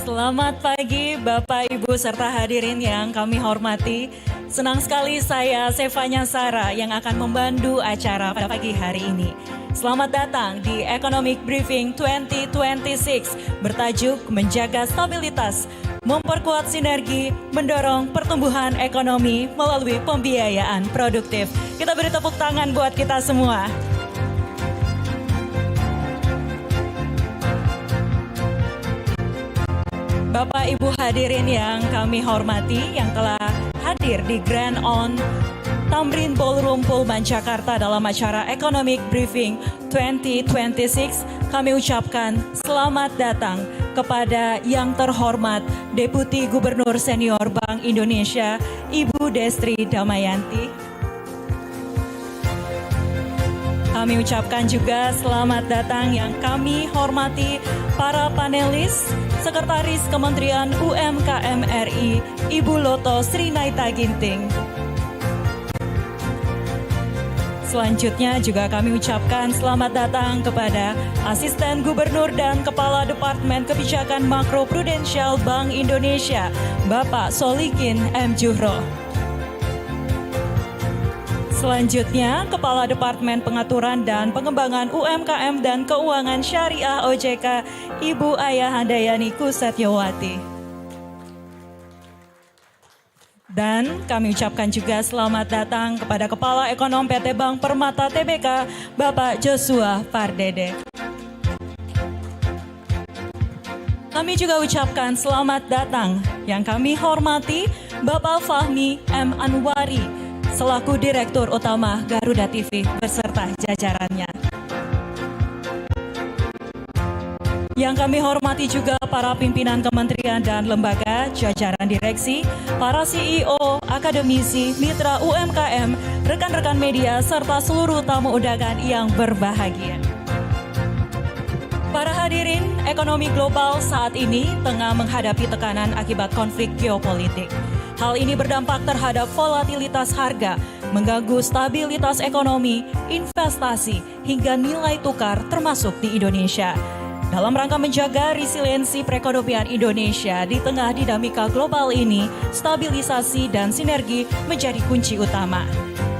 Selamat pagi Bapak, Ibu, serta hadirin yang kami hormati. Senang sekali saya, Sevanya Sara, yang akan membantu acara pada pagi hari ini. Selamat datang di Economic Briefing 2026 bertajuk Menjaga Stabilitas, Memperkuat Sinergi, Mendorong Pertumbuhan Ekonomi melalui Pembiayaan Produktif. Kita beri tepuk tangan buat kita semua. Bapak Ibu hadirin yang kami hormati yang telah hadir di Grand On Tamrin Ballroom Pullman Jakarta dalam acara Economic Briefing 2026, kami ucapkan selamat datang kepada yang terhormat Deputi Gubernur Senior Bank Indonesia, Ibu Destri Damayanti. Kami ucapkan juga selamat datang yang kami hormati para panelis, Sekretaris Kementerian UMKM RI, Ibu Loto Srinaita Ginting. Selanjutnya juga kami ucapkan selamat datang kepada Asisten Gubernur dan Kepala Departemen Kebijakan Makro Prudensial Bank Indonesia, Bapak Solikin M. Juhro. Selanjutnya, Kepala Departemen Pengaturan dan Pengembangan UMKM dan Keuangan Syariah OJK, Ibu Ayah Handayani Kusatyawati. Dan kami ucapkan juga selamat datang kepada Kepala Ekonom PT Bank Permata Tbk, Bapak Joshua Pardede. Kami juga ucapkan selamat datang yang kami hormati Bapak Fahmi M. Anwari, selaku Direktur Utama Garuda TV beserta jajarannya. Yang kami hormati juga para pimpinan kementerian dan lembaga, jajaran direksi, para CEO, akademisi, mitra UMKM, rekan-rekan media, serta seluruh tamu undangan yang berbahagia. Para hadirin, ekonomi global saat ini tengah menghadapi tekanan akibat konflik geopolitik. Hal ini berdampak terhadap volatilitas harga, mengganggu stabilitas ekonomi, investasi, hingga nilai tukar termasuk di Indonesia. Dalam rangka menjaga resiliensi perekonomian Indonesia di tengah dinamika global ini, stabilisasi dan sinergi menjadi kunci utama.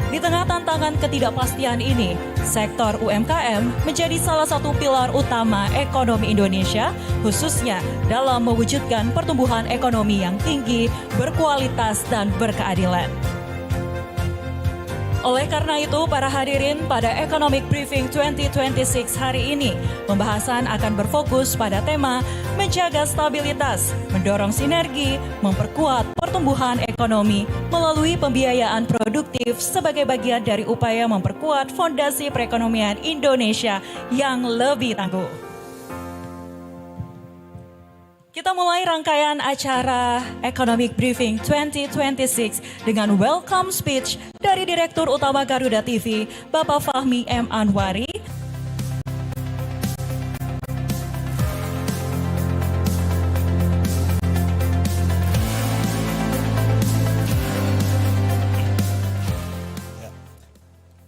Di tengah tantangan ketidakpastian ini, sektor UMKM menjadi salah satu pilar utama ekonomi Indonesia, khususnya dalam mewujudkan pertumbuhan ekonomi yang tinggi, berkualitas, dan berkeadilan. Oleh karena itu, para hadirin, pada Economic Briefing 2026 hari ini, pembahasan akan berfokus pada tema menjaga stabilitas, mendorong sinergi, memperkuat pertumbuhan ekonomi melalui pembiayaan produktif sebagai bagian dari upaya memperkuat fondasi perekonomian Indonesia yang lebih tangguh. Kita mulai rangkaian acara Economic Briefing 2026 dengan welcome speech dari Direktur Utama Garuda TV, Bapak Fahmi M. Anwari.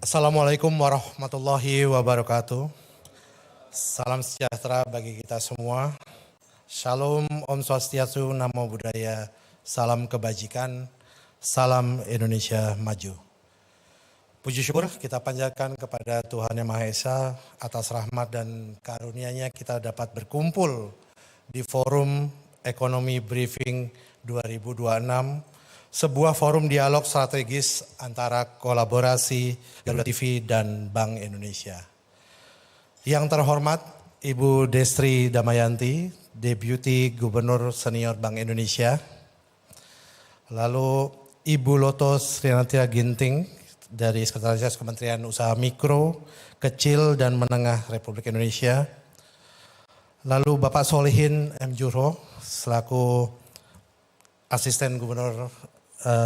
Assalamualaikum warahmatullahi wabarakatuh. Salam sejahtera bagi kita semua. Shalom, Om Swastiastu, Namo Buddhaya, salam kebajikan, salam Indonesia maju. Puji syukur kita panjatkan kepada Tuhan Yang Maha Esa atas rahmat dan karunia-Nya kita dapat berkumpul di forum Economy Briefing 2026, sebuah forum dialog strategis antara kolaborasi Garuda TV dan Bank Indonesia. Yang terhormat Ibu Destri Damayanti, Deputi Gubernur Senior Bank Indonesia. Lalu Ibu Loto Srinaita Ginting dari Sekretaris Kementerian Usaha Mikro, Kecil dan Menengah Republik Indonesia. Lalu Bapak Solihin M. Juhro selaku Asisten Gubernur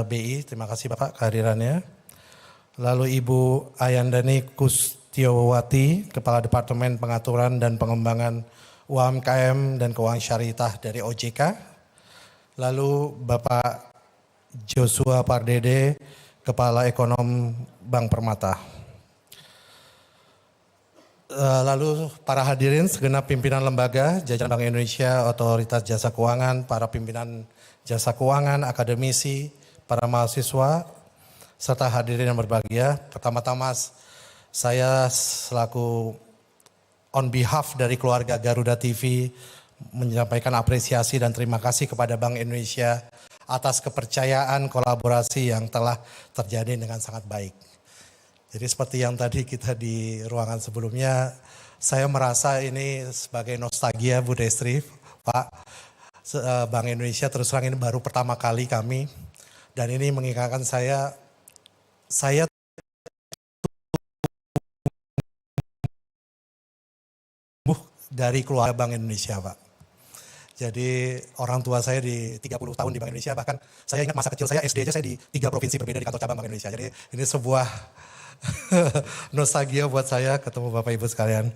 BI, terima kasih Bapak kehadirannya. Lalu Ibu Ayandani Kusatyawati, Kepala Departemen Pengaturan dan Pengembangan UMKM dan Keuangan Syariah dari OJK. Lalu Bapak Joshua Pardede, Kepala Ekonom Bank Permata. Lalu para hadirin segenap pimpinan lembaga, jajaran Bank Indonesia, Otoritas Jasa Keuangan, para pimpinan jasa keuangan, akademisi, para mahasiswa, serta hadirin yang berbahagia. Pertama-tama saya selaku on behalf dari keluarga Garuda TV menyampaikan apresiasi dan terima kasih kepada Bank Indonesia atas kepercayaan kolaborasi yang telah terjadi dengan sangat baik. Jadi seperti yang tadi kita di ruangan sebelumnya, saya merasa ini sebagai nostalgia Bu Destri, Pak. Bank Indonesia terus terang ini baru pertama kali kami, dan ini mengingatkan saya dari keluarga Bank Indonesia, Pak. Jadi orang tua saya di 30 tahun di Bank Indonesia, bahkan saya ingat masa kecil saya SD aja saya di 3 provinsi berbeda di kantor cabang Bank Indonesia. Jadi ini sebuah nostalgia buat saya ketemu Bapak Ibu sekalian.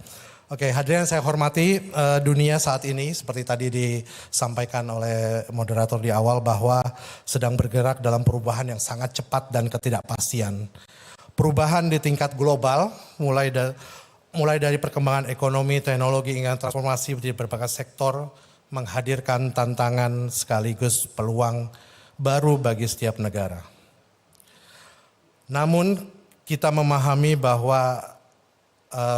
Oke, hadirin yang saya hormati, dunia saat ini seperti tadi disampaikan oleh moderator di awal bahwa sedang bergerak dalam perubahan yang sangat cepat dan ketidakpastian. Perubahan di tingkat global mulai dari perkembangan ekonomi, teknologi hingga transformasi di berbagai sektor menghadirkan tantangan sekaligus peluang baru bagi setiap negara. Namun kita memahami bahwa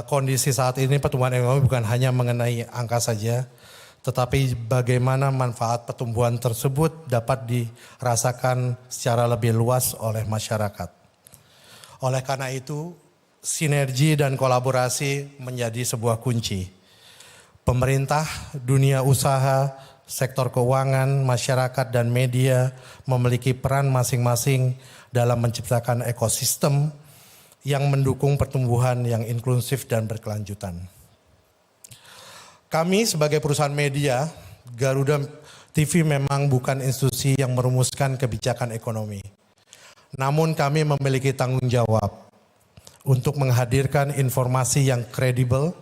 kondisi saat ini pertumbuhan ekonomi bukan hanya mengenai angka saja, tetapi bagaimana manfaat pertumbuhan tersebut dapat dirasakan secara lebih luas oleh masyarakat. Oleh karena itu, sinergi dan kolaborasi menjadi sebuah kunci. Pemerintah, dunia usaha, sektor keuangan, masyarakat, dan media memiliki peran masing-masing dalam menciptakan ekosistem yang mendukung pertumbuhan yang inklusif dan berkelanjutan. Kami sebagai perusahaan media, Garuda TV memang bukan institusi yang merumuskan kebijakan ekonomi. Namun kami memiliki tanggung jawab untuk menghadirkan informasi yang kredibel,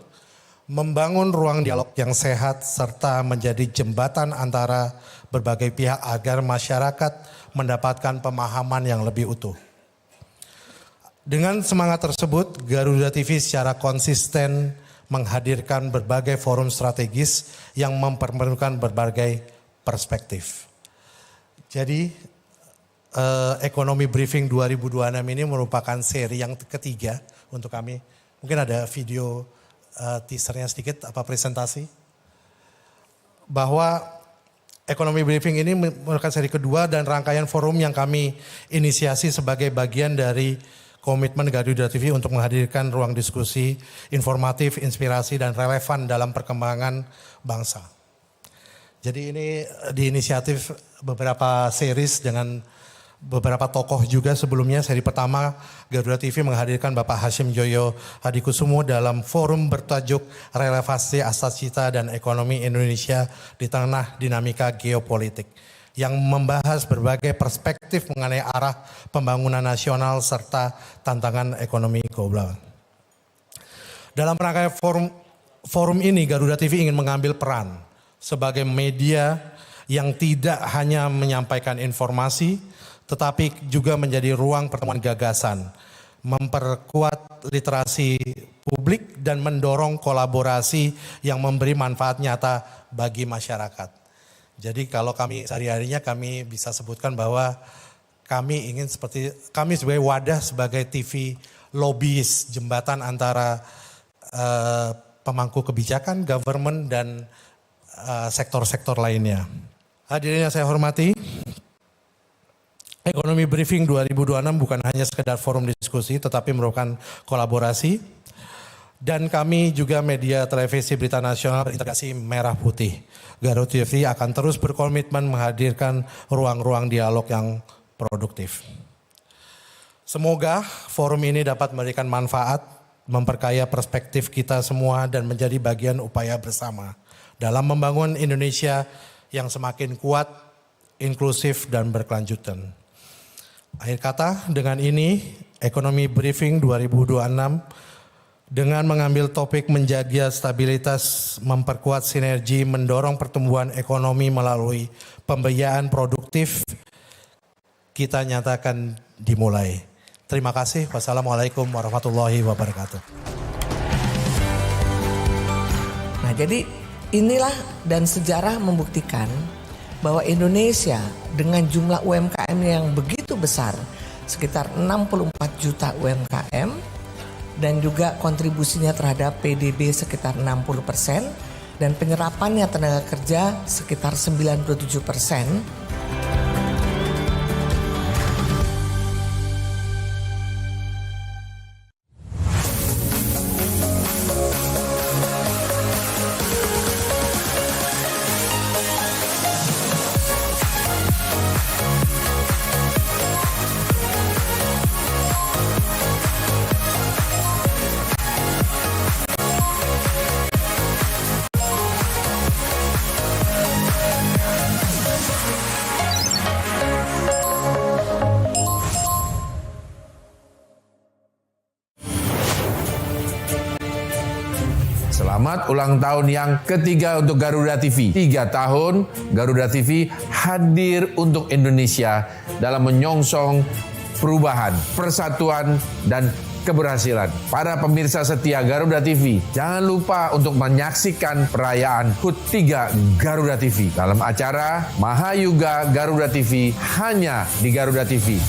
membangun ruang dialog yang sehat, serta menjadi jembatan antara berbagai pihak agar masyarakat mendapatkan pemahaman yang lebih utuh. Dengan semangat tersebut, Garuda TV secara konsisten menghadirkan berbagai forum strategis yang mempertemukan berbagai perspektif. Jadi, Ekonomi Briefing 2026 ini merupakan seri yang ketiga untuk kami. Mungkin ada video teasernya sedikit, presentasi. Bahwa Ekonomi Briefing ini merupakan seri kedua dan rangkaian forum yang kami inisiasi sebagai bagian dari komitmen Garuda TV untuk menghadirkan ruang diskusi informatif, inspirasi, dan relevan dalam perkembangan bangsa. Jadi ini diinisiatif beberapa series dengan beberapa tokoh juga sebelumnya. Seri pertama Garuda TV menghadirkan Bapak Hashim Joyo Hadikusumo dalam forum bertajuk Relevansi Asasita dan Ekonomi Indonesia di Tengah Dinamika Geopolitik, yang membahas berbagai perspektif mengenai arah pembangunan nasional serta tantangan ekonomi global. Dalam rangkaian forum ini, Garuda TV ingin mengambil peran sebagai media yang tidak hanya menyampaikan informasi, tetapi juga menjadi ruang pertemuan gagasan, memperkuat literasi publik, dan mendorong kolaborasi yang memberi manfaat nyata bagi masyarakat. Jadi kalau kami sehari-harinya kami bisa sebutkan bahwa kami ingin kami sebagai wadah, sebagai TV lobbyis, jembatan antara pemangku kebijakan, government, dan sektor-sektor lainnya. Hadirin yang saya hormati, Ekonomi Briefing 2026 bukan hanya sekedar forum diskusi, tetapi merupakan kolaborasi. Dan kami juga media televisi berita nasional berintegrasi merah putih. Garuda TV akan terus berkomitmen menghadirkan ruang-ruang dialog yang produktif. Semoga forum ini dapat memberikan manfaat, memperkaya perspektif kita semua, dan menjadi bagian upaya bersama dalam membangun Indonesia yang semakin kuat, inklusif, dan berkelanjutan. Akhir kata, dengan ini Ekonomi Briefing 2026 dengan mengambil topik menjaga stabilitas, memperkuat sinergi, mendorong pertumbuhan ekonomi melalui pembiayaan produktif, kita nyatakan dimulai. Terima kasih. Wassalamualaikum warahmatullahi wabarakatuh. jadi inilah dan sejarah membuktikan bahwa Indonesia dengan jumlah UMKM yang begitu besar, sekitar 64 juta UMKM, dan juga kontribusinya terhadap PDB sekitar 60%, dan penyerapannya tenaga kerja sekitar 97%. Selamat ulang tahun yang ketiga untuk Garuda TV. 3 tahun Garuda TV hadir untuk Indonesia dalam menyongsong perubahan, persatuan, dan keberhasilan. Para pemirsa setia Garuda TV, jangan lupa untuk menyaksikan perayaan HUT 3 Garuda TV dalam acara Mahayuga Garuda TV hanya di Garuda TV.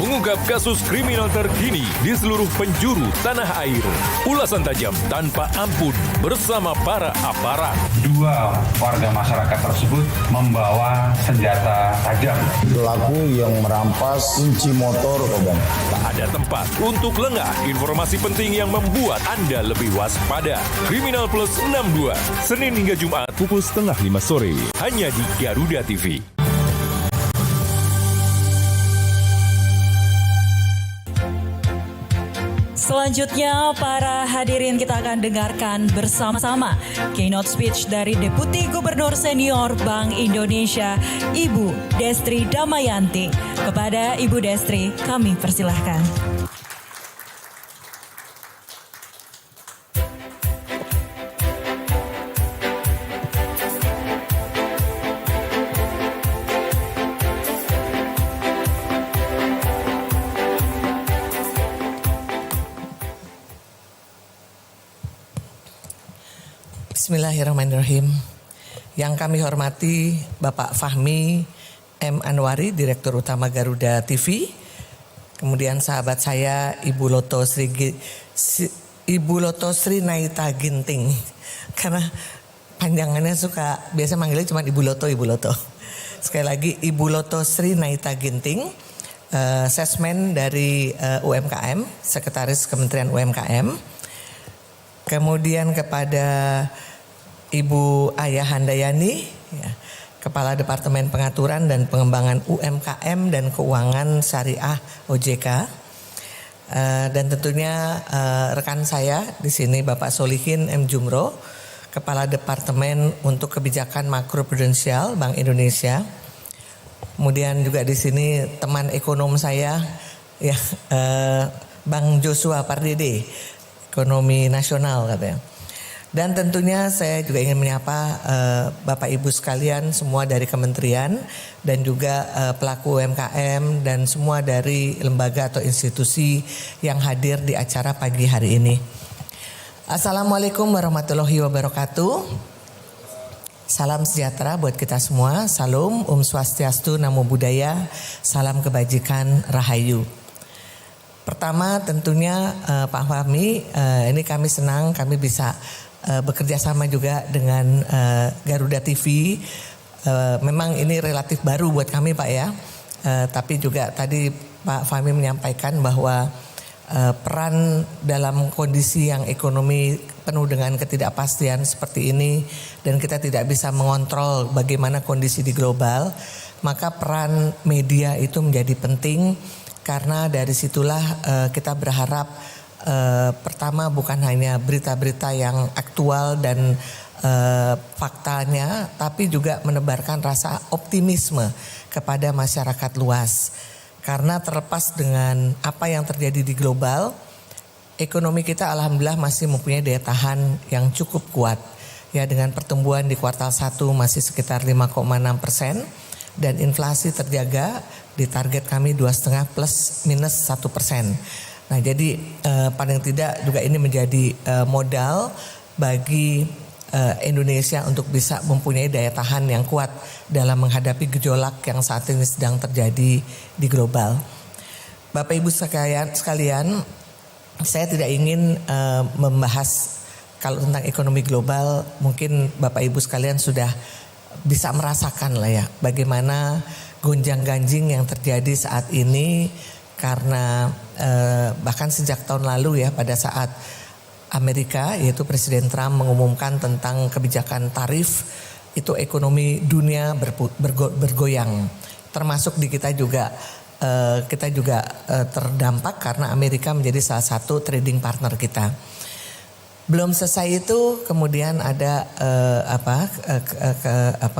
Mengungkap kasus kriminal terkini di seluruh penjuru tanah air. Ulasan tajam tanpa ampun bersama para aparat. 2 warga masyarakat tersebut membawa senjata tajam. Pelaku yang merampas kunci motor korban. Tak ada tempat untuk lengah. Informasi penting yang membuat Anda lebih waspada. Kriminal Plus 62, Senin hingga Jumat pukul 4:30 sore. Hanya di Garuda TV. Selanjutnya, para hadirin kita akan dengarkan bersama-sama keynote speech dari Deputi Gubernur Senior Bank Indonesia, Ibu Destri Damayanti. Kepada Ibu Destri, kami persilahkan. Bismillahirrahmanirrahim. Yang kami hormati Bapak Fahmi M. Anwari, Direktur Utama Garuda TV. Kemudian sahabat saya Ibu Loto Sri Naita Ginting. Karena panjangannya biasa manggilnya cuma Ibu Loto. Sekali lagi Ibu Loto Sri Naita Ginting, Sesmen dari UMKM, Sekretaris Kementerian UMKM. Kemudian kepada Ibu Ayah Handayani, ya, Kepala Departemen Pengaturan dan Pengembangan UMKM dan Keuangan Syariah OJK, dan tentunya rekan saya di sini Bapak Solihin M. Jumro, Kepala Departemen untuk Kebijakan Makroprudensial Bank Indonesia. Kemudian juga di sini teman ekonom saya, ya, Bang Joshua Pardede, Ekonomi Nasional katanya. Dan tentunya saya juga ingin menyapa Bapak Ibu sekalian semua dari kementerian dan juga pelaku UMKM dan semua dari lembaga atau institusi yang hadir di acara pagi hari ini. Assalamualaikum warahmatullahi wabarakatuh. Salam sejahtera buat kita semua. Salam, Om Swastiastu, Namo Buddhaya, salam kebajikan, Rahayu. Pertama tentunya Pak Fahmi, ini kami senang kami bisa bekerja sama juga dengan Garuda TV. Memang ini relatif baru buat kami Pak ya. Tapi juga tadi Pak Fahmi menyampaikan bahwa peran dalam kondisi yang ekonomi penuh dengan ketidakpastian seperti ini dan kita tidak bisa mengontrol bagaimana kondisi di global, maka peran media itu menjadi penting karena dari situlah kita berharap pertama bukan hanya berita-berita yang aktual dan faktanya, tapi juga menebarkan rasa optimisme kepada masyarakat luas. Karena terlepas dengan apa yang terjadi di global, ekonomi kita alhamdulillah masih mempunyai daya tahan yang cukup kuat. Ya, dengan pertumbuhan di kuartal 1 masih sekitar 5,6% dan inflasi terjaga di target kami 2,5 plus minus 1%. Nah, jadi paling tidak juga ini menjadi modal bagi Indonesia untuk bisa mempunyai daya tahan yang kuat dalam menghadapi gejolak yang saat ini sedang terjadi di global. Bapak Ibu sekalian, saya tidak ingin membahas kalau tentang ekonomi global. Mungkin Bapak Ibu sekalian sudah bisa merasakan lah ya bagaimana gonjang-ganjing yang terjadi saat ini, karena bahkan sejak tahun lalu ya, pada saat Amerika yaitu Presiden Trump mengumumkan tentang kebijakan tarif, itu ekonomi dunia bergoyang, termasuk di kita juga. Kita juga terdampak karena Amerika menjadi salah satu trading partner kita. Belum selesai itu kemudian ada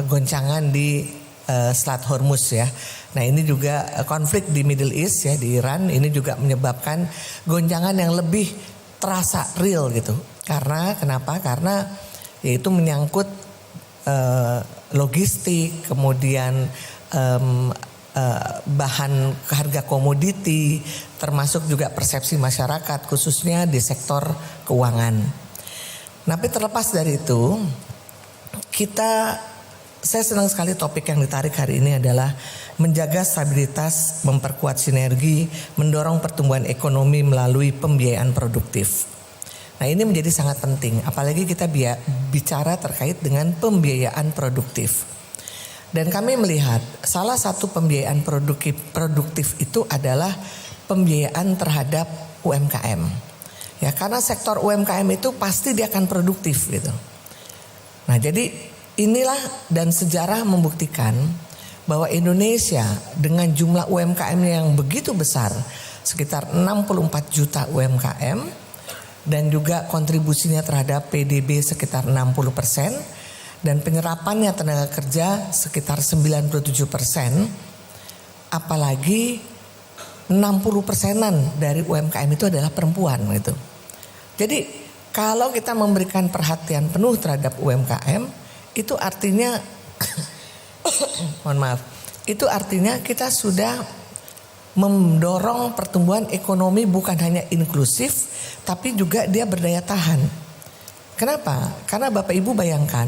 goncangan di Selat Hormuz ya. Nah, ini juga konflik di Middle East ya, di Iran, ini juga menyebabkan goncangan yang lebih terasa real gitu. Karena kenapa? Karena yaitu menyangkut logistik, kemudian bahan harga komoditi, termasuk juga persepsi masyarakat khususnya di sektor keuangan. Tapi terlepas dari itu, saya senang sekali topik yang ditarik hari ini adalah menjaga stabilitas, memperkuat sinergi, mendorong pertumbuhan ekonomi melalui pembiayaan produktif. Nah, ini menjadi sangat penting, apalagi kita bicara terkait dengan pembiayaan produktif. Dan kami melihat salah satu pembiayaan produktif itu adalah pembiayaan terhadap UMKM. Ya, karena sektor UMKM itu pasti dia akan produktif gitu. Nah, jadi inilah dan sejarah membuktikan bahwa Indonesia dengan jumlah UMKM yang begitu besar, sekitar 64 juta UMKM, dan juga kontribusinya terhadap PDB sekitar 60%. Dan penyerapannya tenaga kerja sekitar 97%, apalagi 60%-an dari UMKM itu adalah perempuan gitu. Jadi kalau kita memberikan perhatian penuh terhadap UMKM, itu artinya itu artinya kita sudah mendorong pertumbuhan ekonomi bukan hanya inklusif, tapi juga dia berdaya tahan. Kenapa? Karena Bapak Ibu bayangkan,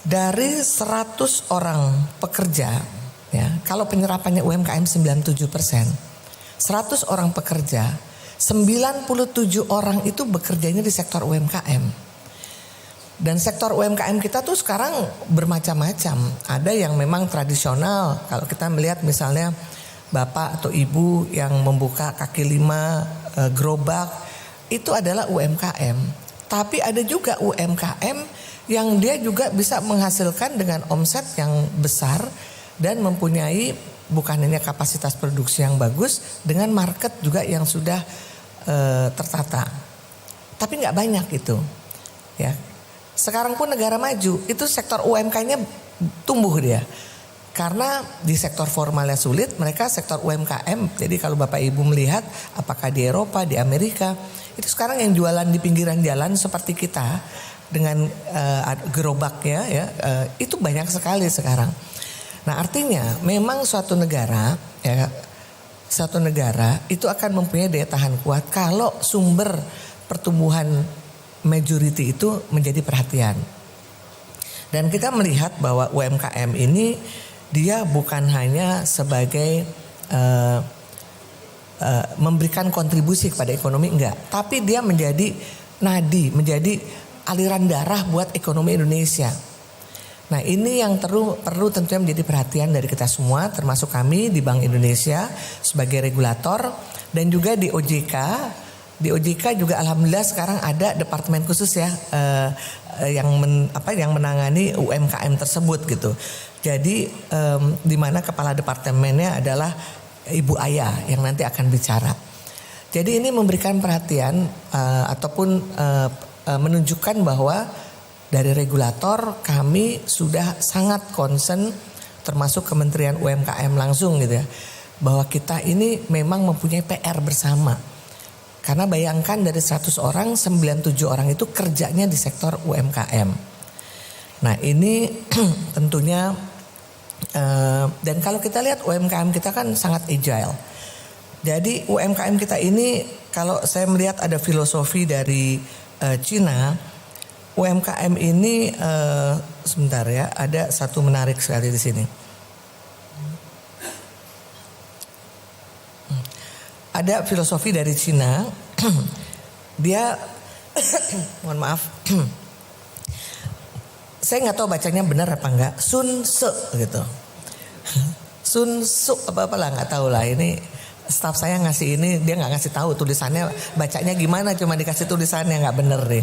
dari 100 orang pekerja, ya, kalau penyerapannya UMKM 97%, 100 orang pekerja, 97 orang itu bekerjanya di sektor UMKM. Dan sektor UMKM kita tuh sekarang bermacam-macam. Ada yang memang tradisional, kalau kita melihat misalnya bapak atau ibu yang membuka kaki lima, gerobak, itu adalah UMKM. Tapi ada juga UMKM yang dia juga bisa menghasilkan dengan omset yang besar dan mempunyai bukan hanya kapasitas produksi yang bagus, dengan market juga yang sudah tertata. Tapi nggak banyak itu, ya. Sekarang pun negara maju itu sektor UMK-nya tumbuh dia, karena di sektor formalnya sulit, mereka sektor UMKM. Jadi kalau Bapak Ibu melihat apakah di Eropa, di Amerika, itu sekarang yang jualan di pinggiran jalan seperti kita dengan gerobaknya ya, itu banyak sekali sekarang. Nah, artinya memang suatu negara itu akan mempunyai daya tahan kuat kalau sumber pertumbuhan majority itu menjadi perhatian. Dan kita melihat bahwa UMKM ini dia bukan hanya sebagai memberikan kontribusi kepada ekonomi, enggak, tapi dia menjadi nadi, menjadi aliran darah buat ekonomi Indonesia. Nah, ini yang perlu tentunya menjadi perhatian dari kita semua, termasuk kami di Bank Indonesia sebagai regulator, dan juga di OJK. Di OJK juga alhamdulillah sekarang ada departemen khusus ya, yang menangani UMKM tersebut gitu. Jadi di mana kepala departemennya adalah Ibu Ayah yang nanti akan bicara. Jadi ini memberikan perhatian ataupun menunjukkan bahwa dari regulator kami sudah sangat concern, termasuk Kementerian UMKM langsung gitu ya, bahwa kita ini memang mempunyai PR bersama. Karena bayangkan dari 100 orang, 97 orang itu kerjanya di sektor UMKM. Nah ini tentunya, dan kalau kita lihat UMKM kita kan sangat agile. Jadi UMKM kita ini kalau saya melihat ada filosofi dari Cina, UMKM ini sebentar ya, ada satu menarik sekali di sini. Ada filosofi dari Cina, dia, mohon maaf, saya nggak tahu bacanya benar apa enggak, Sun Tzu gitu, Sun Tzu apa lah nggak tahu lah. Ini staf saya ngasih ini, dia nggak ngasih tahu tulisannya bacanya gimana, cuma dikasih tulisannya nggak bener deh.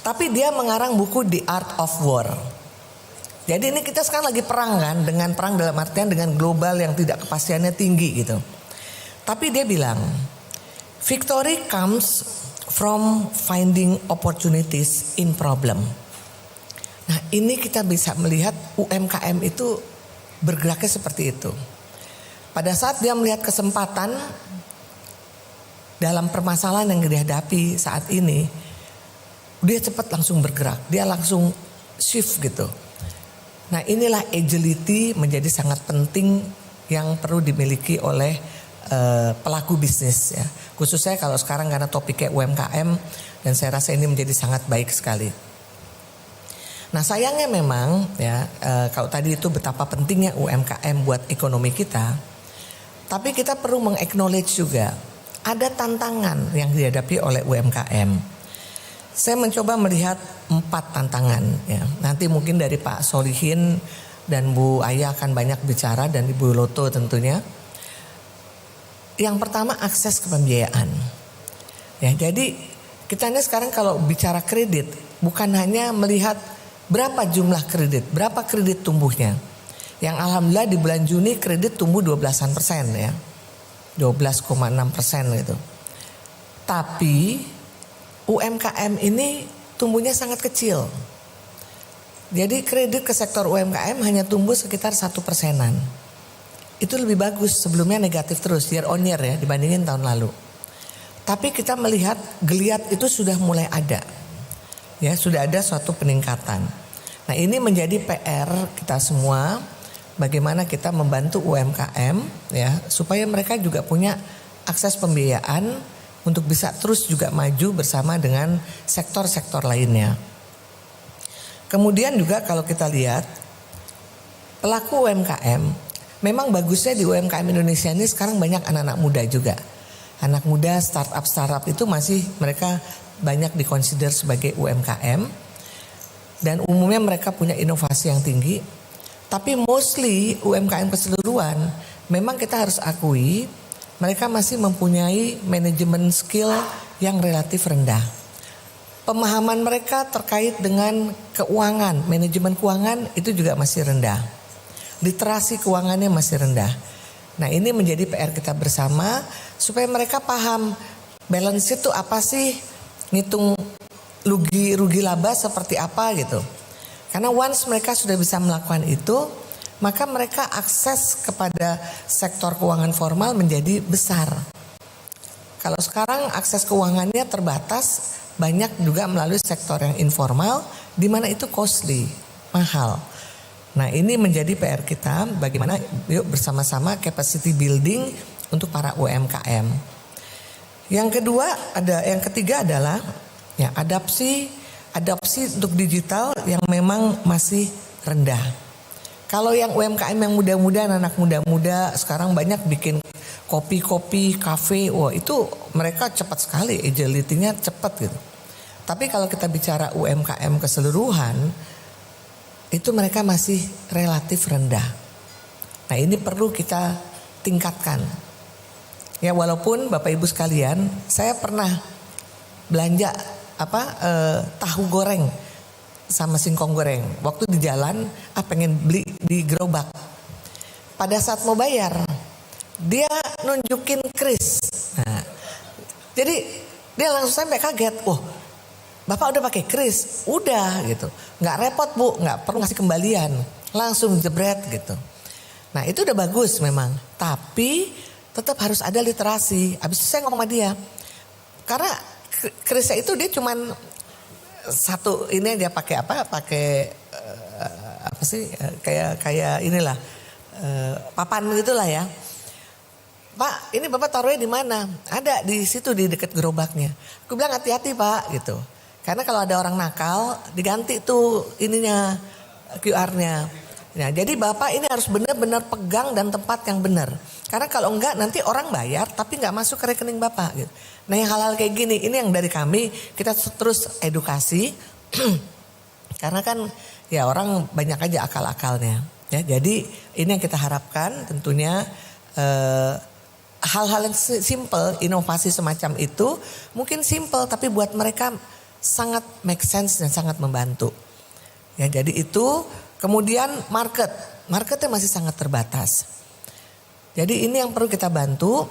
Tapi dia mengarang buku The Art of War. Jadi ini kita sekarang lagi perang kan, dengan perang dalam artian dengan global yang tidak kepastiannya tinggi gitu. Tapi dia bilang, victory comes from finding opportunities in problem. Nah ini kita bisa melihat UMKM itu bergeraknya seperti itu. Pada saat dia melihat kesempatan dalam permasalahan yang dihadapi saat ini, dia cepat langsung bergerak, dia langsung shift gitu. Nah inilah agility menjadi sangat penting yang perlu dimiliki oleh pelaku bisnis ya, khususnya kalau sekarang karena topiknya UMKM, dan saya rasa ini menjadi sangat baik sekali. Nah sayangnya memang ya, kalau tadi itu betapa pentingnya UMKM buat ekonomi kita, tapi kita perlu meng-acknowledge juga ada tantangan yang dihadapi oleh UMKM. Saya mencoba melihat 4 tantangan ya. Nanti mungkin dari Pak Solihin dan Bu Ayah akan banyak bicara, dan Ibu Loto tentunya. Yang pertama akses ke pembiayaan. Ya, jadi kita ini sekarang kalau bicara kredit bukan hanya melihat berapa jumlah kredit, berapa kredit tumbuhnya. Yang alhamdulillah di bulan Juni kredit tumbuh 12% ya. 12,6% gitu. Tapi UMKM ini tumbuhnya sangat kecil. Jadi kredit ke sektor UMKM hanya tumbuh sekitar 1%-an. Itu lebih bagus, sebelumnya negatif terus year on year ya dibandingin tahun lalu. Tapi kita melihat geliat itu sudah mulai ada. Ya, sudah ada suatu peningkatan. Nah, ini menjadi PR kita semua, bagaimana kita membantu UMKM ya supaya mereka juga punya akses pembiayaan untuk bisa terus juga maju bersama dengan sektor-sektor lainnya. Kemudian juga kalau kita lihat pelaku UMKM, memang bagusnya di UMKM Indonesia ini sekarang banyak anak-anak muda juga. Anak muda startup itu masih mereka banyak dikonsider sebagai UMKM. Dan umumnya mereka punya inovasi yang tinggi. Tapi mostly UMKM keseluruhan memang kita harus akui mereka masih mempunyai manajemen skill yang relatif rendah. Pemahaman mereka terkait dengan keuangan, manajemen keuangan itu juga masih rendah. Literasi keuangannya masih rendah. Nah ini menjadi PR kita bersama supaya mereka paham balance sheet itu apa sih, ngitung rugi laba seperti apa gitu. Karena once mereka sudah bisa melakukan itu, maka mereka akses kepada sektor keuangan formal menjadi besar. Kalau sekarang akses keuangannya terbatas, banyak juga melalui sektor yang informal, di mana itu costly, mahal. Nah ini menjadi PR kita, bagaimana yuk bersama-sama capacity building untuk para UMKM. Yang ketiga adalah ya adopsi untuk digital yang memang masih rendah. Kalau yang UMKM yang muda-muda, anak muda-muda sekarang banyak bikin kopi, kafe, wah itu mereka cepat sekali, agility-nya cepat gitu. Tapi kalau kita bicara UMKM keseluruhan, itu mereka masih relatif rendah. Nah ini perlu kita tingkatkan. Ya walaupun Bapak Ibu sekalian, saya pernah belanja tahu goreng sama singkong goreng. Waktu di jalan, pengen beli di gerobak. Pada saat mau bayar, dia nunjukin kris. Nah, jadi dia langsung sampai kaget, Bapak udah pakai kris, udah gitu, nggak repot Bu, nggak perlu ngasih kembalian, langsung jebret gitu. Nah itu udah bagus memang, tapi tetap harus ada literasi. Abis itu saya ngomong sama dia, karena krisnya itu dia cuman satu ini dia pakai apa sih kayak inilah papan gitulah ya. Pak, ini Bapak taruhnya di mana? Ada di situ di dekat gerobaknya. Aku bilang hati-hati Pak gitu. Karena kalau ada orang nakal diganti tuh ininya QR-nya. Nah, jadi Bapak ini harus benar-benar pegang dan tempat yang benar. Karena kalau enggak nanti orang bayar tapi enggak masuk ke rekening Bapak gitu. Nah, yang hal-hal kayak gini ini yang dari kami kita terus edukasi. Karena kan ya orang banyak aja akal-akalnya. Ya, jadi ini yang kita harapkan tentunya hal-hal yang simple, inovasi semacam itu mungkin simple tapi buat mereka sangat make sense dan sangat membantu. Ya, jadi itu kemudian marketnya masih sangat terbatas. Jadi ini yang perlu kita bantu.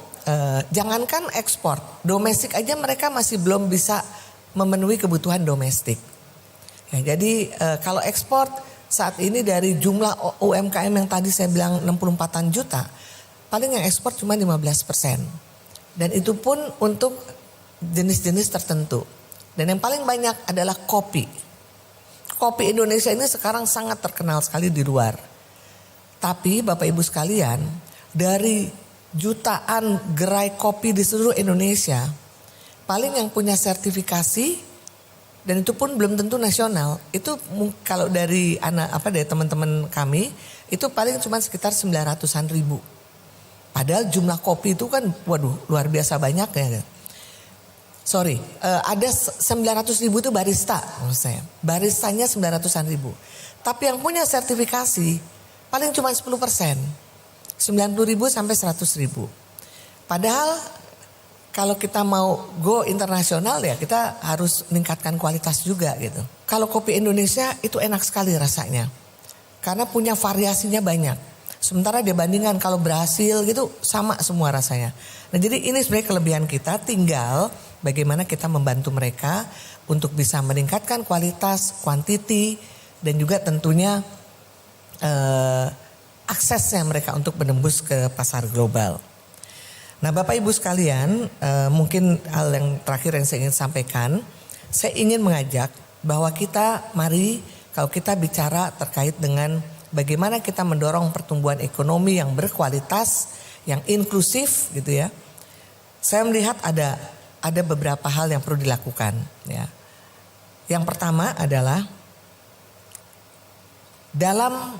Jangankan ekspor, domestik aja mereka masih belum bisa memenuhi kebutuhan domestik. Ya, jadi kalau ekspor saat ini dari jumlah UMKM yang tadi saya bilang 64-an juta, paling yang ekspor cuma 15%. Dan itu pun untuk jenis-jenis tertentu. Dan yang paling banyak adalah kopi. Kopi Indonesia ini sekarang sangat terkenal sekali di luar. Tapi Bapak Ibu sekalian, dari jutaan gerai kopi di seluruh Indonesia, paling yang punya sertifikasi dan itu pun belum tentu nasional. Itu kalau dari dari teman-teman kami itu paling cuma sekitar 900-an ribu. Padahal jumlah kopi itu kan luar biasa banyak ya. Ada 900 ribu itu barista menurut saya. Baristanya 900-an ribu. Tapi yang punya sertifikasi paling cuma 10%. 90 ribu sampai 100 ribu. Padahal kalau kita mau go internasional ya kita harus meningkatkan kualitas juga gitu. Kalau kopi Indonesia itu enak sekali rasanya. Karena punya variasinya banyak. Sementara dia bandingkan kalau Brasil gitu sama semua rasanya. Nah jadi ini sebenarnya kelebihan kita, tinggal bagaimana kita membantu mereka untuk bisa meningkatkan kualitas, quantity dan juga tentunya aksesnya mereka untuk menembus ke pasar global. Nah Bapak Ibu sekalian, mungkin hal yang terakhir yang saya ingin sampaikan, saya ingin mengajak bahwa kita mari kalau kita bicara terkait dengan bagaimana kita mendorong pertumbuhan ekonomi yang berkualitas, yang inklusif gitu ya. Saya melihat ada beberapa hal yang perlu dilakukan ya. Yang pertama adalah dalam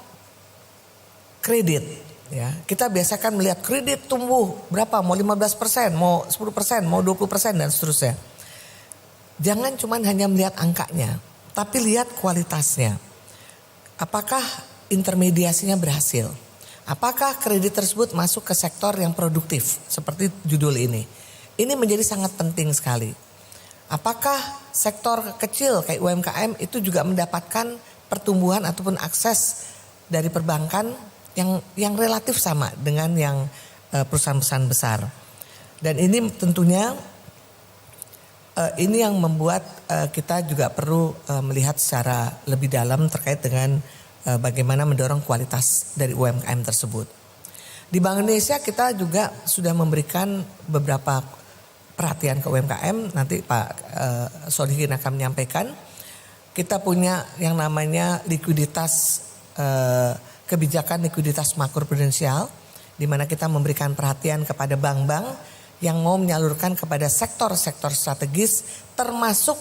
kredit ya. Kita biasakan melihat kredit tumbuh berapa, mau 15%, mau 10%, mau 20% dan seterusnya. Jangan cuma hanya melihat angkanya, tapi lihat kualitasnya. Apakah intermediasinya berhasil? Apakah kredit tersebut masuk ke sektor yang produktif seperti judul ini? Ini menjadi sangat penting sekali. Apakah sektor kecil kayak UMKM itu juga mendapatkan pertumbuhan ataupun akses dari perbankan yang relatif sama dengan yang perusahaan-perusahaan besar. Dan ini tentunya ini yang membuat kita juga perlu melihat secara lebih dalam terkait dengan bagaimana mendorong kualitas dari UMKM tersebut. Di Bank Indonesia kita juga sudah memberikan beberapa perhatian ke UMKM. Nanti Pak Solihin akan menyampaikan. Kita punya yang namanya likuiditas, kebijakan likuiditas makroprudensial, di mana kita memberikan perhatian kepada bank-bank yang mau menyalurkan kepada sektor-sektor strategis termasuk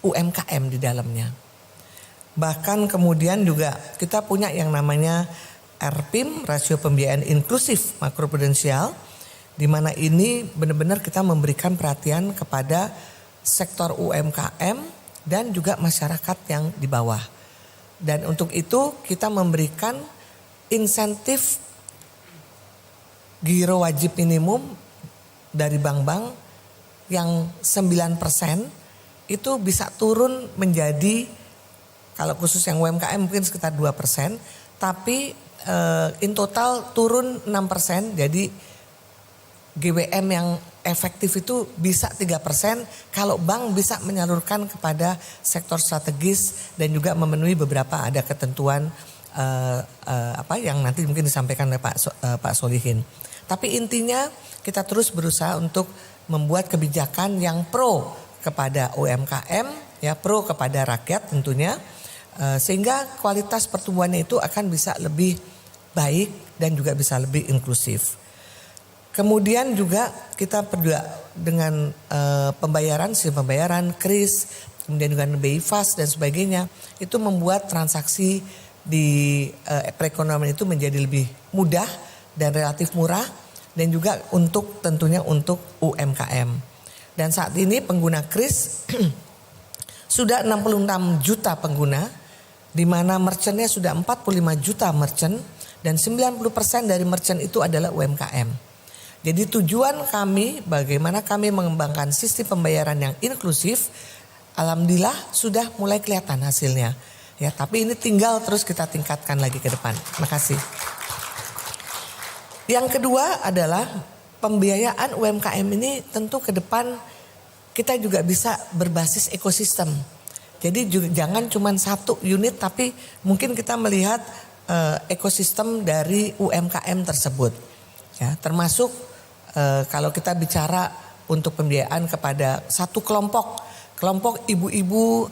UMKM di dalamnya. Bahkan kemudian juga kita punya yang namanya RPIM, rasio pembiayaan inklusif makroprudensial, di mana ini benar-benar kita memberikan perhatian kepada sektor UMKM dan juga masyarakat yang di bawah. Dan untuk itu kita memberikan insentif giro wajib minimum dari bank-bank yang 9% itu bisa turun menjadi, kalau khusus yang UMKM mungkin sekitar 2%, tapi in total turun 6%, jadi GWM yang efektif itu bisa 3% kalau bank bisa menyalurkan kepada sektor strategis dan juga memenuhi beberapa ada ketentuan yang nanti mungkin disampaikan oleh Pak Solihin. Tapi intinya kita terus berusaha untuk membuat kebijakan yang pro kepada UMKM, ya pro kepada rakyat tentunya, sehingga kualitas pertumbuhannya itu akan bisa lebih baik dan juga bisa lebih inklusif. Kemudian juga kita berdua dengan sistem pembayaran, KRIS, kemudian juga BI Fast dan sebagainya, itu membuat transaksi di perekonomian itu menjadi lebih mudah dan relatif murah dan juga tentunya untuk UMKM. Dan saat ini pengguna KRIS sudah 66 juta pengguna, di mana merchantnya sudah 45 juta merchant dan 90% dari merchant itu adalah UMKM. Jadi tujuan kami bagaimana kami mengembangkan sistem pembayaran yang inklusif, alhamdulillah sudah mulai kelihatan hasilnya. Ya, tapi ini tinggal terus kita tingkatkan lagi ke depan. Terima kasih. Yang kedua adalah pembiayaan UMKM ini tentu ke depan kita juga bisa berbasis ekosistem. Jadi jangan cuma satu unit tapi mungkin kita melihat ekosistem dari UMKM tersebut. Ya, termasuk kalau kita bicara untuk pembiayaan kepada satu kelompok ibu-ibu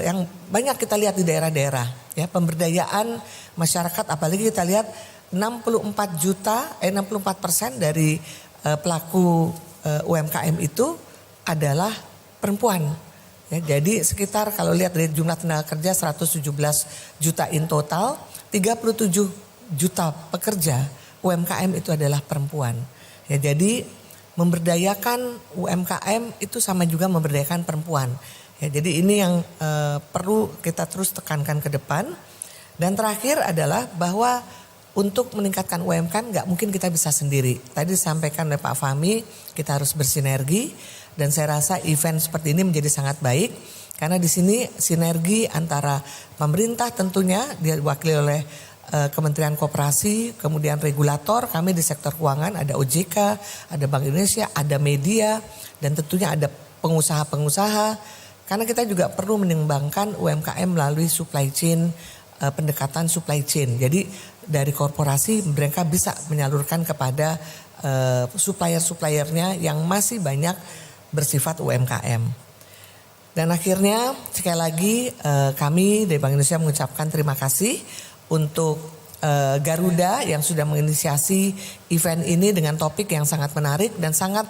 yang banyak kita lihat di daerah-daerah, ya, pemberdayaan masyarakat, apalagi kita lihat 64% dari pelaku UMKM itu adalah perempuan. Ya, jadi sekitar kalau lihat dari jumlah tenaga kerja 117 juta in total, 37 juta pekerja UMKM itu adalah perempuan. Ya, jadi memberdayakan UMKM itu sama juga memberdayakan perempuan. Ya, jadi ini yang perlu kita terus tekankan ke depan. Dan terakhir adalah bahwa untuk meningkatkan UMKM nggak mungkin kita bisa sendiri. Tadi disampaikan oleh Pak Fahmi, kita harus bersinergi. Dan saya rasa event seperti ini menjadi sangat baik. Karena di sini sinergi antara pemerintah tentunya diwakili oleh Kementerian Koperasi, kemudian regulator, kami di sektor keuangan ada OJK, ada Bank Indonesia, ada media, dan tentunya ada pengusaha-pengusaha. Karena kita juga perlu mengembangkan UMKM melalui supply chain, pendekatan supply chain. Jadi dari korporasi mereka bisa menyalurkan kepada supplier-suppliernya yang masih banyak bersifat UMKM. Dan akhirnya sekali lagi kami dari Bank Indonesia mengucapkan terima kasih untuk Garuda yang sudah menginisiasi event ini dengan topik yang sangat menarik dan sangat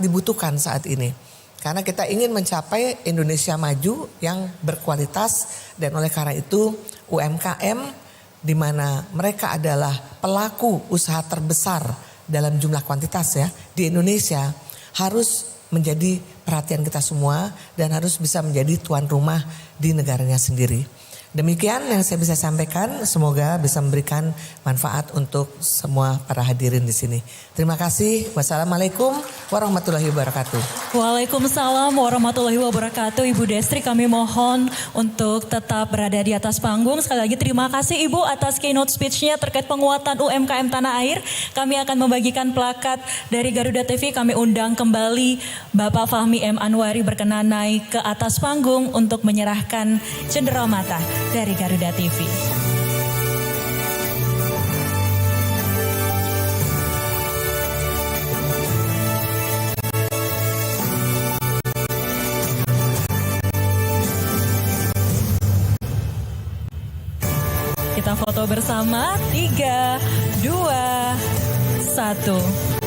dibutuhkan saat ini. Karena kita ingin mencapai Indonesia maju yang berkualitas dan oleh karena itu UMKM di mana mereka adalah pelaku usaha terbesar dalam jumlah kuantitas ya di Indonesia harus menjadi perhatian kita semua dan harus bisa menjadi tuan rumah di negaranya sendiri. Demikian yang saya bisa sampaikan, semoga bisa memberikan manfaat untuk semua para hadirin di sini. Terima kasih. Wassalamualaikum warahmatullahi wabarakatuh. Waalaikumsalam warahmatullahi wabarakatuh. Ibu Destri, kami mohon untuk tetap berada di atas panggung. Sekali lagi terima kasih Ibu atas keynote speech-nya terkait penguatan UMKM tanah air. Kami akan membagikan plakat dari Garuda TV. Kami undang kembali Bapak Fahmi M. Anwari berkenan naik ke atas panggung untuk menyerahkan cenderamata dari Garuda TV. Kita foto bersama, 3, 2, 1.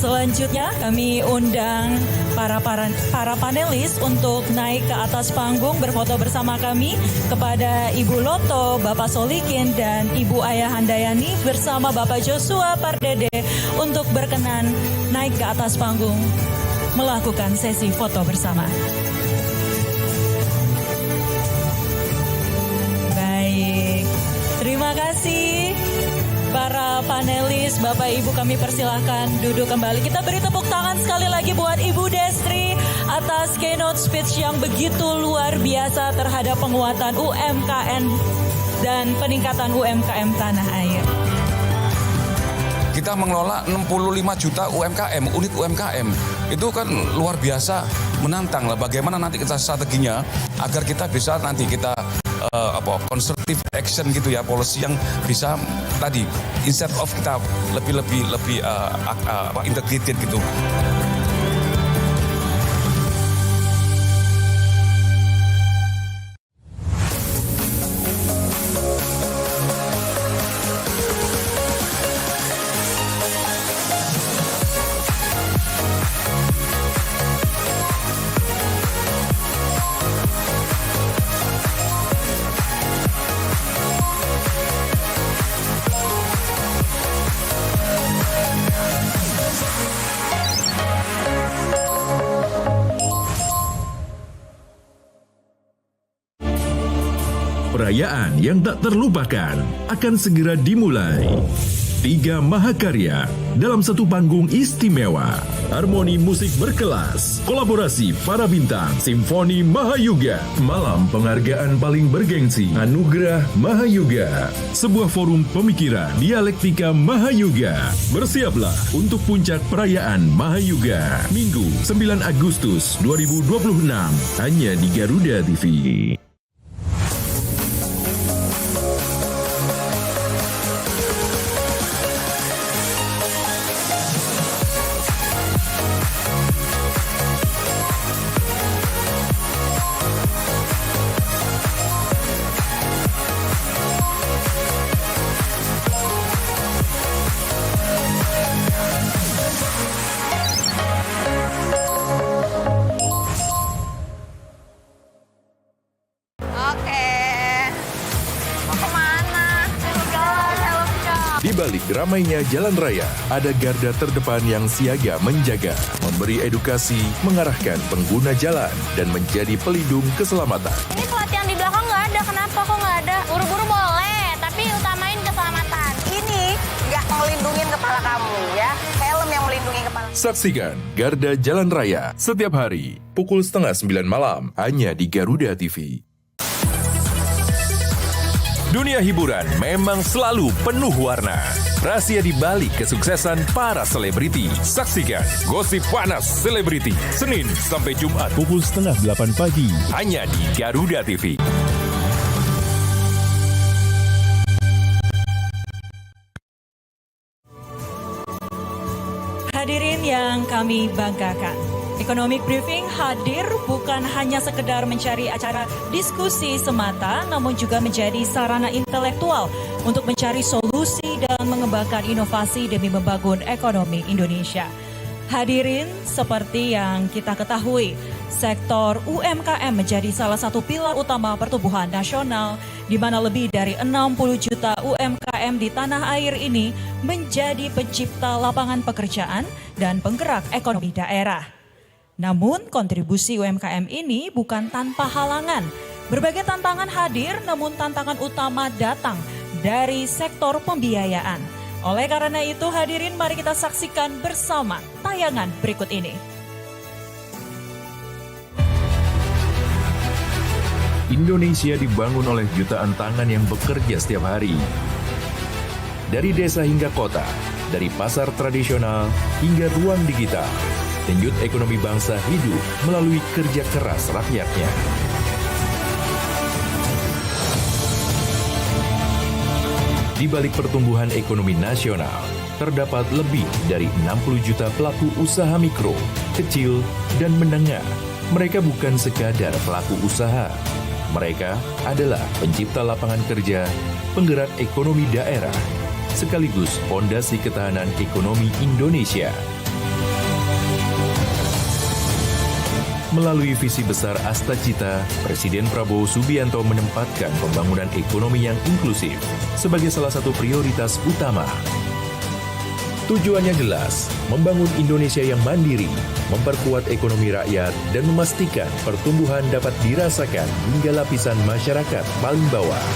Selanjutnya kami undang para panelis untuk naik ke atas panggung berfoto bersama kami kepada Ibu Loto, Bapak Solikin dan Ibu Ayah Handayani bersama Bapak Joshua Pardede untuk berkenan naik ke atas panggung melakukan sesi foto bersama. Baik, terima kasih. Para panelis, Bapak Ibu kami persilahkan duduk kembali. Kita beri tepuk tangan sekali lagi buat Ibu Destri atas keynote speech yang begitu luar biasa terhadap penguatan UMKM dan peningkatan UMKM tanah air. kita mengelola 65 juta UMKM, unit UMKM. Itu kan luar biasa menantang lah bagaimana nanti kita strateginya agar kita bisa nanti kita constructive action gitu ya, policy yang bisa tadi instead of kita lebih integrated gitu. Perayaan yang tak terlupakan akan segera dimulai. 3 mahakarya dalam satu panggung istimewa. Harmoni musik berkelas, kolaborasi para bintang, Simfoni Mahayuga, malam penghargaan paling bergengsi, Anugerah Mahayuga, sebuah forum pemikiran dialektika Mahayuga. Bersiaplah untuk puncak perayaan Mahayuga, Minggu 9 Agustus 2026, hanya di Garuda TV. Di balik ramainya jalan raya, ada garda terdepan yang siaga menjaga, memberi edukasi, mengarahkan pengguna jalan, dan menjadi pelindung keselamatan. Ini pelatihan di belakang nggak ada, kenapa kok nggak ada? Buru-buru boleh, tapi utamain keselamatan. Ini nggak melindungi kepala kamu ya, helm yang melindungi kepala. Saksikan Garda Jalan Raya setiap hari, pukul 8:30 malam, hanya di Garuda TV. Dunia hiburan memang selalu penuh warna. Rahasia di balik kesuksesan para selebriti. Saksikan Gosip Panas Selebriti, Senin sampai Jumat pukul 7:30 pagi, hanya di Garuda TV. Hadirin yang kami banggakan, Economic Briefing hadir bukan hanya sekedar mencari acara diskusi semata, namun juga menjadi sarana intelektual untuk mencari solusi dan mengembangkan inovasi demi membangun ekonomi Indonesia. Hadirin, seperti yang kita ketahui, sektor UMKM menjadi salah satu pilar utama pertumbuhan nasional, di mana lebih dari 60 juta UMKM di tanah air ini menjadi pencipta lapangan pekerjaan dan penggerak ekonomi daerah. Namun kontribusi UMKM ini bukan tanpa halangan. Berbagai tantangan hadir, namun tantangan utama datang dari sektor pembiayaan. Oleh karena itu hadirin, mari kita saksikan bersama tayangan berikut ini. Indonesia dibangun oleh jutaan tangan yang bekerja setiap hari. Dari desa hingga kota, dari pasar tradisional hingga ruang digital, denyut ekonomi bangsa hidup melalui kerja keras rakyatnya. Di balik pertumbuhan ekonomi nasional, terdapat lebih dari 60 juta pelaku usaha mikro, kecil, dan menengah. Mereka bukan sekadar pelaku usaha. Mereka adalah pencipta lapangan kerja, penggerak ekonomi daerah, sekaligus fondasi ketahanan ekonomi Indonesia. Melalui visi besar Astacita, Presiden Prabowo Subianto menempatkan pembangunan ekonomi yang inklusif sebagai salah satu prioritas utama. Tujuannya jelas, membangun Indonesia yang mandiri, memperkuat ekonomi rakyat, dan memastikan pertumbuhan dapat dirasakan hingga lapisan masyarakat paling bawah.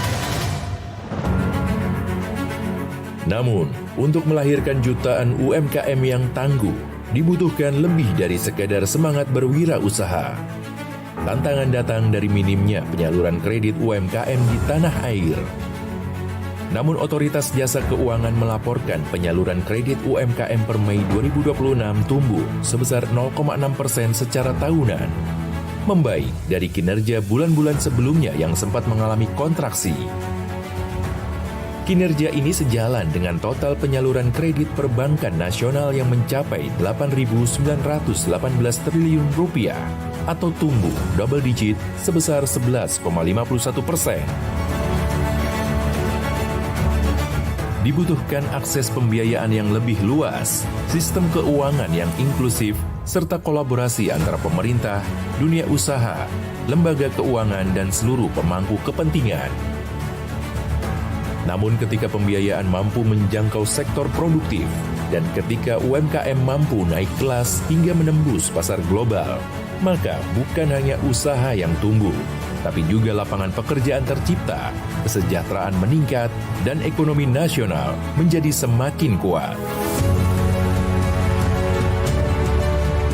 Namun, untuk melahirkan jutaan UMKM yang tangguh, dibutuhkan lebih dari sekadar semangat berwirausaha. Tantangan datang dari minimnya penyaluran kredit UMKM di tanah air. Namun Otoritas Jasa Keuangan melaporkan penyaluran kredit UMKM per Mei 2026 tumbuh sebesar 0,6% secara tahunan, membaik dari kinerja bulan-bulan sebelumnya yang sempat mengalami kontraksi. Kinerja ini sejalan dengan total penyaluran kredit perbankan nasional yang mencapai 8.918 triliun rupiah atau tumbuh double digit sebesar 11,51%. Dibutuhkan akses pembiayaan yang lebih luas, sistem keuangan yang inklusif, serta kolaborasi antara pemerintah, dunia usaha, lembaga keuangan, dan seluruh pemangku kepentingan. Namun ketika pembiayaan mampu menjangkau sektor produktif, dan ketika UMKM mampu naik kelas hingga menembus pasar global, maka bukan hanya usaha yang tumbuh, tapi juga lapangan pekerjaan tercipta, kesejahteraan meningkat, dan ekonomi nasional menjadi semakin kuat.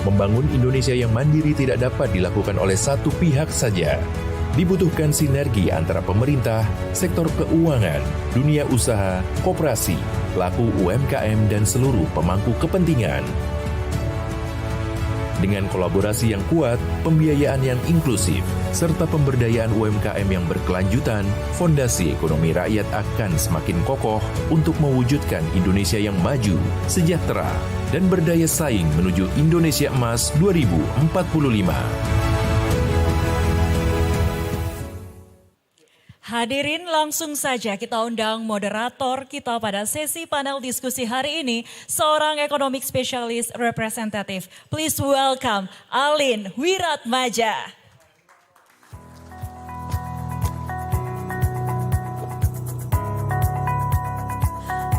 Membangun Indonesia yang mandiri tidak dapat dilakukan oleh satu pihak saja. Dibutuhkan sinergi antara pemerintah, sektor keuangan, dunia usaha, koperasi, pelaku UMKM, dan seluruh pemangku kepentingan. Dengan kolaborasi yang kuat, pembiayaan yang inklusif, serta pemberdayaan UMKM yang berkelanjutan, fondasi ekonomi rakyat akan semakin kokoh untuk mewujudkan Indonesia yang maju, sejahtera, dan berdaya saing menuju Indonesia Emas 2045. Hadirin, langsung saja kita undang moderator kita pada sesi panel diskusi hari ini, seorang economic specialist representative. Please welcome Alin Wiratmaja.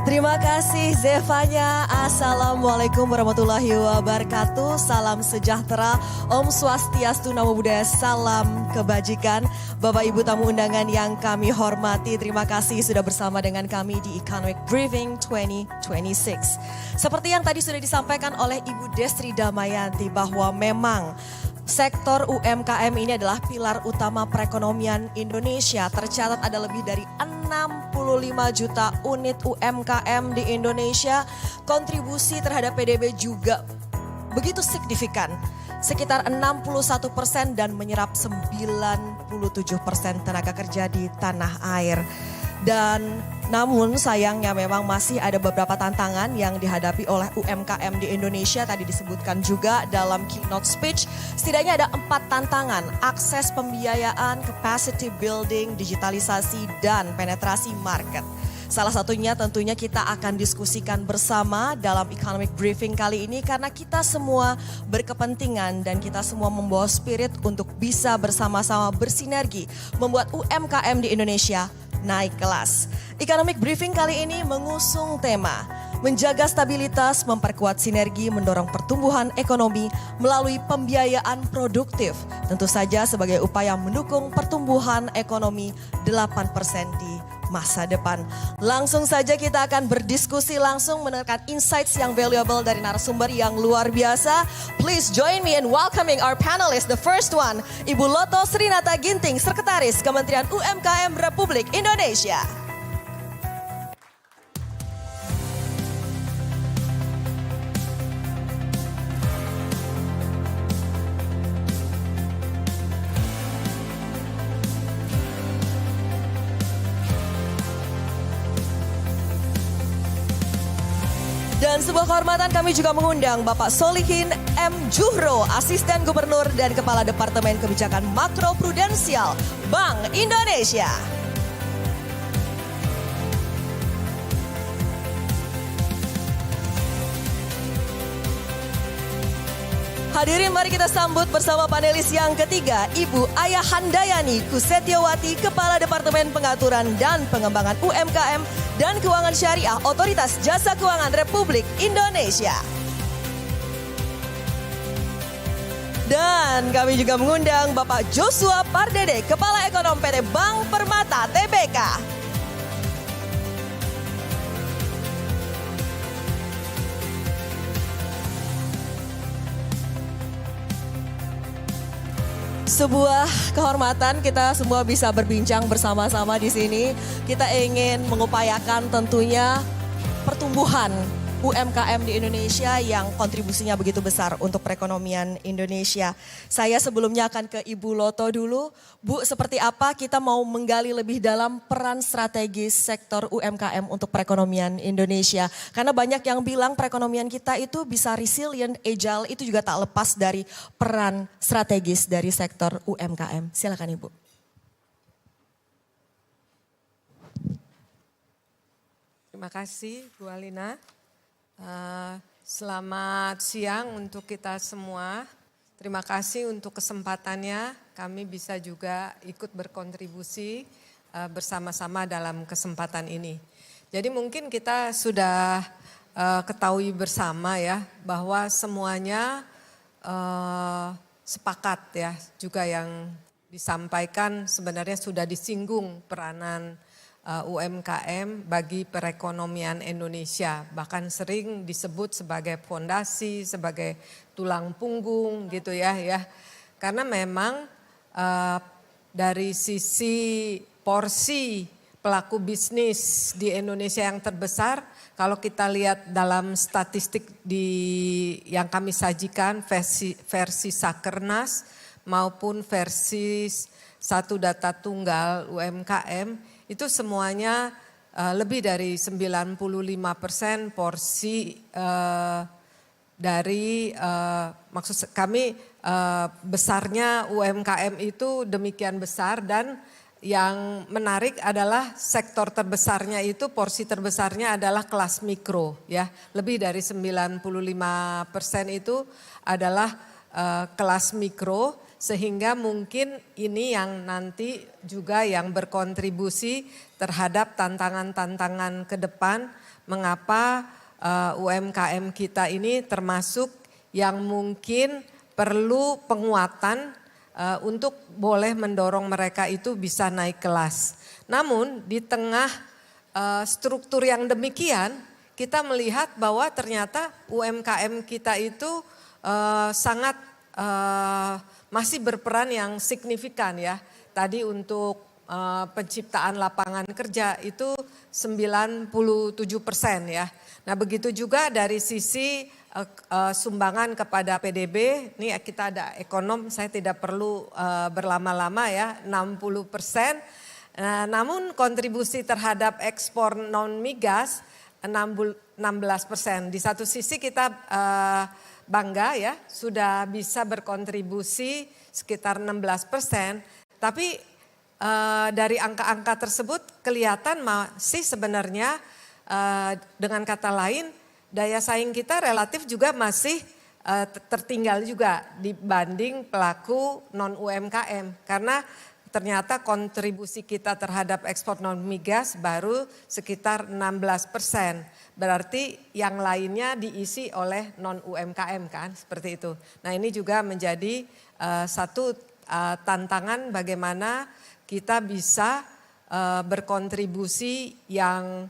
Terima kasih Zevanya. Assalamualaikum warahmatullahi wabarakatuh. Salam sejahtera, Om Swastiastu, Namo Buddhaya, salam kebajikan. Bapak Ibu tamu undangan yang kami hormati, terima kasih sudah bersama dengan kami di Economic Briefing 2026. Seperti yang tadi sudah disampaikan oleh Ibu Destri Damayanti bahwa memang sektor UMKM ini adalah pilar utama perekonomian Indonesia. Tercatat ada lebih dari 65 juta unit UMKM di Indonesia. Kontribusi terhadap PDB juga begitu signifikan, sekitar 61% dan menyerap 97% tenaga kerja di tanah air. Dan namun sayangnya memang masih ada beberapa tantangan yang dihadapi oleh UMKM di Indonesia. Tadi disebutkan juga dalam keynote speech, setidaknya ada 4 tantangan: akses pembiayaan, capacity building, digitalisasi, dan penetrasi market. Salah satunya tentunya kita akan diskusikan bersama dalam Economic Briefing kali ini, karena kita semua berkepentingan dan kita semua membawa spirit untuk bisa bersama-sama bersinergi membuat UMKM di Indonesia naik kelas. Economic Briefing kali ini mengusung tema menjaga stabilitas, memperkuat sinergi, mendorong pertumbuhan ekonomi melalui pembiayaan produktif. Tentu saja sebagai upaya mendukung pertumbuhan ekonomi 8% di masa depan. Langsung saja kita akan berdiskusi langsung, menemukan insights yang valuable dari narasumber yang luar biasa. Please join me in welcoming our panelists. The first one, Ibu Loto Srinata Ginting, Sekretaris Kementerian UMKM Republik Indonesia. Dan sebuah kehormatan kami juga mengundang Bapak Solihin M. Juhro, Asisten Gubernur dan Kepala Departemen Kebijakan Makro Prudensial Bank Indonesia. Hadirin, mari kita sambut bersama panelis yang ketiga, Ibu Ayah Handayani Kusetiawati, Kepala Departemen Pengaturan dan Pengembangan UMKM dan Keuangan Syariah Otoritas Jasa Keuangan Republik Indonesia. Dan kami juga mengundang Bapak Joshua Pardede, Kepala Ekonom PT Bank Permata Tbk. Sebuah kehormatan kita semua bisa berbincang bersama-sama di sini. Kita ingin mengupayakan tentunya pertumbuhan UMKM di Indonesia yang kontribusinya begitu besar untuk perekonomian Indonesia. Saya sebelumnya akan ke Ibu Loto dulu. Bu, seperti apa kita mau menggali lebih dalam peran strategis sektor UMKM untuk perekonomian Indonesia. Karena banyak yang bilang perekonomian kita itu bisa resilient, agile, itu juga tak lepas dari peran strategis dari sektor UMKM. Silakan Ibu. Terima kasih Bu Alina. Selamat siang untuk kita semua. Terima kasih untuk kesempatannya. Kami bisa juga ikut berkontribusi bersama-sama dalam kesempatan ini. Jadi mungkin kita sudah ketahui bersama ya bahwa semuanya sepakat ya, juga yang disampaikan sebenarnya sudah disinggung peranan UMKM bagi perekonomian Indonesia, bahkan sering disebut sebagai fondasi, sebagai tulang punggung gitu ya. Karena memang dari sisi porsi pelaku bisnis di Indonesia yang terbesar, kalau kita lihat dalam statistik yang kami sajikan versi Sakernas maupun versi satu data tunggal UMKM, itu semuanya lebih dari 95% porsi dari maksud kami besarnya UMKM itu demikian besar, dan yang menarik adalah sektor terbesarnya itu porsi terbesarnya adalah kelas mikro ya. Lebih dari 95% itu adalah kelas mikro. Sehingga mungkin ini yang nanti juga yang berkontribusi terhadap tantangan-tantangan ke depan, mengapa UMKM kita ini termasuk yang mungkin perlu penguatan untuk boleh mendorong mereka itu bisa naik kelas. Namun di tengah struktur yang demikian, kita melihat bahwa ternyata UMKM kita itu sangat masih berperan yang signifikan ya. Tadi untuk penciptaan lapangan kerja itu 97% ya. Nah begitu juga dari sisi sumbangan kepada PDB, ini kita ada ekonom, saya tidak perlu berlama-lama ya, 60%. Namun kontribusi terhadap ekspor non-migas 16%. Di satu sisi kita bangga ya, sudah bisa berkontribusi sekitar 16%, tapi dari angka-angka tersebut kelihatan masih sebenarnya dengan kata lain daya saing kita relatif juga masih tertinggal juga dibanding pelaku non-UMKM, karena ternyata kontribusi kita terhadap ekspor non-migas baru sekitar 16%. Berarti yang lainnya diisi oleh non-UMKM kan, seperti itu. Nah ini juga menjadi satu tantangan bagaimana kita bisa berkontribusi yang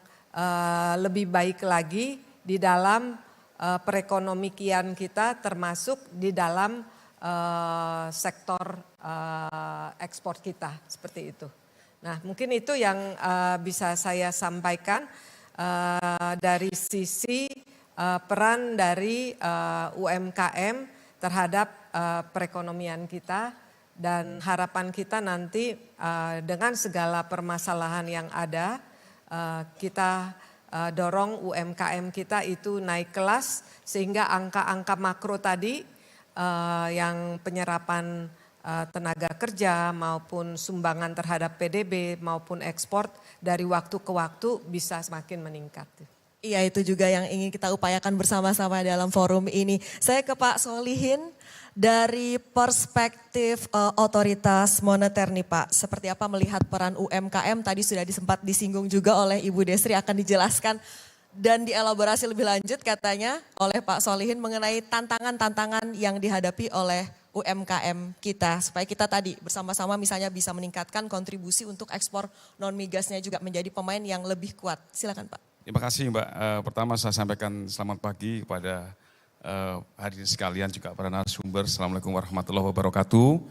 lebih baik lagi di dalam perekonomian kita, termasuk di dalam sektor ekspor kita, seperti itu. Nah mungkin itu yang bisa saya sampaikan dari sisi peran dari UMKM terhadap perekonomian kita, dan harapan kita nanti dengan segala permasalahan yang ada kita dorong UMKM kita itu naik kelas, sehingga angka-angka makro tadi yang penyerapan tenaga kerja maupun sumbangan terhadap PDB maupun ekspor dari waktu ke waktu bisa semakin meningkat. Iya, itu juga yang ingin kita upayakan bersama-sama dalam forum ini. Saya ke Pak Solihin, dari perspektif otoritas moneter nih Pak, seperti apa melihat peran UMKM, tadi sudah sempat disinggung juga oleh Ibu Desri, akan dijelaskan dan dielaborasi lebih lanjut katanya oleh Pak Solihin mengenai tantangan-tantangan yang dihadapi oleh UMKM kita, supaya kita tadi bersama-sama misalnya bisa meningkatkan kontribusi untuk ekspor non-migasnya juga menjadi pemain yang lebih kuat. Silakan Pak. Terima kasih Mbak. Pertama saya sampaikan selamat pagi kepada hadirin sekalian, juga para narasumber. Assalamualaikum warahmatullahi wabarakatuh.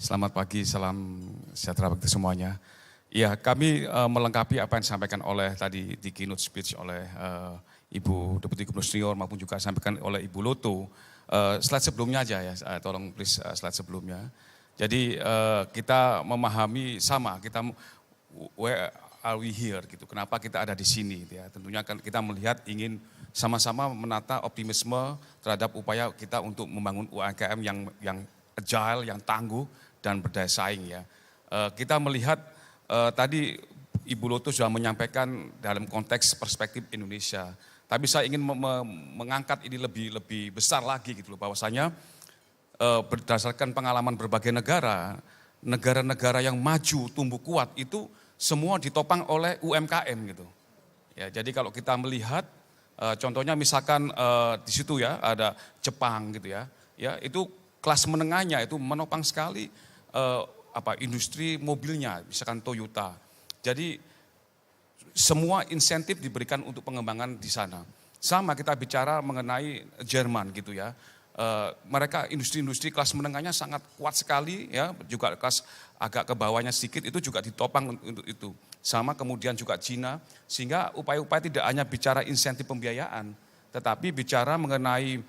Selamat pagi, salam sejahtera bagi semuanya. Ya, kami melengkapi apa yang disampaikan oleh tadi di keynote speech oleh Ibu Deputi Gubernur Senior maupun juga disampaikan oleh Ibu Loto. Slide sebelumnya aja ya, tolong please slide sebelumnya. Jadi kita memahami sama, kita where are we here gitu, kenapa kita ada di sini gitu ya. Tentunya kan kita melihat ingin sama-sama menata optimisme terhadap upaya kita untuk membangun UMKM yang agile, yang tangguh dan berdaya saing ya. Kita melihat tadi Ibu Loto sudah menyampaikan dalam konteks perspektif Indonesia. Tapi saya ingin mengangkat ini lebih besar lagi gitu loh, bahwasanya berdasarkan pengalaman berbagai negara-negara yang maju tumbuh kuat itu semua ditopang oleh UMKM gitu. Ya, jadi kalau kita melihat contohnya misalkan di situ ya ada Jepang gitu ya. Ya, itu kelas menengahnya itu menopang sekali industri mobilnya, misalkan Toyota. Jadi semua insentif diberikan untuk pengembangan di sana. Sama kita bicara mengenai Jerman gitu ya. Mereka industri-industri kelas menengahnya sangat kuat sekali ya, juga kelas agak ke bawahnya sedikit itu juga ditopang untuk itu. Sama kemudian juga Cina, sehingga upaya-upaya tidak hanya bicara insentif pembiayaan, tetapi bicara mengenai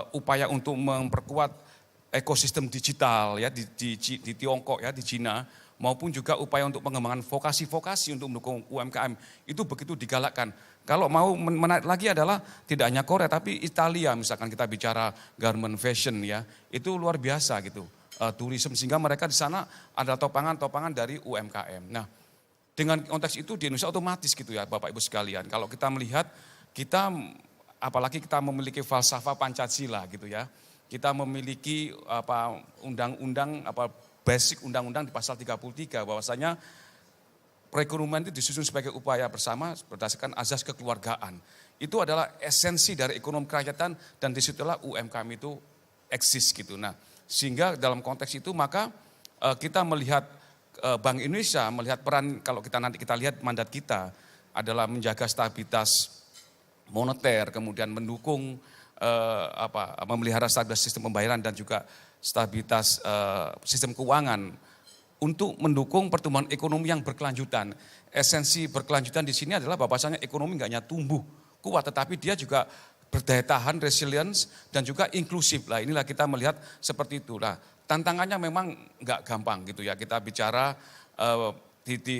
upaya untuk memperkuat ekosistem digital ya di Tiongkok ya, di Cina, maupun juga upaya untuk pengembangan vokasi-vokasi untuk mendukung UMKM itu begitu digalakkan. Kalau mau menarik lagi adalah tidak hanya Korea tapi Italia, misalkan kita bicara garment fashion ya, itu luar biasa gitu, tourism, sehingga mereka di sana ada topangan-topangan dari UMKM. Nah, dengan konteks itu di Indonesia otomatis gitu ya Bapak Ibu sekalian. Kalau kita melihat apalagi kita memiliki falsafah Pancasila gitu ya. Kita memiliki undang-undang basic undang-undang di pasal 33 bahwasanya perekonomian itu disusun sebagai upaya bersama berdasarkan azas kekeluargaan. Itu adalah esensi dari ekonomi kerakyatan dan disitulah UMKM itu eksis gitu. Nah, sehingga dalam konteks itu maka kita melihat Bank Indonesia melihat peran, kalau kita lihat mandat kita adalah menjaga stabilitas moneter, kemudian mendukung memelihara stabilitas sistem pembayaran dan juga stabilitas sistem keuangan untuk mendukung pertumbuhan ekonomi yang berkelanjutan. Esensi berkelanjutan di sini adalah bahwasanya ekonomi nggak hanya tumbuh kuat, tetapi dia juga berdaya tahan, resilience, dan juga inklusif. Lah inilah kita melihat seperti itu. Lah tantangannya memang nggak gampang gitu ya. Kita bicara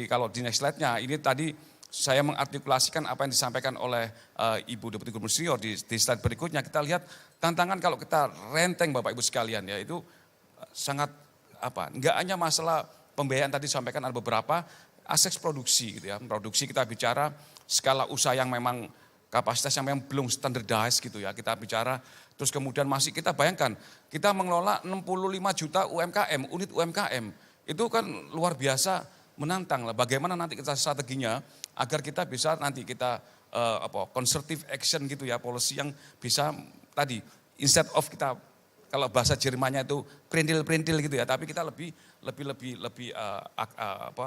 kalau di next slide-nya ini tadi saya mengartikulasikan apa yang disampaikan oleh Ibu Deputi Gubernur Senior di slide berikutnya. Kita lihat tantangan kalau kita renteng Bapak Ibu sekalian ya, itu sangat enggak hanya masalah pembiayaan tadi disampaikan, ada beberapa aspek produksi gitu ya. Produksi kita bicara skala usaha yang memang kapasitas yang memang belum standardized gitu ya. Kita bicara terus kemudian masih kita bayangkan kita mengelola 65 juta UMKM, unit UMKM. Itu kan luar biasa menantang lah. Bagaimana nanti kita strateginya agar kita bisa nanti kita conservative action gitu ya, policy yang bisa tadi instead of kita kalau bahasa Jermannya itu perintil gitu ya, tapi kita lebih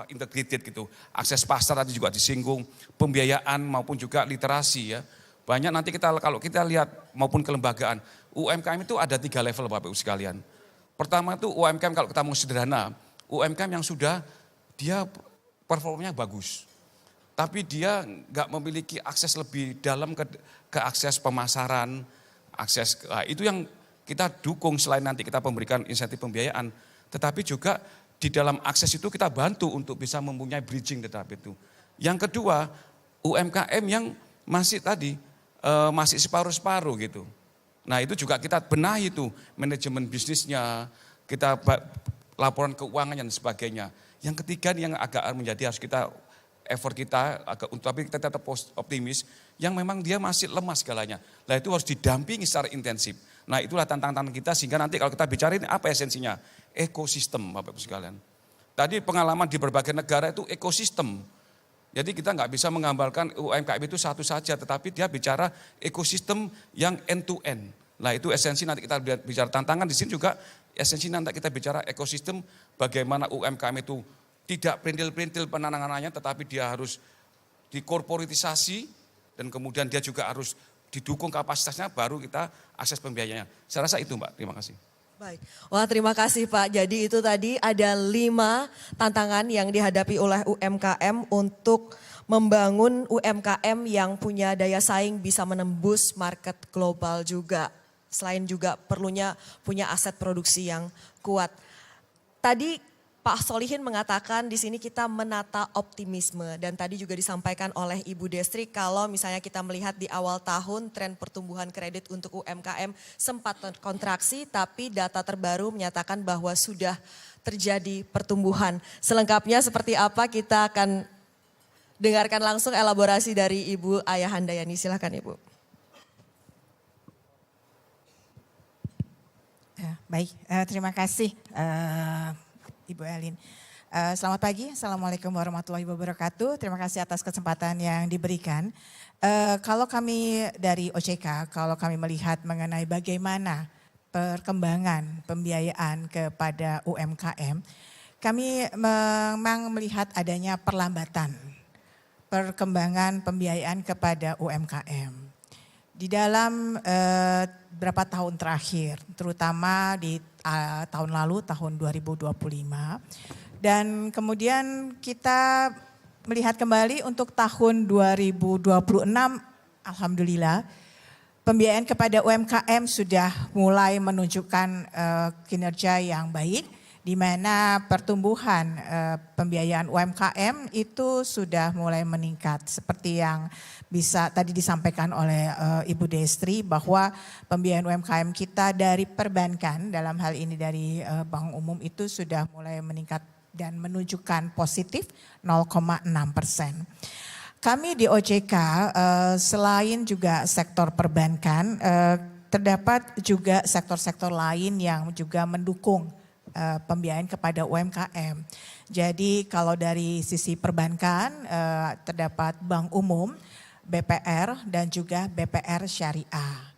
integrated gitu. Akses pasar tadi juga disinggung, pembiayaan maupun juga literasi ya. Banyak nanti kalau kita lihat maupun kelembagaan, UMKM itu ada 3 level Bapak Ibu sekalian. Pertama itu UMKM kalau kita mau sederhana, UMKM yang sudah dia performanya bagus. Tapi dia nggak memiliki akses lebih dalam ke akses pemasaran, itu yang kita dukung selain nanti kita memberikan insentif pembiayaan, tetapi juga di dalam akses itu kita bantu untuk bisa mempunyai bridging tetap itu. Yang kedua, UMKM yang masih masih separuh-separuh gitu. Nah itu juga kita benahi itu manajemen bisnisnya, kita laporan keuangan dan sebagainya. Yang ketiga yang agak menjadi harus kita effort kita tapi kita tetap optimis, yang memang dia masih lemah segalanya. Nah itu harus didampingi secara intensif. Nah itulah tantangan kita, sehingga nanti kalau kita bicara ini apa esensinya? Ekosistem Bapak Ibu sekalian. Tadi pengalaman di berbagai negara itu ekosistem. Jadi kita nggak bisa menggambarkan UMKM itu satu saja, tetapi dia bicara ekosistem yang end to end. Nah itu esensi nanti kita bicara tantangan di sini juga esensi nanti kita bicara ekosistem, bagaimana UMKM itu tidak perintil-perintil penanganannya, tetapi dia harus dikorporatisasi dan kemudian dia juga harus didukung kapasitasnya, baru kita akses pembiayaannya. Saya rasa itu Mbak, terima kasih. Baik, wah terima kasih Pak. Jadi itu tadi ada 5 tantangan yang dihadapi oleh UMKM untuk membangun UMKM yang punya daya saing bisa menembus market global juga. Selain juga perlunya punya aset produksi yang kuat. Tadi Pak Solihin mengatakan di sini kita menata optimisme dan tadi juga disampaikan oleh Ibu Destri kalau misalnya kita melihat di awal tahun tren pertumbuhan kredit untuk UMKM sempat kontraksi tapi data terbaru menyatakan bahwa sudah terjadi pertumbuhan. Selengkapnya seperti apa kita akan dengarkan langsung elaborasi dari Ibu Ayah Handayani. Silakan Ibu. Baik, terima kasih Ibu Elin. Selamat pagi, Assalamualaikum warahmatullahi wabarakatuh. Terima kasih atas kesempatan yang diberikan. Kalau kami dari OJK, kalau kami melihat mengenai bagaimana perkembangan pembiayaan kepada UMKM, kami memang melihat adanya perlambatan perkembangan pembiayaan kepada UMKM. Di dalam beberapa tahun terakhir, terutama di tahun lalu, tahun 2025. Dan kemudian kita melihat kembali untuk tahun 2026, alhamdulillah, pembiayaan kepada UMKM sudah mulai menunjukkan kinerja yang baik, di mana pertumbuhan pembiayaan UMKM itu sudah mulai meningkat. Seperti yang bisa tadi disampaikan oleh Ibu Destri bahwa pembiayaan UMKM kita dari perbankan, dalam hal ini dari Bank Umum itu sudah mulai meningkat dan menunjukkan positif 0,6%. Kami di OJK selain juga sektor perbankan, terdapat juga sektor-sektor lain yang juga mendukung pembiayaan kepada UMKM. Jadi kalau dari sisi perbankan terdapat Bank Umum, BPR dan juga BPR Syariah.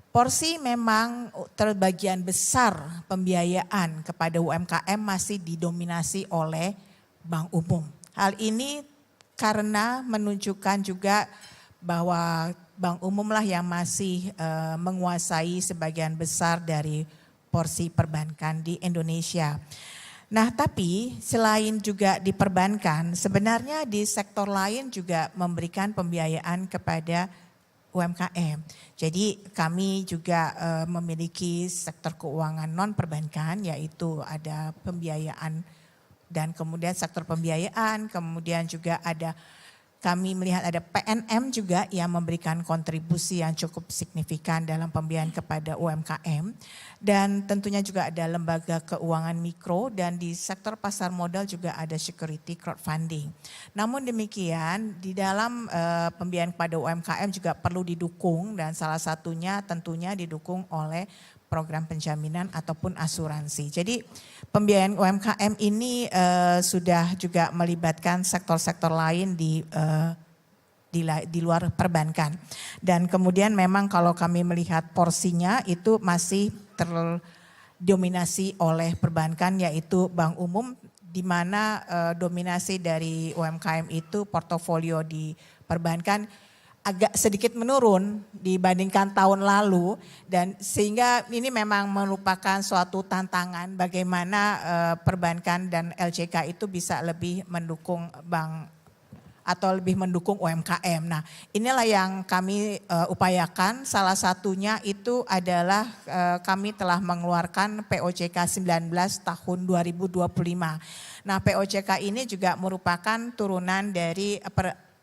Porsi memang terbagian besar pembiayaan kepada UMKM masih didominasi oleh Bank Umum. Hal ini karena menunjukkan juga bahwa Bank Umum lah yang masih menguasai sebagian besar dari porsi perbankan di Indonesia. Nah tapi selain juga di perbankan, sebenarnya di sektor lain juga memberikan pembiayaan kepada UMKM. Jadi kami juga memiliki sektor keuangan non perbankan, yaitu ada pembiayaan dan kemudian sektor pembiayaan, kemudian juga ada kami melihat ada PNM juga yang memberikan kontribusi yang cukup signifikan dalam pembiayaan kepada UMKM. Dan tentunya juga ada lembaga keuangan mikro dan di sektor pasar modal juga ada security crowdfunding. Namun demikian di dalam pembiayaan kepada UMKM juga perlu didukung dan salah satunya tentunya didukung oleh program penjaminan ataupun asuransi. Jadi pembiayaan UMKM ini sudah juga melibatkan sektor-sektor lain di luar perbankan. Dan kemudian memang kalau kami melihat porsinya itu masih terdominasi oleh perbankan yaitu Bank Umum, di mana dominasi dari UMKM itu portofolio di perbankan agak sedikit menurun dibandingkan tahun lalu, dan sehingga ini memang merupakan suatu tantangan bagaimana perbankan dan LJK itu bisa lebih mendukung bank atau lebih mendukung UMKM. Nah inilah yang kami upayakan, salah satunya itu adalah kami telah mengeluarkan POJK 19 tahun 2025. Nah POJK ini juga merupakan turunan dari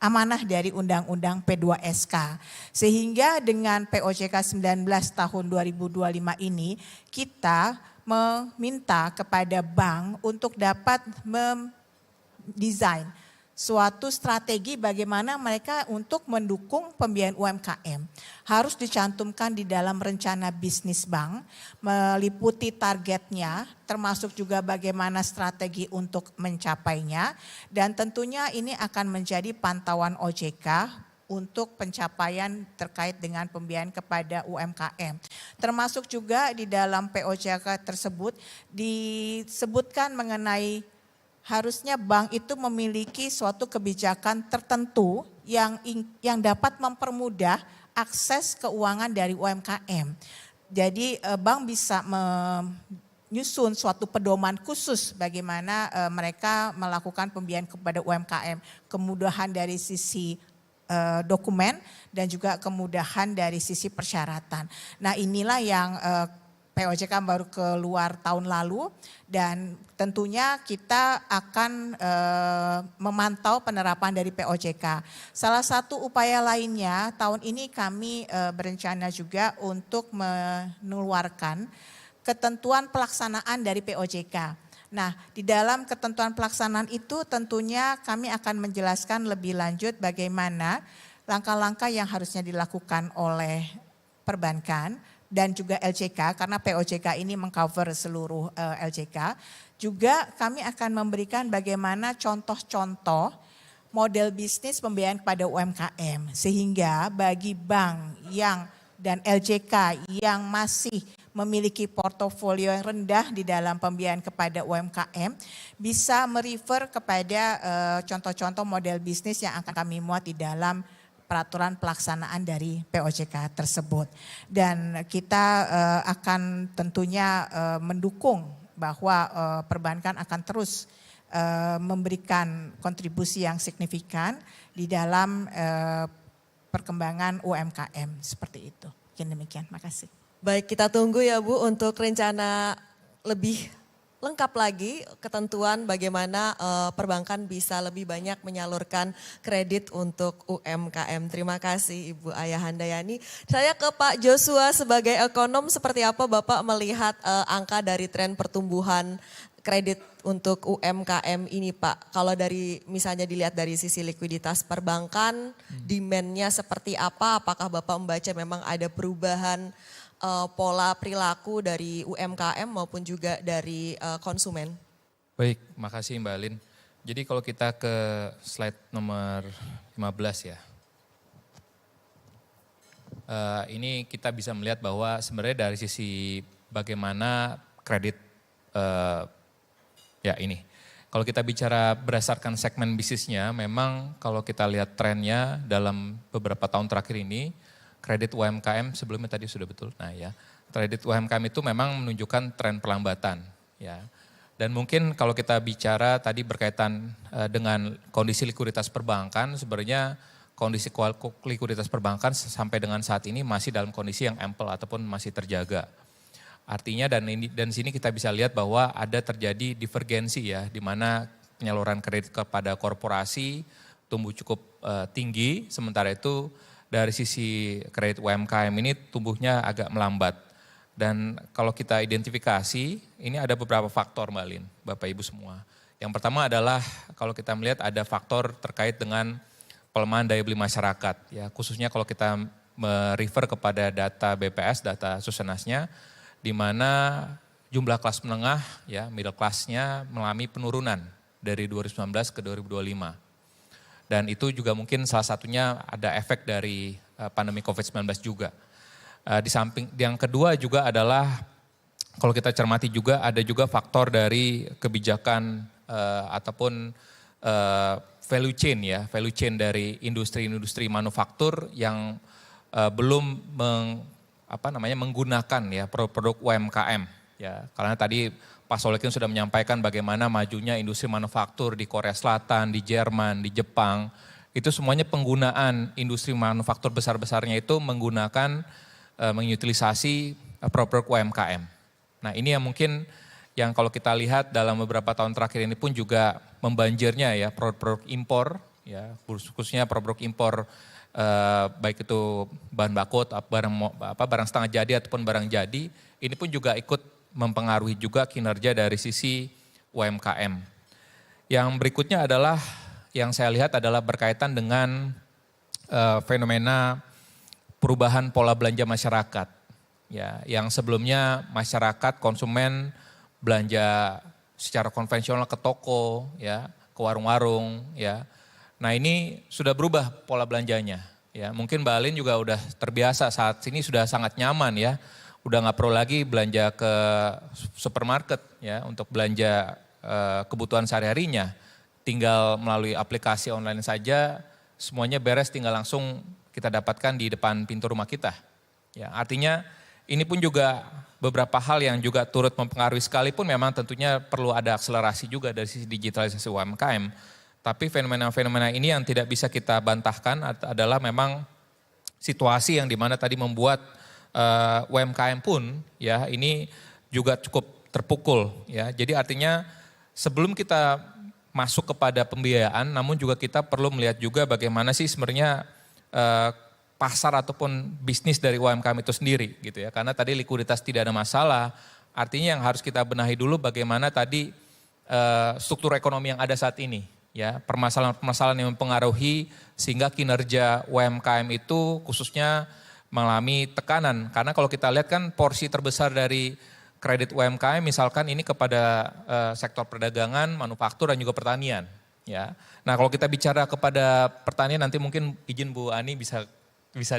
amanah dari Undang-Undang P2SK. Sehingga dengan POJK 19 tahun 2025 ini kita meminta kepada bank untuk dapat mendesain suatu strategi bagaimana mereka untuk mendukung pembiayaan UMKM. Harus dicantumkan di dalam rencana bisnis bank, meliputi targetnya, termasuk juga bagaimana strategi untuk mencapainya. Dan tentunya ini akan menjadi pantauan OJK untuk pencapaian terkait dengan pembiayaan kepada UMKM. Termasuk juga di dalam POJK tersebut disebutkan mengenai harusnya bank itu memiliki suatu kebijakan tertentu yang dapat mempermudah akses keuangan dari UMKM. Jadi bank bisa menyusun suatu pedoman khusus bagaimana mereka melakukan pembiayaan kepada UMKM. Kemudahan dari sisi dokumen dan juga kemudahan dari sisi persyaratan. Nah inilah yang POJK baru keluar tahun lalu dan tentunya kita akan memantau penerapan dari POJK. Salah satu upaya lainnya tahun ini kami berencana juga untuk mengeluarkan ketentuan pelaksanaan dari POJK. Nah, di dalam ketentuan pelaksanaan itu tentunya kami akan menjelaskan lebih lanjut bagaimana langkah-langkah yang harusnya dilakukan oleh perbankan dan juga LJK, karena POJK ini mengcover seluruh LJK. Juga kami akan memberikan bagaimana contoh-contoh model bisnis pembiayaan kepada UMKM. Sehingga bagi bank dan LJK yang masih memiliki portofolio yang rendah di dalam pembiayaan kepada UMKM, bisa merefer kepada contoh-contoh model bisnis yang akan kami muat di dalam peraturan pelaksanaan dari POJK tersebut. Dan kita akan tentunya mendukung bahwa perbankan akan terus memberikan kontribusi yang signifikan di dalam perkembangan UMKM seperti itu. Mungkin demikian, makasih. Baik, kita tunggu ya Bu untuk rencana lebih lengkap lagi ketentuan bagaimana perbankan bisa lebih banyak menyalurkan kredit untuk UMKM. Terima kasih Ibu Ayah Handayani. Saya ke Pak Joshua sebagai ekonom, seperti apa Bapak melihat angka dari tren pertumbuhan kredit untuk UMKM ini Pak? Kalau dari misalnya dilihat dari sisi likuiditas perbankan, demand-nya seperti apa? Apakah Bapak membaca memang ada perubahan pola perilaku dari UMKM maupun juga dari konsumen? Baik, makasih Mbak Alin. Jadi kalau kita ke slide nomor 15 ya. Ini kita bisa melihat bahwa sebenarnya dari sisi bagaimana kredit, ya ini. Kalau kita bicara berdasarkan segmen bisnisnya, memang kalau kita lihat trennya dalam beberapa tahun terakhir ini, kredit UMKM sebelumnya tadi sudah betul. Nah ya, kredit UMKM itu memang menunjukkan tren perlambatan ya. Dan mungkin kalau kita bicara tadi berkaitan dengan kondisi likuiditas perbankan, sebenarnya kondisi likuiditas perbankan sampai dengan saat ini masih dalam kondisi yang ample ataupun masih terjaga. Artinya dan sini kita bisa lihat bahwa ada terjadi divergensi ya, di mana penyaluran kredit kepada korporasi tumbuh cukup tinggi, sementara itu dari sisi kredit UMKM ini tumbuhnya agak melambat. Dan kalau kita identifikasi, ini ada beberapa faktor Mbak Lin, Bapak Ibu semua. Yang pertama adalah kalau kita melihat ada faktor terkait dengan pelemahan daya beli masyarakat. Ya, khususnya kalau kita merefer kepada data BPS, data Susenasnya, di mana jumlah kelas menengah, ya middle class-nya mengalami penurunan dari 2019 ke 2025. Dan itu juga mungkin salah satunya ada efek dari pandemi COVID-19 juga. Di samping yang kedua juga adalah kalau kita cermati juga ada juga faktor dari kebijakan ataupun value chain ya, value chain dari industri-industri manufaktur yang belum menggunakan ya produk UMKM ya. Karena tadi Pak Solekin sudah menyampaikan bagaimana majunya industri manufaktur di Korea Selatan, di Jerman, di Jepang. Itu semuanya penggunaan industri manufaktur besar-besarnya itu menggunakan, mengutilisasi produk UMKM. Nah ini yang mungkin yang kalau kita lihat dalam beberapa tahun terakhir ini pun juga membanjirnya ya produk-produk impor, ya khususnya produk impor baik itu bahan baku, barang setengah jadi ataupun barang jadi, ini pun juga ikut mempengaruhi juga kinerja dari sisi UMKM. Yang berikutnya adalah, yang saya lihat adalah berkaitan dengan fenomena perubahan pola belanja masyarakat. Ya, yang sebelumnya masyarakat konsumen belanja secara konvensional ke toko, ya, ke warung-warung, ya. Nah ini sudah berubah pola belanjanya. Ya, mungkin Mbak Alin juga udah terbiasa saat ini sudah sangat nyaman ya. Udah nggak perlu lagi belanja ke supermarket ya untuk belanja kebutuhan sehari-harinya. Tinggal melalui aplikasi online saja semuanya beres, tinggal langsung kita dapatkan di depan pintu rumah kita. Ya, artinya ini pun juga beberapa hal yang juga turut mempengaruhi, sekalipun memang tentunya perlu ada akselerasi juga dari sisi digitalisasi UMKM. Tapi fenomena-fenomena ini yang tidak bisa kita bantahkan adalah memang situasi yang dimana tadi membuat UMKM pun ya ini juga cukup terpukul ya. Jadi artinya sebelum kita masuk kepada pembiayaan, namun juga kita perlu melihat juga bagaimana sih sebenarnya pasar ataupun bisnis dari UMKM itu sendiri gitu ya. Karena tadi likuiditas tidak ada masalah, artinya yang harus kita benahi dulu bagaimana tadi struktur ekonomi yang ada saat ini ya. Permasalahan-permasalahan yang mempengaruhi sehingga kinerja UMKM itu khususnya mengalami tekanan. Karena kalau kita lihat kan porsi terbesar dari kredit UMKM misalkan ini kepada sektor perdagangan, manufaktur dan juga pertanian ya. Nah kalau kita bicara kepada pertanian nanti mungkin izin Bu Ani bisa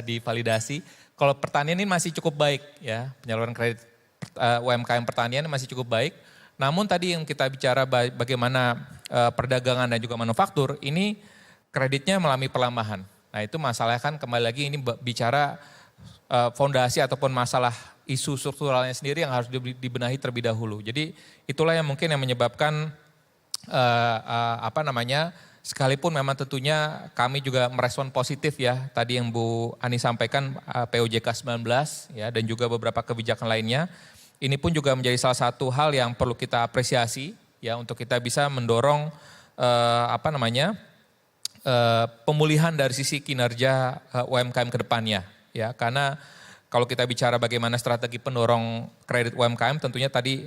divalidasi. Kalau pertanian ini masih cukup baik ya, penyaluran kredit UMKM pertanian masih cukup baik. Namun tadi yang kita bicara bagaimana perdagangan dan juga manufaktur, ini kreditnya mengalami pelemahan. Nah itu masalahnya kan kembali lagi ini bicara fondasi ataupun masalah isu strukturalnya sendiri yang harus dibenahi terlebih dahulu. Jadi itulah yang mungkin yang menyebabkan sekalipun memang tentunya kami juga merespon positif ya, tadi yang Bu Ani sampaikan POJK 19 ya dan juga beberapa kebijakan lainnya. Ini pun juga menjadi salah satu hal yang perlu kita apresiasi ya untuk kita bisa mendorong pemulihan dari sisi kinerja UMKM ke depannya ya. Karena kalau kita bicara bagaimana strategi pendorong kredit UMKM tentunya tadi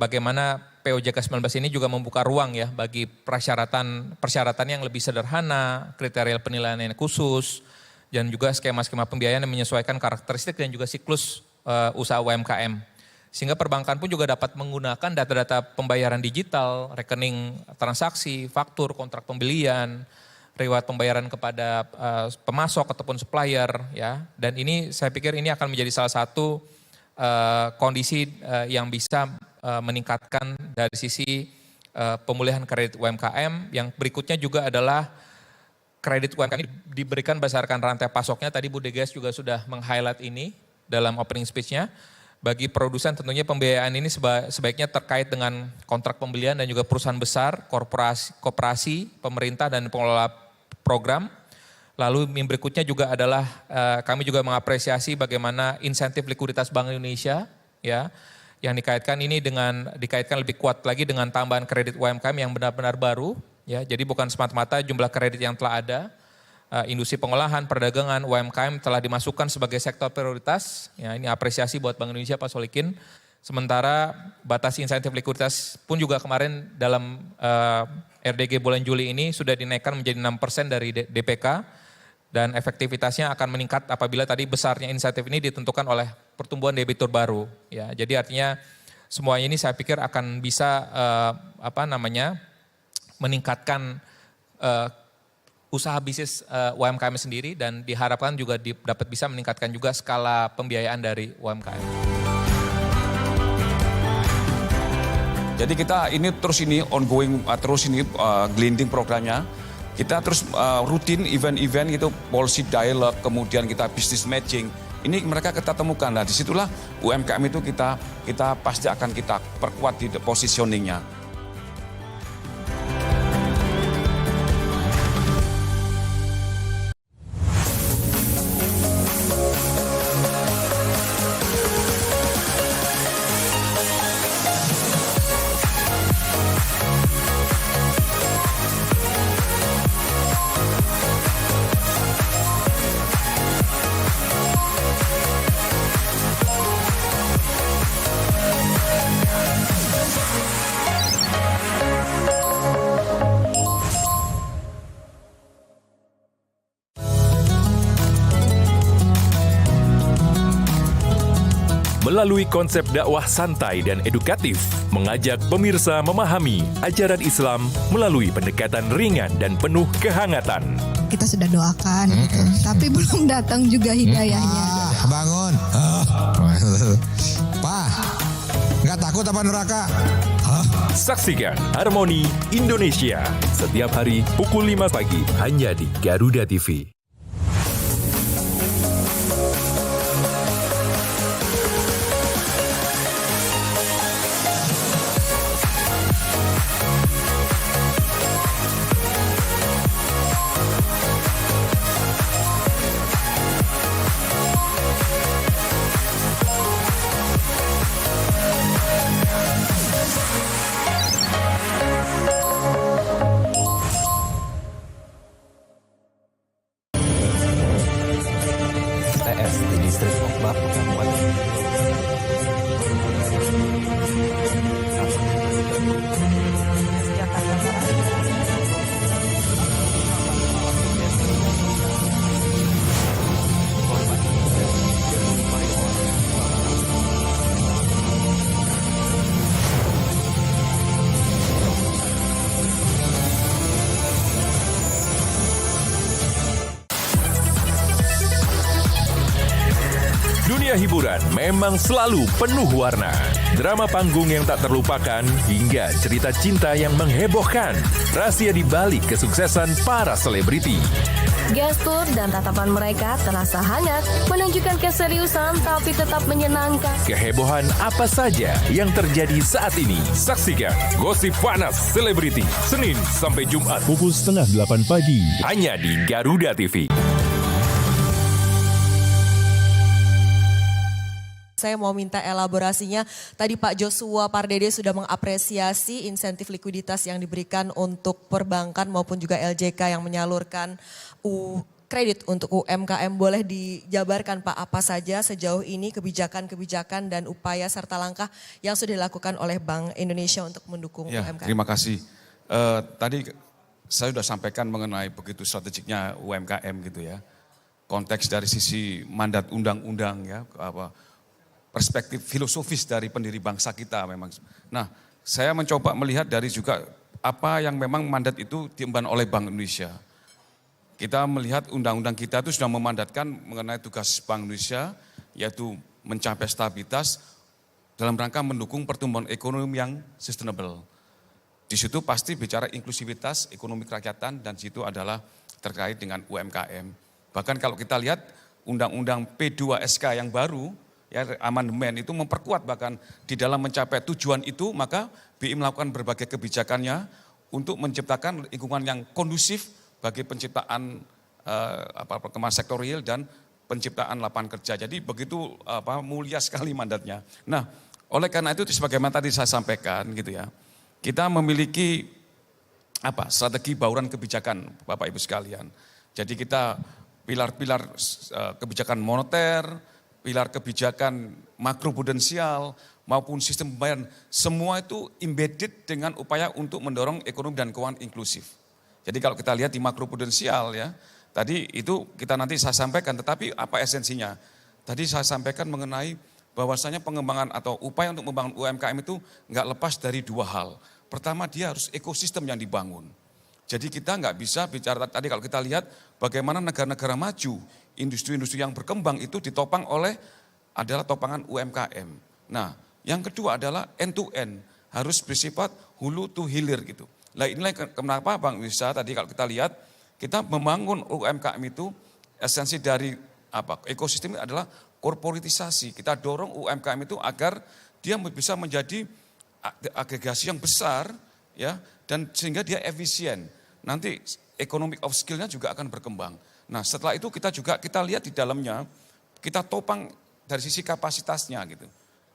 bagaimana POJK 19 ini juga membuka ruang ya bagi persyaratan yang lebih sederhana, kriteria penilaian yang khusus, dan juga skema-skema pembiayaan yang menyesuaikan karakteristik dan juga siklus usaha UMKM. Sehingga perbankan pun juga dapat menggunakan data-data pembayaran digital, rekening transaksi, faktur, kontrak pembelian, riwayat pembayaran kepada pemasok ataupun supplier ya. Dan ini saya pikir ini akan menjadi salah satu kondisi yang bisa meningkatkan dari sisi pemulihan kredit UMKM. Yang berikutnya juga adalah kredit UMKM diberikan berdasarkan rantai pasoknya. Tadi Bu Degas juga sudah meng-highlight ini dalam opening speech-nya. Bagi produsen tentunya pembiayaan ini sebaiknya terkait dengan kontrak pembelian dan juga perusahaan besar, koperasi, pemerintah dan pengelola program. Lalu yang berikutnya juga adalah kami juga mengapresiasi bagaimana insentif likuiditas Bank Indonesia ya yang dikaitkan lebih kuat lagi dengan tambahan kredit UMKM yang benar-benar baru ya. Jadi bukan semata-mata jumlah kredit yang telah ada. Industri pengolahan, perdagangan, UMKM telah dimasukkan sebagai sektor prioritas. Ya, ini apresiasi buat Bank Indonesia Pak Solikin. Sementara batas insentif likuiditas pun juga kemarin dalam RDG bulan Juli ini sudah dinaikkan menjadi 6% dari DPK. Dan efektivitasnya akan meningkat apabila tadi besarnya insentif ini ditentukan oleh pertumbuhan debitur baru. Ya, jadi artinya semuanya ini saya pikir akan bisa meningkatkan usaha bisnis UMKM sendiri dan diharapkan juga dapat bisa meningkatkan juga skala pembiayaan dari UMKM. Jadi kita ini ongoing glinding programnya. Kita terus rutin event-event gitu, policy dialog, kemudian kita business matching. Ini mereka kita temukan. Nah disitulah UMKM itu kita pasti akan kita perkuat di positioningnya. Melalui konsep dakwah santai dan edukatif, mengajak pemirsa memahami ajaran Islam melalui pendekatan ringan dan penuh kehangatan. Kita sudah doakan, tapi belum datang juga hidayahnya. Bangun. Pak, nggak takut apa neraka? Saksikan Harmoni Indonesia setiap hari pukul 5 pagi hanya di Garuda TV. Dunia hiburan memang selalu penuh warna. Drama panggung yang tak terlupakan hingga cerita cinta yang menghebohkan. Rahasia di balik kesuksesan para selebriti. Gestur dan tatapan mereka terasa hangat, menunjukkan keseriusan tapi tetap menyenangkan. Kehebohan apa saja yang terjadi saat ini? Saksikan Gosip Panas Selebriti, Senin sampai Jumat pukul 7:30 pagi. Hanya di Garuda TV. Saya mau minta elaborasinya. Tadi Pak Joshua Pardede sudah mengapresiasi insentif likuiditas yang diberikan untuk perbankan maupun juga LJK yang menyalurkan kredit untuk UMKM. Boleh dijabarkan Pak apa saja sejauh ini kebijakan-kebijakan dan upaya serta langkah yang sudah dilakukan oleh Bank Indonesia untuk mendukung UMKM? Terima kasih. Tadi saya sudah sampaikan mengenai begitu strategiknya UMKM gitu ya. Konteks dari sisi mandat undang-undang ya, perspektif filosofis dari pendiri bangsa kita memang. Nah, saya mencoba melihat dari juga apa yang memang mandat itu diemban oleh Bank Indonesia. Kita melihat undang-undang kita itu sudah memandatkan mengenai tugas Bank Indonesia, yaitu mencapai stabilitas dalam rangka mendukung pertumbuhan ekonomi yang sustainable. Di situ pasti bicara inklusivitas ekonomi kerakyatan dan situ adalah terkait dengan UMKM. Bahkan kalau kita lihat undang-undang P2SK yang baru, ya, amandemen itu memperkuat bahkan di dalam mencapai tujuan itu maka BI melakukan berbagai kebijakannya untuk menciptakan lingkungan yang kondusif bagi penciptaan perkembangan sektor real dan penciptaan lapangan kerja. Jadi begitu mulia sekali mandatnya. Nah, oleh karena itu sebagaimana tadi saya sampaikan gitu ya, kita memiliki strategi bauran kebijakan Bapak Ibu sekalian. Jadi kita pilar-pilar kebijakan moneter, pilar kebijakan makroprudensial maupun sistem pembayaran, semua itu embedded dengan upaya untuk mendorong ekonomi dan keuangan inklusif. Jadi kalau kita lihat di makroprudensial ya, tadi itu kita nanti saya sampaikan, tetapi apa esensinya? Tadi saya sampaikan mengenai bahwasanya pengembangan atau upaya untuk membangun UMKM itu nggak lepas dari dua hal. Pertama, dia harus ekosistem yang dibangun. Jadi kita nggak bisa bicara tadi kalau kita lihat bagaimana negara-negara maju, industri-industri yang berkembang itu ditopang oleh adalah topangan UMKM. Nah, yang kedua adalah end to end, harus bersifat hulu to hilir gitu. Nah, inilah kenapa Bank Indonesia tadi kalau kita lihat kita membangun UMKM itu esensi dari ekosistem adalah korporatisasi. Kita dorong UMKM itu agar dia bisa menjadi agregasi yang besar ya dan sehingga dia efisien. Nanti economic of skill-nya juga akan berkembang. Nah, setelah itu kita lihat di dalamnya, kita topang dari sisi kapasitasnya gitu.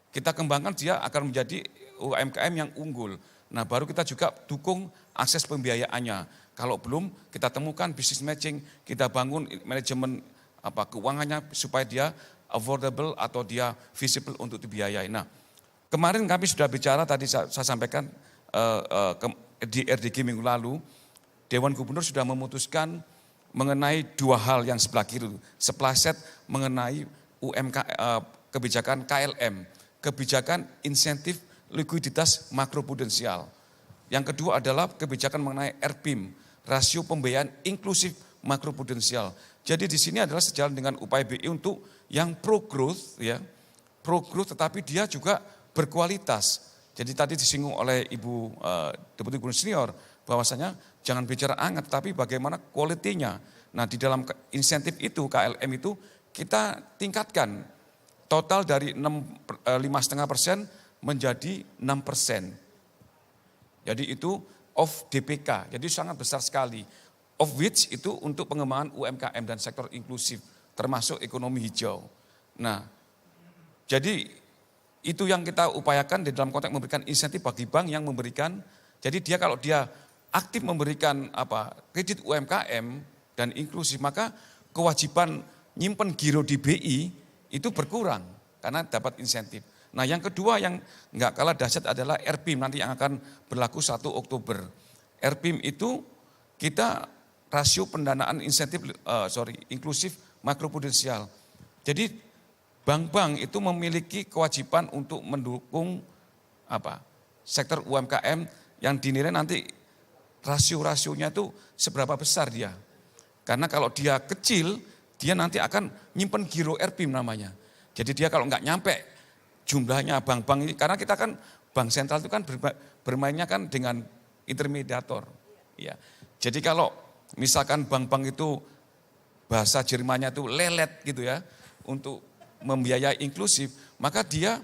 Kita kembangkan dia akan menjadi UMKM yang unggul. Nah, baru kita juga dukung akses pembiayaannya. Kalau belum, kita temukan business matching, kita bangun manajemen keuangannya supaya dia affordable atau dia visible untuk dibiayai. Nah, kemarin kami sudah bicara tadi saya sampaikan di RDG minggu lalu, Dewan Gubernur sudah memutuskan mengenai dua hal yang sebelah kiri, sepeleset mengenai kebijakan KLM, kebijakan insentif likuiditas makroprudensial. Yang kedua adalah kebijakan mengenai RPIM, rasio pembiayaan inklusif makroprudensial. Jadi di sini adalah sejalan dengan upaya BI untuk yang pro growth ya, pro growth tetapi dia juga berkualitas. Jadi tadi disinggung oleh Ibu Deputi Gubernur Senior bahwasanya jangan bicara angkat tapi bagaimana kualitinya. Nah, di dalam insentif itu KLM itu kita tingkatkan total dari 5,5% menjadi 6%. Jadi itu of DPK, jadi sangat besar sekali. Of which itu untuk pengembangan UMKM dan sektor inklusif, termasuk ekonomi hijau. Nah, jadi itu yang kita upayakan di dalam konteks memberikan insentif bagi bank yang memberikan, jadi dia kalau dia aktif memberikan kredit UMKM dan inklusif, maka kewajiban nyimpen giro di BI itu berkurang karena dapat insentif. Nah, yang kedua yang nggak kalah dahsyat adalah RPIM nanti yang akan berlaku 1 Oktober. RPIM itu kita rasio pendanaan insentif inklusif makroprudensial. Jadi bank-bank itu memiliki kewajiban untuk mendukung sektor UMKM yang dinilai nanti rasio-rasionya itu seberapa besar dia. Karena kalau dia kecil, dia nanti akan nyimpen giro RPIM namanya. Jadi dia kalau nggak nyampe jumlahnya bank-bank ini, karena kita kan bank sentral itu kan bermainnya kan dengan intermediator. Ya. Jadi kalau misalkan bank-bank itu bahasa Jermannya itu lelet gitu ya, untuk membiayai inklusif, maka dia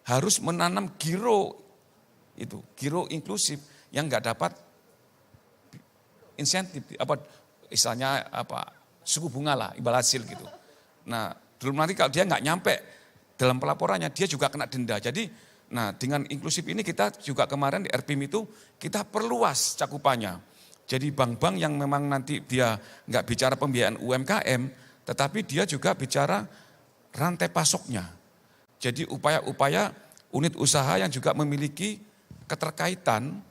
harus menanam giro inklusif yang nggak dapat insentif, istilahnya suku bunga lah, imbal hasil gitu. Nah, belum nanti kalau dia nggak nyampe dalam pelaporannya, dia juga kena denda. Jadi, nah dengan inklusif ini kita juga kemarin di RPIM itu kita perluas cakupannya. Jadi bank-bank yang memang nanti dia nggak bicara pembiayaan UMKM, tetapi dia juga bicara rantai pasoknya. Jadi upaya-upaya unit usaha yang juga memiliki keterkaitan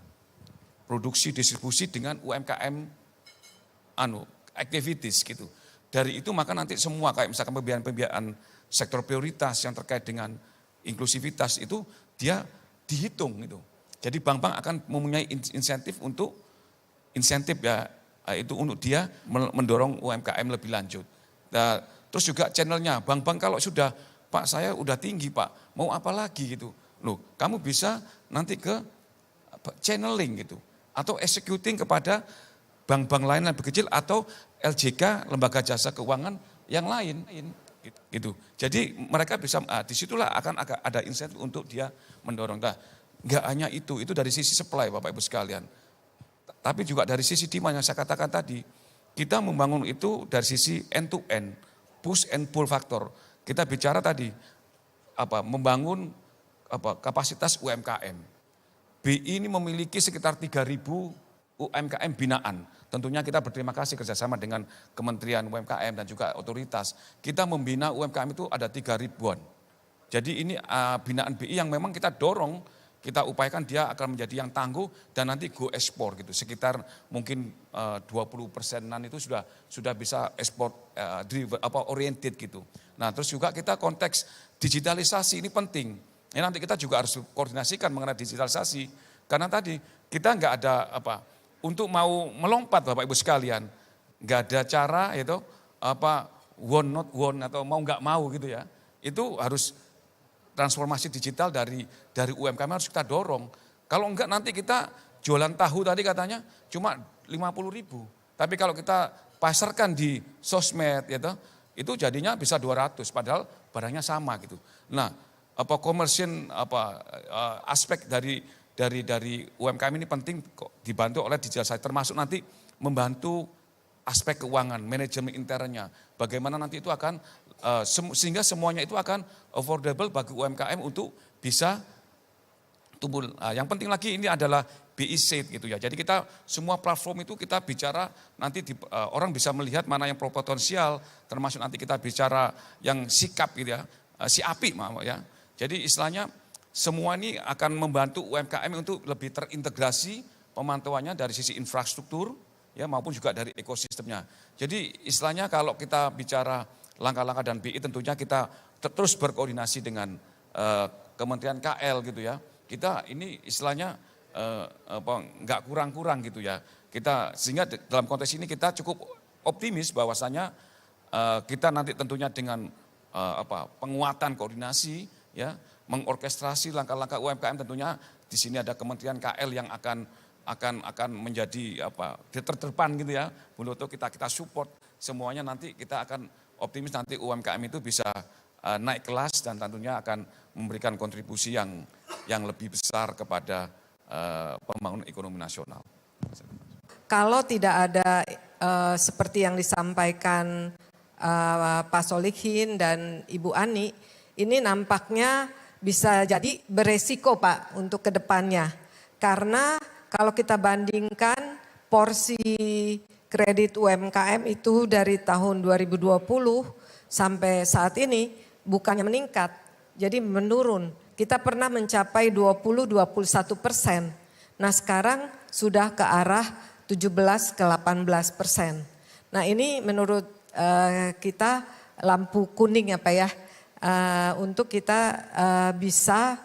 produksi distribusi dengan UMKM activities gitu. Dari itu maka nanti semua kayak misalkan pembiayaan sektor prioritas yang terkait dengan inklusivitas itu dia dihitung gitu. Jadi bank-bank akan mempunyai insentif untuk dia mendorong UMKM lebih lanjut. Nah, terus juga channelnya, bank-bank kalau sudah, Pak saya udah tinggi Pak, mau apa lagi gitu. Loh, kamu bisa nanti ke channeling gitu. Atau executing kepada bank-bank lain yang lebih kecil atau LJK, lembaga jasa keuangan yang lain. Gitu. Jadi mereka bisa, disitulah akan ada insentif untuk dia mendorong. Nah, nggak hanya itu dari sisi supply Bapak Ibu sekalian. Tapi juga dari sisi demand yang saya katakan tadi, kita membangun itu dari sisi end to end, push and pull factor. Kita bicara tadi membangun kapasitas UMKM. BI ini memiliki sekitar 3.000 UMKM binaan. Tentunya kita berterima kasih kerjasama dengan Kementerian UMKM dan juga otoritas. Kita membina UMKM itu ada 3.000-an. Jadi ini binaan BI yang memang kita dorong, kita upayakan dia akan menjadi yang tangguh dan nanti go ekspor gitu. Sekitar mungkin 20%-an itu sudah bisa ekspor oriented gitu. Nah, terus juga kita konteks digitalisasi ini penting. Ini nanti kita juga harus koordinasikan mengenai digitalisasi. Karena tadi kita nggak ada untuk mau melompat Bapak Ibu sekalian, nggak ada cara itu one not one atau mau nggak mau gitu ya. Itu harus transformasi digital dari UMKM harus kita dorong. Kalau enggak nanti kita jualan tahu tadi katanya cuma 50.000. Tapi kalau kita pasarkan di sosmed gitu, itu jadinya bisa 200 padahal barangnya sama gitu. Nah, komersial aspek dari UMKM ini penting dibantu oleh digitalisasi, termasuk nanti membantu aspek keuangan, manajemen internnya. Bagaimana nanti itu akan sehingga semuanya itu akan affordable bagi UMKM untuk bisa tumbuh. Yang penting lagi ini adalah BI Said gitu ya. Jadi kita semua platform itu kita bicara nanti orang bisa melihat mana yang potensial, termasuk nanti kita bicara yang sikap gitu ya, si api ya. Jadi istilahnya semua ini akan membantu UMKM untuk lebih terintegrasi pemantauannya dari sisi infrastruktur ya maupun juga dari ekosistemnya. Jadi istilahnya kalau kita bicara langkah-langkah dan BI tentunya kita terus berkoordinasi dengan Kementerian KL gitu ya. Kita ini istilahnya nggak kurang-kurang gitu ya. Kita sehingga dalam konteks ini kita cukup optimis bahwasanya kita nanti tentunya dengan penguatan koordinasi ya, mengorkestrasi langkah-langkah UMKM tentunya di sini ada Kementerian KL yang akan menjadi terdepan gitu ya. Untuk kita support semuanya nanti kita akan optimis nanti UMKM itu bisa naik kelas dan tentunya akan memberikan kontribusi yang lebih besar kepada pembangunan ekonomi nasional. Kalau tidak ada seperti yang disampaikan Pak Solihin dan Ibu Ani, ini nampaknya bisa jadi beresiko Pak untuk kedepannya. Karena kalau kita bandingkan porsi kredit UMKM itu dari tahun 2020 sampai saat ini bukannya meningkat, jadi menurun. Kita pernah mencapai 20-21%. Nah sekarang sudah ke arah 17 ke 18%. Nah ini menurut kita lampu kuning ya Pak ya. Untuk kita bisa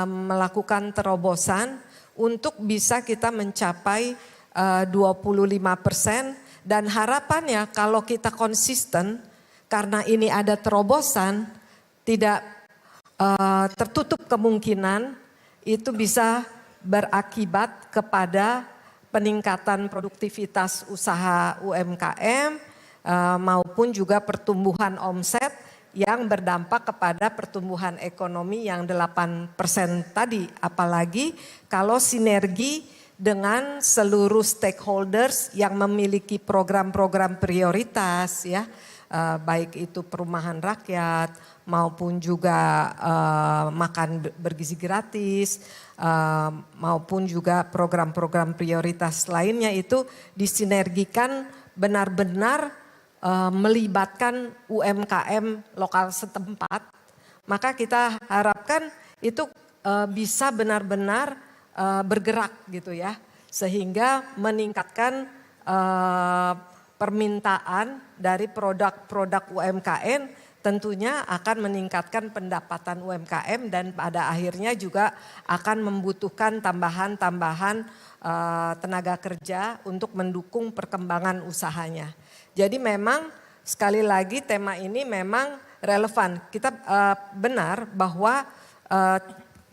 melakukan terobosan untuk bisa kita mencapai 25% dan harapannya kalau kita konsisten karena ini ada terobosan tidak tertutup kemungkinan itu bisa berakibat kepada peningkatan produktivitas usaha UMKM maupun juga pertumbuhan omset yang berdampak kepada pertumbuhan ekonomi yang 8% tadi. Apalagi kalau sinergi dengan seluruh stakeholders yang memiliki program-program prioritas ya, baik itu perumahan rakyat maupun juga makan bergizi gratis maupun juga program-program prioritas lainnya itu disinergikan benar-benar melibatkan UMKM lokal setempat, maka kita harapkan itu bisa benar-benar bergerak gitu ya, sehingga meningkatkan permintaan dari produk-produk UMKM, tentunya akan meningkatkan pendapatan UMKM dan pada akhirnya juga akan membutuhkan tambahan-tambahan tenaga kerja untuk mendukung perkembangan usahanya. Jadi memang sekali lagi tema ini memang relevan. Kita benar bahwa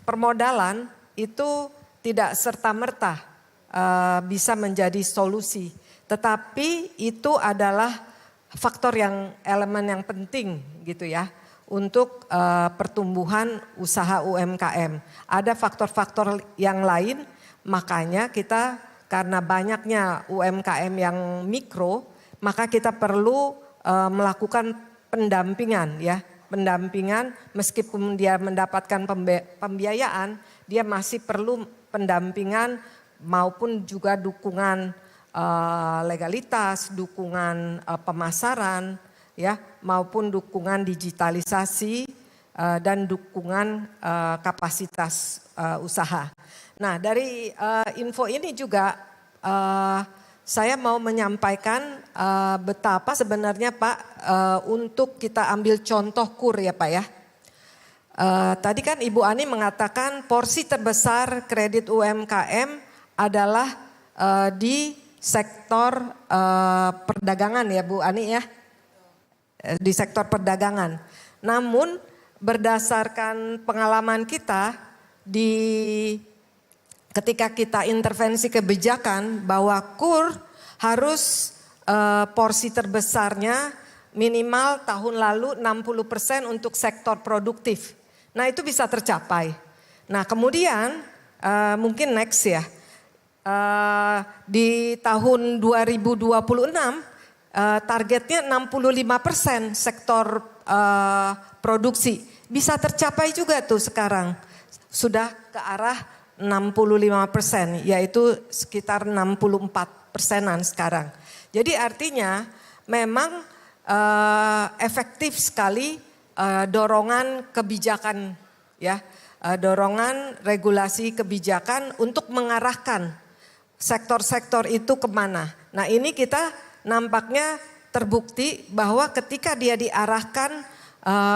permodalan itu tidak serta-merta bisa menjadi solusi. Tetapi itu adalah faktor elemen yang penting gitu ya untuk pertumbuhan usaha UMKM. Ada faktor-faktor yang lain, makanya kita karena banyaknya UMKM yang mikro, maka kita perlu melakukan pendampingan ya. Pendampingan meskipun dia mendapatkan pembiayaan, dia masih perlu pendampingan maupun juga dukungan legalitas, dukungan pemasaran ya, maupun dukungan digitalisasi dan dukungan kapasitas usaha. Nah, dari info ini juga saya mau menyampaikan betapa sebenarnya Pak untuk kita ambil contoh KUR ya Pak ya. Tadi kan Ibu Ani mengatakan porsi terbesar kredit UMKM adalah di sektor perdagangan ya Bu Ani ya. Di sektor perdagangan. Namun berdasarkan pengalaman kita ketika kita intervensi kebijakan bahwa KUR harus porsi terbesarnya minimal tahun lalu 60% untuk sektor produktif. Nah itu bisa tercapai. Nah kemudian mungkin next ya. Di tahun 2026 targetnya 65% sektor produksi. Bisa tercapai juga tuh sekarang. Sudah ke arah 65%, yaitu sekitar 64%-an sekarang. Jadi artinya memang efektif sekali dorongan kebijakan ya, dorongan regulasi kebijakan untuk mengarahkan sektor-sektor itu kemana. Nah ini kita nampaknya terbukti bahwa ketika dia diarahkan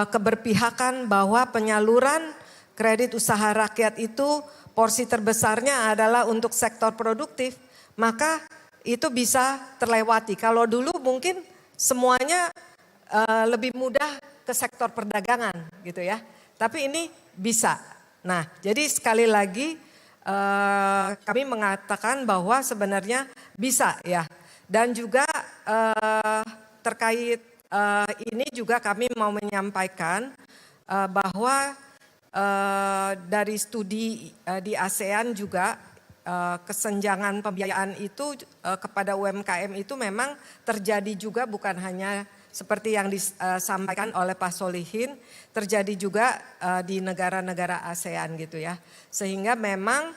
keberpihakan bahwa penyaluran kredit usaha rakyat itu porsi terbesarnya adalah untuk sektor produktif, maka itu bisa terlewati. Kalau dulu mungkin semuanya lebih mudah ke sektor perdagangan gitu ya. Tapi ini bisa. Nah jadi sekali lagi kami mengatakan bahwa sebenarnya bisa ya. Dan juga terkait ini juga kami mau menyampaikan bahwa dari studi di ASEAN juga kesenjangan pembiayaan itu kepada UMKM itu memang terjadi juga, bukan hanya seperti yang disampaikan oleh Pak Solihin, terjadi juga di negara-negara ASEAN gitu ya. Sehingga memang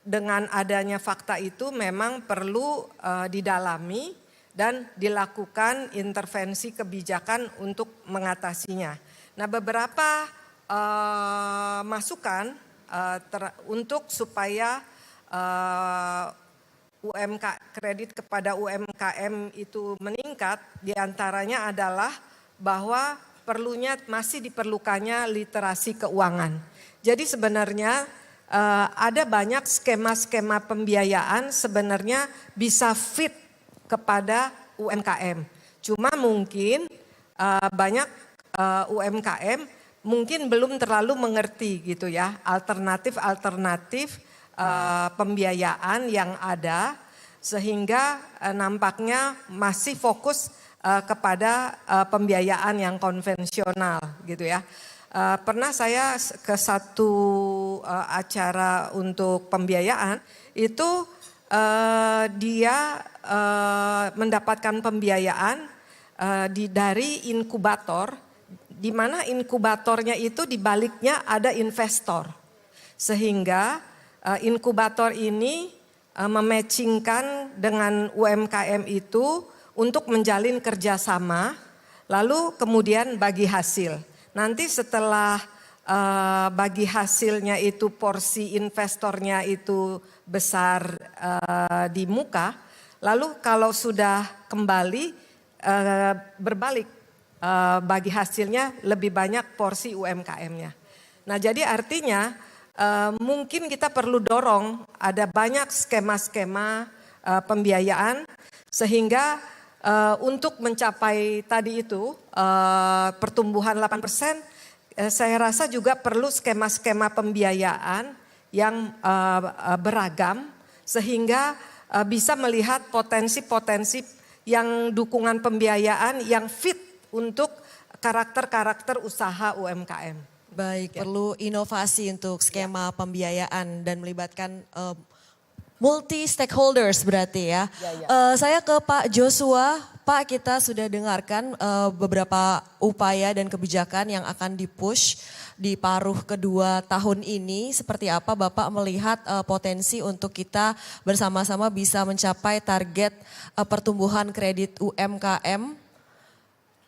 dengan adanya fakta itu memang perlu didalami dan dilakukan intervensi kebijakan untuk mengatasinya. Nah beberapa masukan untuk supaya kredit kepada UMKM itu meningkat, diantaranya adalah bahwa masih diperlukannya literasi keuangan. Jadi sebenarnya ada banyak skema-skema pembiayaan sebenarnya bisa fit kepada UMKM. Cuma mungkin banyak UMKM mungkin belum terlalu mengerti gitu ya alternatif pembiayaan yang ada, sehingga nampaknya masih fokus kepada pembiayaan yang konvensional gitu ya. Pernah saya ke satu acara untuk pembiayaan itu dia mendapatkan pembiayaan dari inkubator, di mana inkubatornya itu di baliknya ada investor, sehingga inkubator ini mematchingkan dengan UMKM itu untuk menjalin kerjasama, lalu kemudian bagi hasil. Nanti setelah bagi hasilnya itu porsi investornya itu besar di muka, lalu kalau sudah kembali berbalik bagi hasilnya lebih banyak porsi UMKM-nya. Nah jadi artinya mungkin kita perlu dorong ada banyak skema-skema pembiayaan sehingga untuk mencapai tadi itu pertumbuhan 8%, saya rasa juga perlu skema-skema pembiayaan yang beragam sehingga bisa melihat potensi-potensi yang dukungan pembiayaan yang fit untuk karakter-karakter usaha UMKM. Baik, perlu inovasi untuk skema pembiayaan dan melibatkan multi stakeholders berarti ya. Saya ke Pak Joshua. Pak, kita sudah dengarkan beberapa upaya dan kebijakan yang akan dipush di paruh kedua tahun ini. Seperti apa Bapak melihat potensi untuk kita bersama-sama bisa mencapai target pertumbuhan kredit UMKM?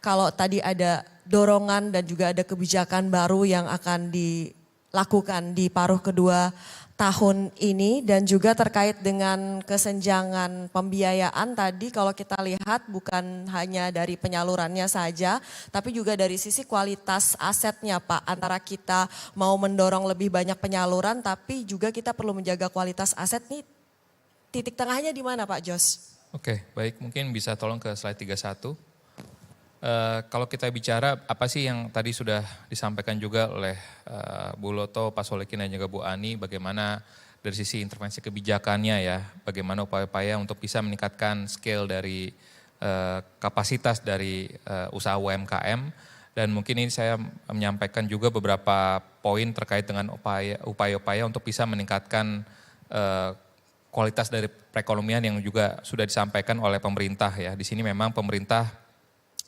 Kalau tadi ada dorongan dan juga ada kebijakan baru yang akan dilakukan di paruh kedua tahun ini, dan juga terkait dengan kesenjangan pembiayaan tadi, kalau kita lihat bukan hanya dari penyalurannya saja tapi juga dari sisi kualitas asetnya Pak, antara kita mau mendorong lebih banyak penyaluran tapi juga kita perlu menjaga kualitas aset nih, titik tengahnya di mana Pak Jos? Oke, baik, mungkin bisa tolong ke slide 31. Kalau kita bicara apa sih yang tadi sudah disampaikan juga oleh Bu Loto, Pak Solekin dan juga Bu Ani, bagaimana dari sisi intervensi kebijakannya ya, bagaimana upaya-upaya untuk bisa meningkatkan scale dari kapasitas dari usaha UMKM, dan mungkin ini saya menyampaikan juga beberapa poin terkait dengan upaya-upaya untuk bisa meningkatkan kualitas dari perekonomian yang juga sudah disampaikan oleh pemerintah ya. Di sini memang pemerintah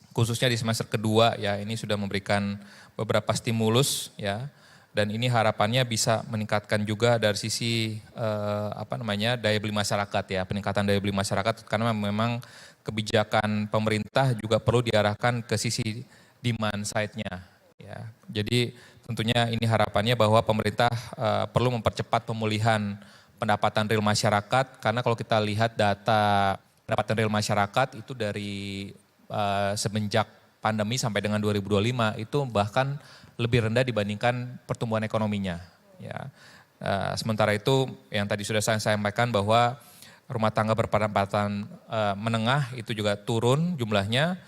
khususnya di semester kedua ya, ini sudah memberikan beberapa stimulus ya, dan ini harapannya bisa meningkatkan juga dari sisi daya beli masyarakat ya, peningkatan daya beli masyarakat, karena memang kebijakan pemerintah juga perlu diarahkan ke sisi demand side-nya ya. Jadi tentunya ini harapannya bahwa pemerintah perlu mempercepat pemulihan pendapatan real masyarakat, karena kalau kita lihat data pendapatan real masyarakat itu dari semenjak pandemi sampai dengan 2025 itu bahkan lebih rendah dibandingkan pertumbuhan ekonominya. Ya. Sementara itu yang tadi sudah saya sampaikan bahwa rumah tangga berpendapatan menengah itu juga turun jumlahnya,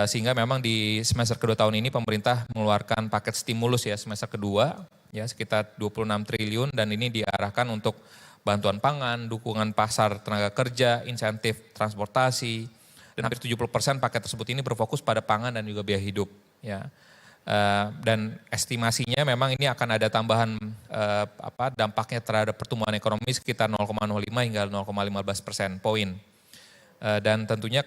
sehingga memang di semester kedua tahun ini pemerintah mengeluarkan paket stimulus ya semester kedua ya sekitar 26 triliun, dan ini diarahkan untuk bantuan pangan, dukungan pasar tenaga kerja, insentif transportasi. Dan hampir 70% paket tersebut ini berfokus pada pangan dan juga biaya hidup. Ya. Dan estimasinya memang ini akan ada tambahan dampaknya terhadap pertumbuhan ekonomi sekitar 0,05 hingga 0,15% poin. Dan tentunya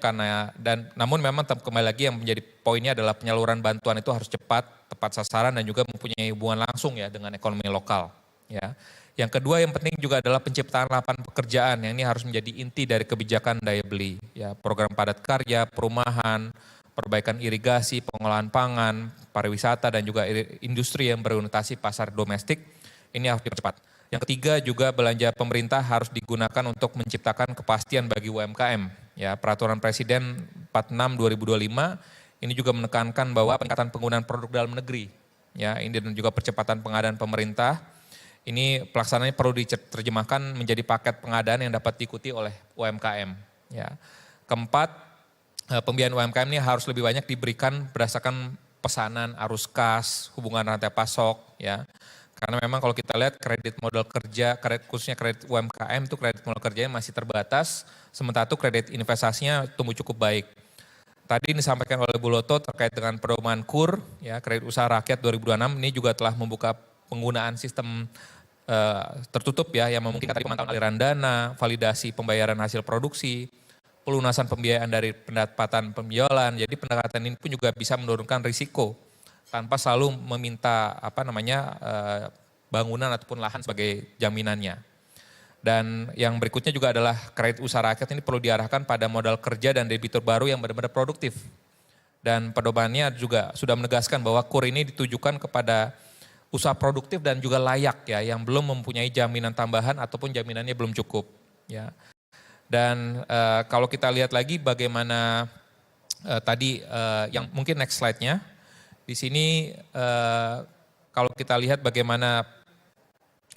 namun memang kembali lagi yang menjadi poinnya adalah penyaluran bantuan itu harus cepat, tepat sasaran, dan juga mempunyai hubungan langsung ya dengan ekonomi lokal. Ya. Yang kedua yang penting juga adalah penciptaan lapangan pekerjaan, yang ini harus menjadi inti dari kebijakan daya beli. Ya, program padat karya, perumahan, perbaikan irigasi, pengolahan pangan, pariwisata, dan juga industri yang berorientasi pasar domestik, ini harus dipercepat. Yang ketiga juga belanja pemerintah harus digunakan untuk menciptakan kepastian bagi UMKM. Ya, Peraturan Presiden 46/2025 ini juga menekankan bahwa peningkatan penggunaan produk dalam negeri. Ya, ini dan juga percepatan pengadaan pemerintah. Ini pelaksanaannya perlu diterjemahkan menjadi paket pengadaan yang dapat diikuti oleh UMKM. Ya. Keempat, pembiayaan UMKM ini harus lebih banyak diberikan berdasarkan pesanan, arus kas, hubungan rantai pasok ya. Karena memang kalau kita lihat kredit modal kerja, khususnya kredit UMKM itu kredit modal kerjanya masih terbatas, sementara itu kredit investasinya tumbuh cukup baik. Tadi disampaikan oleh Bu Loto terkait dengan pedoman KUR, ya kredit usaha rakyat 2026 ini juga telah membuka penggunaan sistem tertutup ya, yang memungkinkan tadi pemantauan aliran dana, validasi pembayaran hasil produksi, pelunasan pembiayaan dari pendapatan penjualan. Jadi pendekatan ini pun juga bisa menurunkan risiko tanpa selalu meminta bangunan ataupun lahan sebagai jaminannya. Dan yang berikutnya juga adalah kredit usaha rakyat ini perlu diarahkan pada modal kerja dan debitur baru yang benar-benar produktif. Dan pedomannya juga sudah menegaskan bahwa KUR ini ditujukan kepada usaha produktif dan juga layak ya, yang belum mempunyai jaminan tambahan ataupun jaminannya belum cukup ya. Dan kalau kita lihat lagi bagaimana yang mungkin next slide-nya. Di sini kalau kita lihat bagaimana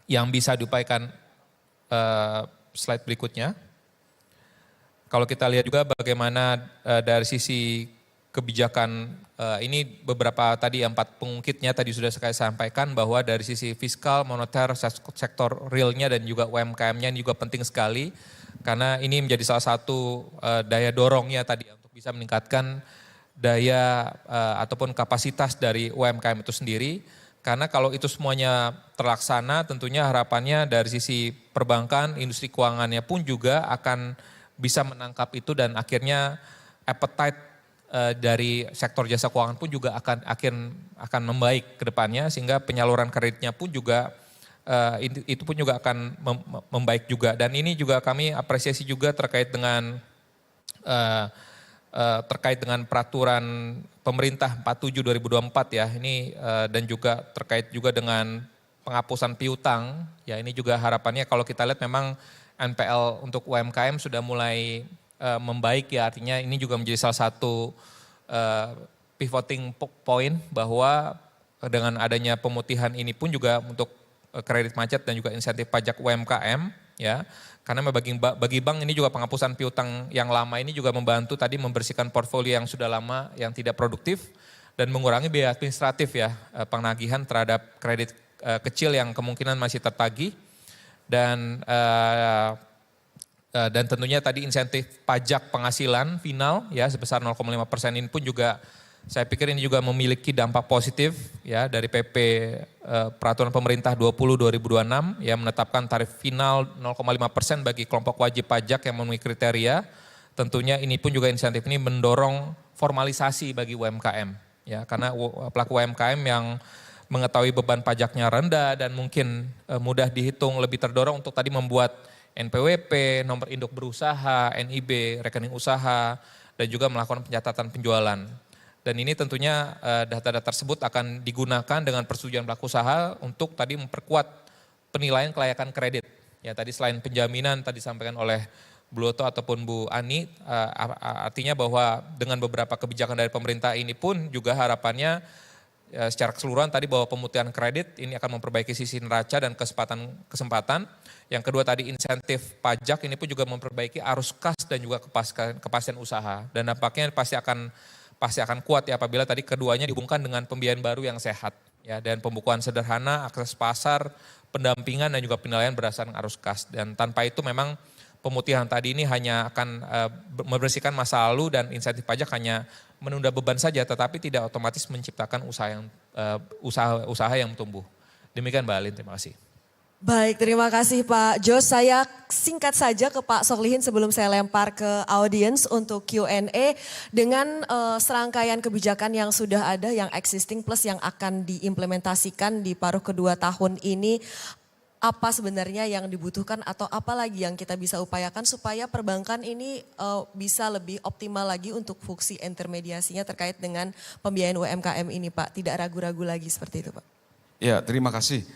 yang bisa diupayakan, slide berikutnya. Kalau kita lihat juga bagaimana dari sisi kebijakan, ini beberapa tadi 4 pengungkitnya tadi sudah saya sampaikan bahwa dari sisi fiskal, moneter, sektor realnya dan juga UMKM-nya ini juga penting sekali. Karena ini menjadi salah satu daya dorongnya tadi untuk bisa meningkatkan daya ataupun kapasitas dari UMKM itu sendiri. Karena kalau itu semuanya terlaksana tentunya harapannya dari sisi perbankan, industri keuangannya pun juga akan bisa menangkap itu dan akhirnya appetite dari sektor jasa keuangan pun juga akan membaik ke depannya sehingga penyaluran kreditnya pun juga itu pun juga akan membaik juga. Dan ini juga kami apresiasi juga terkait dengan peraturan pemerintah 47 2024 ya ini dan juga terkait juga dengan penghapusan piutang ya, ini juga harapannya kalau kita lihat memang NPL untuk UMKM sudah mulai membaik ya, artinya ini juga menjadi salah satu pivoting point bahwa dengan adanya pemutihan ini pun juga untuk kredit macet dan juga insentif pajak UMKM ya. Karena bagi bank ini juga penghapusan piutang yang lama ini juga membantu tadi membersihkan portfolio yang sudah lama yang tidak produktif dan mengurangi biaya administratif ya, penagihan terhadap kredit kecil yang kemungkinan masih tertagih dan tentunya tadi insentif pajak penghasilan final ya sebesar 0,5% ini pun juga saya pikir ini juga memiliki dampak positif ya dari PP Peraturan Pemerintah 20/2026 yang menetapkan tarif final 0,5% bagi kelompok wajib pajak yang memenuhi kriteria. Tentunya ini pun juga insentif ini mendorong formalisasi bagi UMKM ya, karena pelaku UMKM yang mengetahui beban pajaknya rendah dan mungkin mudah dihitung lebih terdorong untuk tadi membuat NPWP, nomor induk berusaha, NIB, rekening usaha dan juga melakukan pencatatan penjualan. Dan ini tentunya data-data tersebut akan digunakan dengan persetujuan pelaku usaha untuk tadi memperkuat penilaian kelayakan kredit. Ya tadi selain penjaminan tadi disampaikan oleh Bu Loto ataupun Bu Ani, artinya bahwa dengan beberapa kebijakan dari pemerintah ini pun juga harapannya secara keseluruhan tadi bahwa pemutihan kredit ini akan memperbaiki sisi neraca dan kesempatan. Yang kedua tadi insentif pajak ini pun juga memperbaiki arus kas dan juga kepastian usaha. Dan dampaknya pasti akan kuat ya apabila tadi keduanya dihubungkan dengan pembiayaan baru yang sehat ya, dan pembukuan sederhana, akses pasar, pendampingan dan juga penilaian berdasarkan arus kas. Dan tanpa itu memang pemutihan tadi ini hanya akan membersihkan masa lalu dan insentif pajak hanya menunda beban saja tetapi tidak otomatis menciptakan usaha yang tumbuh. Demikian Mbak Alin, terima kasih. Baik, terima kasih Pak Jos. Saya singkat saja ke Pak Solihin sebelum saya lempar ke audiens untuk Q&A dengan serangkaian kebijakan yang sudah ada, yang existing plus yang akan diimplementasikan di paruh kedua tahun ini. Apa sebenarnya yang dibutuhkan atau apa lagi yang kita bisa upayakan supaya perbankan ini bisa lebih optimal lagi untuk fungsi intermediasinya terkait dengan pembiayaan UMKM ini Pak. Tidak ragu-ragu lagi seperti itu Pak. Ya, terima kasih.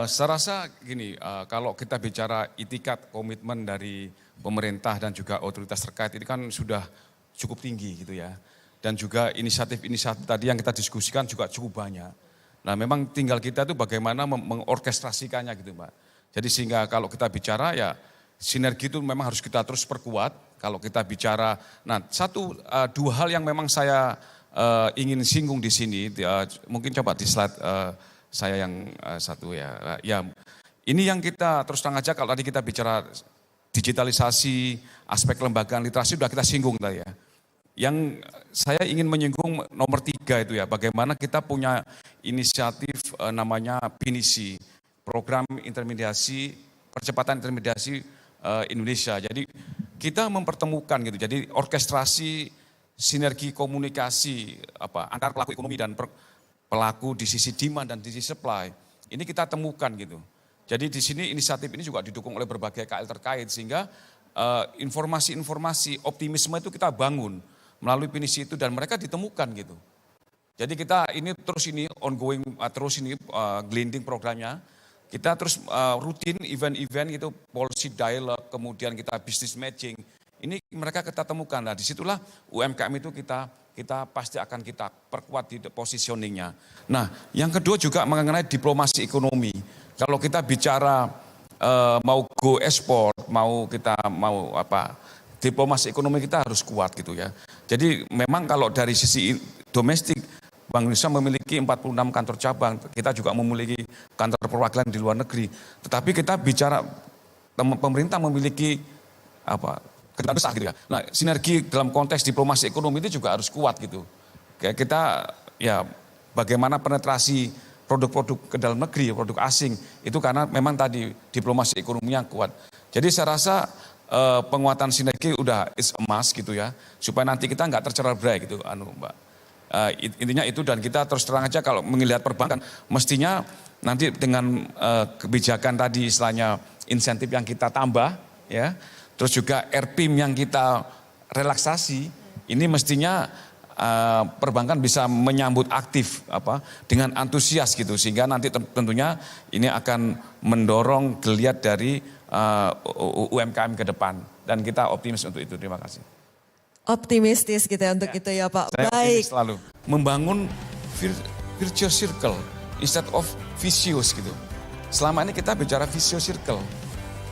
Saya rasa gini, kalau kita bicara itikat komitmen dari pemerintah dan juga otoritas terkait ini kan sudah cukup tinggi gitu ya. Dan juga inisiatif-inisiatif tadi yang kita diskusikan juga cukup banyak. Nah memang tinggal kita itu bagaimana mengorkestrasikannya gitu Mbak. Jadi sehingga kalau kita bicara ya sinergi itu memang harus kita terus perkuat. Kalau kita bicara, nah dua hal yang memang saya ingin singgung di sini, mungkin coba di slide saya yang satu ya. Ya, ini yang kita terus terang aja kalau tadi kita bicara digitalisasi, aspek lembagaan literasi sudah kita singgung tadi ya. Yang saya ingin menyinggung nomor 3 itu ya, bagaimana kita punya inisiatif namanya PINISI, Program Intermediasi, Percepatan Intermediasi Indonesia. Jadi kita mempertemukan gitu, jadi orkestrasi, sinergi komunikasi antar pelaku ekonomi dan pelaku di sisi demand dan di sisi supply. Ini kita temukan gitu. Jadi di sini inisiatif ini juga didukung oleh berbagai KL terkait sehingga informasi-informasi optimisme itu kita bangun melalui PINISI itu dan mereka ditemukan gitu. Jadi kita ini terus ini ongoing, terus ini glinding programnya. Kita terus rutin event-event itu, policy dialogue, kemudian kita business matching. Ini mereka kita temukan. Nah disitulah UMKM itu kita pasti akan kita perkuat di positioningnya. Nah yang kedua juga mengenai diplomasi ekonomi. Kalau kita bicara mau go ekspor, mau diplomasi ekonomi kita harus kuat gitu ya. Jadi memang kalau dari sisi domestik, Bank Indonesia memiliki 46 kantor cabang, kita juga memiliki kantor perwakilan di luar negeri. Tetapi kita bicara pemerintah memiliki kedutaan besar gitu ya. Nah sinergi dalam konteks diplomasi ekonomi itu juga harus kuat gitu. Kayak kita ya bagaimana penetrasi produk-produk ke dalam negeri, produk asing, itu karena memang tadi diplomasi ekonominya kuat. Jadi saya rasa penguatan sinergi udah is a must gitu ya, supaya nanti kita nggak tercerai-berai gitu, Mbak. Intinya itu dan kita terus terang aja kalau melihat perbankan, mestinya nanti dengan kebijakan tadi istilahnya insentif yang kita tambah, ya, terus juga RPIM yang kita relaksasi, ini mestinya perbankan bisa menyambut aktif dengan antusias gitu sehingga nanti tentunya ini akan mendorong geliat dari UMKM ke depan dan kita optimis untuk itu. Terima kasih. Optimistis gitu ya untuk itu ya Pak. Saya Baik. Selalu membangun virtuous circle instead of vicious gitu. Selama ini kita bicara vicious circle,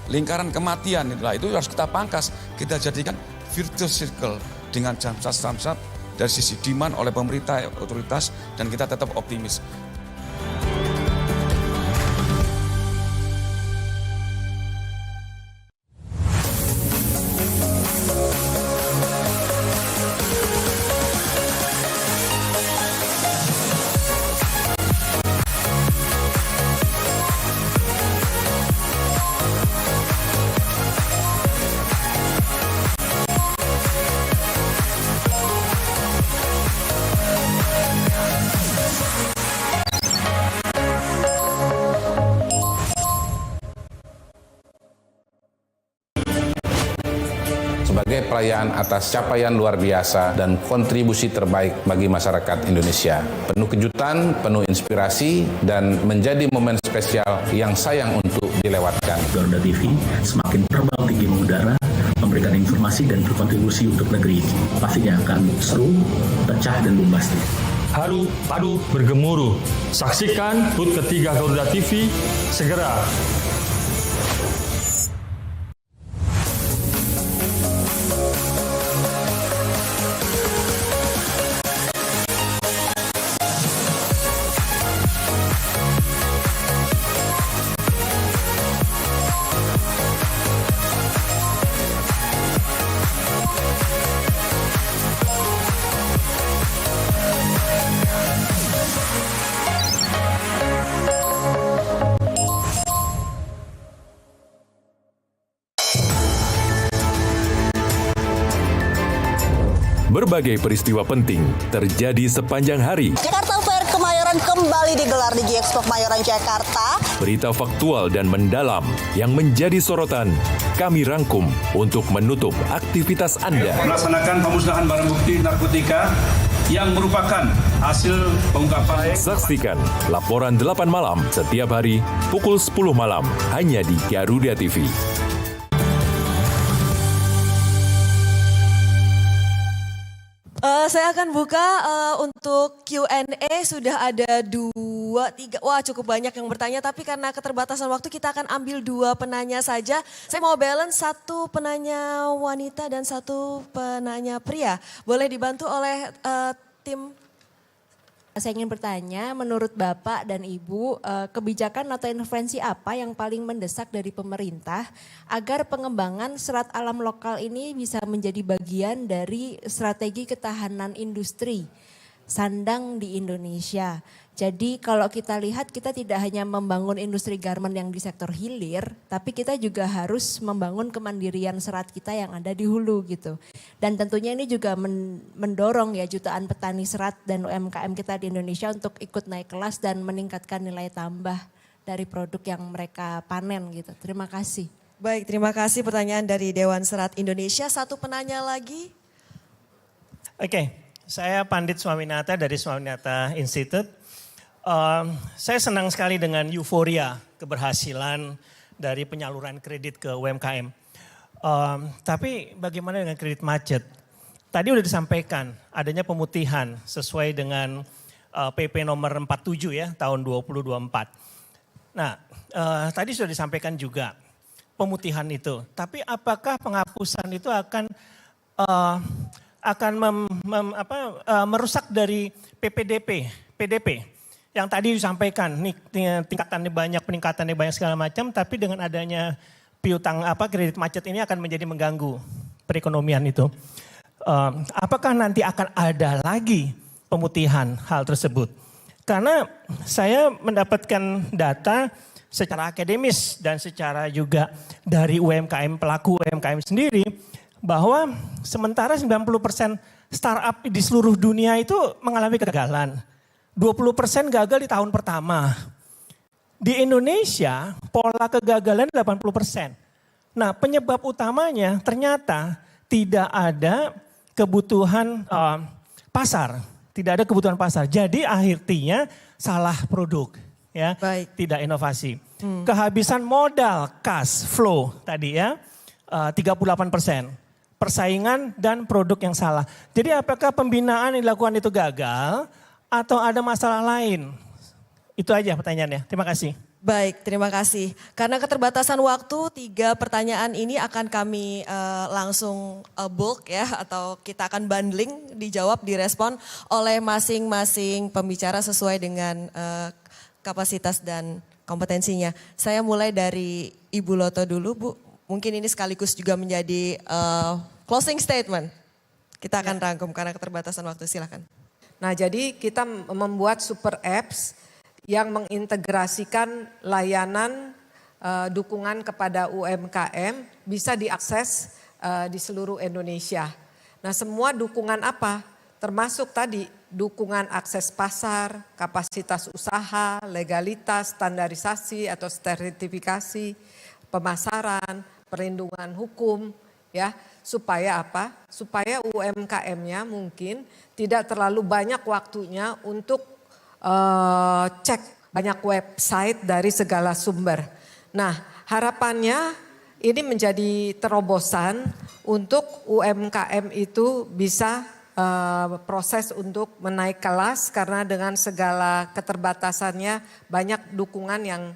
lingkaran kematian itu harus kita pangkas, kita jadikan virtuous circle dengan samsat dari sisi demand oleh pemerintah, otoritas, dan kita tetap optimis. Sebagai perayaan atas capaian luar biasa dan kontribusi terbaik bagi masyarakat Indonesia. Penuh kejutan, penuh inspirasi, dan menjadi momen spesial yang sayang untuk dilewatkan. Garuda TV semakin terbang tinggi mengudara, memberikan informasi dan berkontribusi untuk negeri ini. Pastinya akan seru, pecah, dan bombastis. Haru padu bergemuruh. Saksikan HUT ketiga Garuda TV segera. Berbagai peristiwa penting terjadi sepanjang hari. Jakarta Fair Kemayoran kembali digelar di Gxpo Kemayoran Jakarta. Berita faktual dan mendalam yang menjadi sorotan kami rangkum untuk menutup aktivitas Anda. Melaksanakan pemusnahan barang bukti narkotika yang merupakan hasil pengungkapan. Saksikan laporan 8 malam setiap hari pukul 10 malam hanya di Garuda TV. Saya akan buka untuk Q&A, sudah ada 2, 3, wah cukup banyak yang bertanya, tapi karena keterbatasan waktu kita akan ambil 2 penanya saja. Saya mau balance 1 penanya wanita dan 1 penanya pria. Boleh dibantu oleh Tim. Saya ingin bertanya, menurut Bapak dan Ibu, kebijakan atau intervensi apa yang paling mendesak dari pemerintah agar pengembangan serat alam lokal ini bisa menjadi bagian dari strategi ketahanan industri sandang di Indonesia? Jadi kalau kita lihat, kita tidak hanya membangun industri garment yang di sektor hilir, tapi kita juga harus membangun kemandirian serat kita yang ada di hulu gitu. Dan tentunya ini juga mendorong ya jutaan petani serat dan UMKM kita di Indonesia untuk ikut naik kelas dan meningkatkan nilai tambah dari produk yang mereka panen gitu. Terima kasih. Baik, terima kasih pertanyaan dari Dewan Serat Indonesia. Satu penanya lagi. Oke, saya Pandit Swaminatha dari Swaminatha Institute. Saya senang sekali dengan euforia keberhasilan dari penyaluran kredit ke UMKM. Tapi bagaimana dengan kredit macet? Tadi sudah disampaikan adanya pemutihan sesuai dengan PP nomor 47 ya tahun 2024. Nah, tadi sudah disampaikan juga pemutihan itu. Tapi apakah penghapusan itu akan merusak dari PDP? Yang tadi disampaikan, nih tingkatannya banyak, peningkatannya banyak segala macam, tapi dengan adanya piutang kredit macet ini akan menjadi mengganggu perekonomian itu. Apakah nanti akan ada lagi pemutihan hal tersebut? Karena saya mendapatkan data secara akademis dan secara juga dari UMKM, pelaku UMKM sendiri, bahwa sementara 90% startup di seluruh dunia itu mengalami kegagalan. 20% gagal di tahun pertama. Di Indonesia pola kegagalan 80%. Nah, penyebab utamanya ternyata tidak ada kebutuhan pasar. Tidak ada kebutuhan pasar. Jadi akhirnya salah produk. Ya, tidak inovasi. Kehabisan modal, cash flow tadi ya, 38%. Persaingan dan produk yang salah. Jadi apakah pembinaan yang dilakukan itu gagal? Atau ada masalah lain? Itu aja pertanyaannya. Terima kasih. Baik, terima kasih. Karena keterbatasan waktu, 3 pertanyaan ini akan kami langsung bulk ya, atau kita akan bundling, dijawab, direspon oleh masing-masing pembicara sesuai dengan kapasitas dan kompetensinya. Saya mulai dari Ibu Loto dulu, Bu. Mungkin ini sekaligus juga menjadi closing statement. Kita akan rangkum karena keterbatasan waktu, silakan. Nah, jadi kita membuat super apps yang mengintegrasikan layanan dukungan kepada UMKM bisa diakses di seluruh Indonesia. Nah, semua dukungan apa? Termasuk tadi dukungan akses pasar, kapasitas usaha, legalitas, standarisasi atau sertifikasi, pemasaran, perlindungan hukum, ya, supaya apa? Supaya UMKM-nya mungkin tidak terlalu banyak waktunya untuk cek banyak website dari segala sumber. Nah, harapannya ini menjadi terobosan untuk UMKM itu bisa proses untuk menaik kelas karena dengan segala keterbatasannya banyak dukungan yang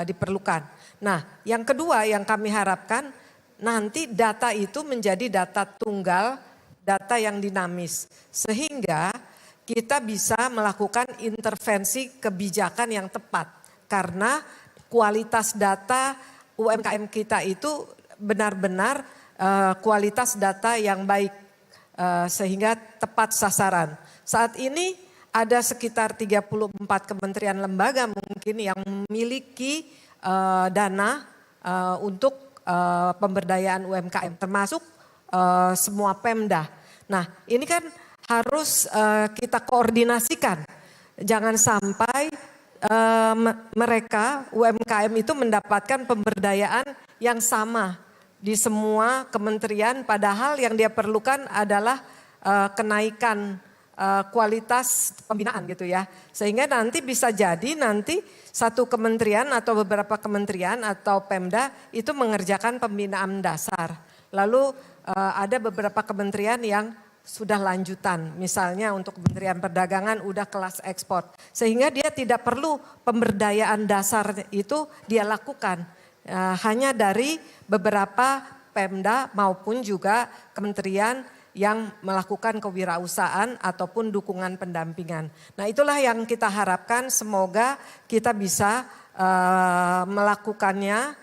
diperlukan. Nah, yang kedua yang kami harapkan nanti data itu menjadi data tunggal, data yang dinamis. Sehingga kita bisa melakukan intervensi kebijakan yang tepat. Karena kualitas data UMKM kita itu benar-benar kualitas data yang baik. Sehingga tepat sasaran. Saat ini ada sekitar 34 kementerian lembaga mungkin yang memiliki dana untuk pemberdayaan UMKM termasuk semua Pemda. Nah, ini kan harus kita koordinasikan. Jangan sampai mereka UMKM itu mendapatkan pemberdayaan yang sama di semua kementerian padahal yang dia perlukan adalah kenaikan kualitas pembinaan gitu ya. Sehingga nanti bisa jadi nanti satu kementerian atau beberapa kementerian atau Pemda itu mengerjakan pembinaan dasar. Lalu ada beberapa kementerian yang sudah lanjutan. Misalnya untuk Kementerian Perdagangan udah kelas ekspor. Sehingga dia tidak perlu pemberdayaan dasar itu dia lakukan. Hanya dari beberapa Pemda maupun juga kementerian yang melakukan kewirausahaan ataupun dukungan pendampingan. Nah itulah yang kita harapkan, semoga kita bisa melakukannya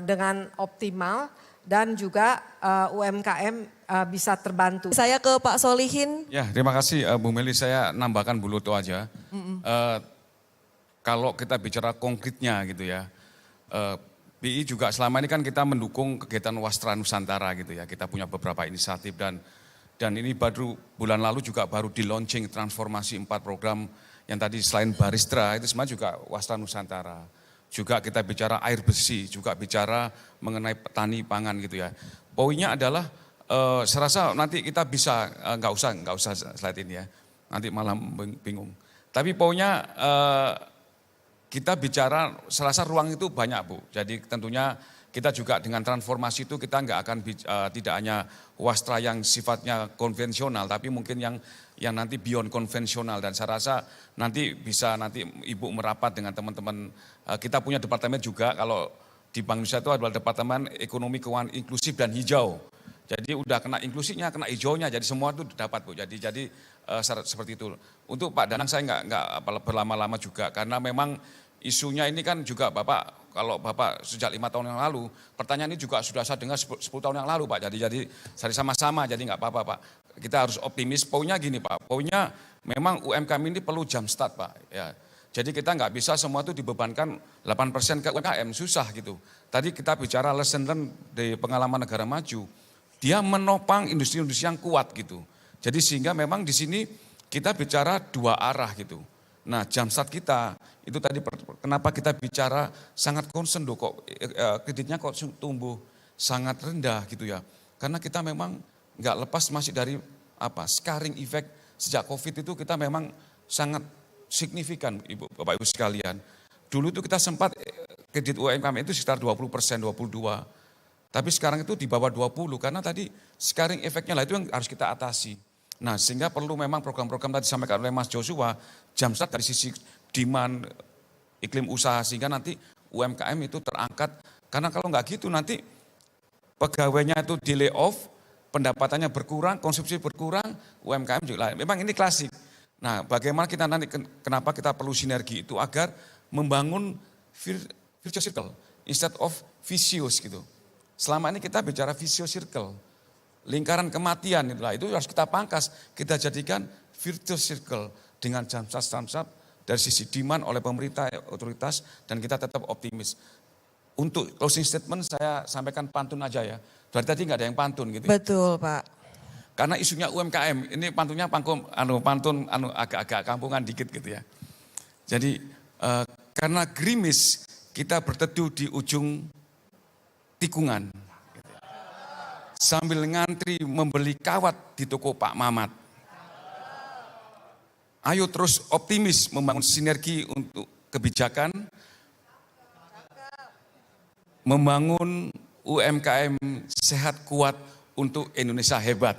dengan optimal dan juga UMKM bisa terbantu. Saya ke Pak Solihin. Ya, terima kasih Bu Meli, saya nambahkan Bu Luto aja. Kalau kita bicara konkretnya gitu ya, BI juga selama ini kan kita mendukung kegiatan Wastra Nusantara gitu ya. Kita punya beberapa inisiatif dan ini baru bulan lalu juga baru di launching transformasi 4 program yang tadi selain Baristra itu semua juga Wastra Nusantara. Juga kita bicara air bersih, juga bicara mengenai petani pangan gitu ya. Poinnya adalah saya rasa nanti kita bisa nggak usah slide ini ya. Nanti malah bingung. Tapi poinnya kita bicara, serasa ruang itu banyak Bu. Jadi tentunya kita juga dengan transformasi itu kita nggak akan tidak hanya wastra yang sifatnya konvensional, tapi mungkin yang nanti beyond konvensional. Dan saya rasa nanti bisa Ibu merapat dengan teman-teman. Kita punya departemen juga, kalau di Bank Indonesia itu adalah Departemen Ekonomi Keuangan Inklusif dan Hijau. Jadi udah kena inklusinya, kena hijaunya, jadi semua itu dapat Bu. Jadi seperti itu. Untuk Pak Danang saya nggak berlama-lama juga, karena memang isunya ini kan juga Bapak, kalau Bapak sejak 5 tahun yang lalu, pertanyaan ini juga sudah saya dengar 10 tahun yang lalu Pak. Jadi sama-sama, jadi nggak apa-apa Pak. Kita harus optimis. Poinnya gini Pak, poinnya memang UMKM ini perlu jump start Pak. Ya. Jadi kita nggak bisa semua itu dibebankan 8% ke UMKM, susah gitu. Tadi kita bicara lesson learned dari pengalaman negara maju, dia menopang industri-industri yang kuat gitu. Jadi sehingga memang di sini kita bicara dua arah gitu. Nah jumpstart kita, itu tadi kenapa kita bicara sangat concern kok kreditnya kok tumbuh sangat rendah gitu ya. Karena kita memang nggak lepas masih dari scarring effect sejak COVID itu kita memang sangat signifikan Bapak Ibu sekalian. Dulu itu kita sempat kredit UMKM itu sekitar 20%, 22%. Tapi sekarang itu di bawah 20 karena tadi scarring efeknya lah itu yang harus kita atasi. Nah sehingga perlu memang program-program tadi disampaikan oleh Mas Joshua, jumpstart dari sisi demand iklim usaha sehingga nanti UMKM itu terangkat. Karena kalau nggak gitu nanti pegawainya itu di lay off, pendapatannya berkurang, konsumsi berkurang, UMKM juga. Memang ini klasik. Nah bagaimana kita nanti, kenapa kita perlu sinergi itu agar membangun virtuous circle instead of vicious gitu. Selama ini kita bicara vicious circle, lingkaran kematian itu harus kita pangkas, kita jadikan virtuous circle dengan jumpstart dari sisi demand oleh pemerintah, otoritas, dan kita tetap optimis. Untuk closing statement saya sampaikan pantun aja ya, dari tadi nggak ada yang pantun gitu. Betul Pak. Karena isunya UMKM, ini pantunnya pantun agak-agak kampungan dikit gitu ya. Jadi karena gerimis kita berteduh di ujung tikungan. Sambil ngantri membeli kawat di toko Pak Mamat. Ayo terus optimis membangun sinergi untuk kebijakan. Membangun UMKM sehat kuat untuk Indonesia hebat.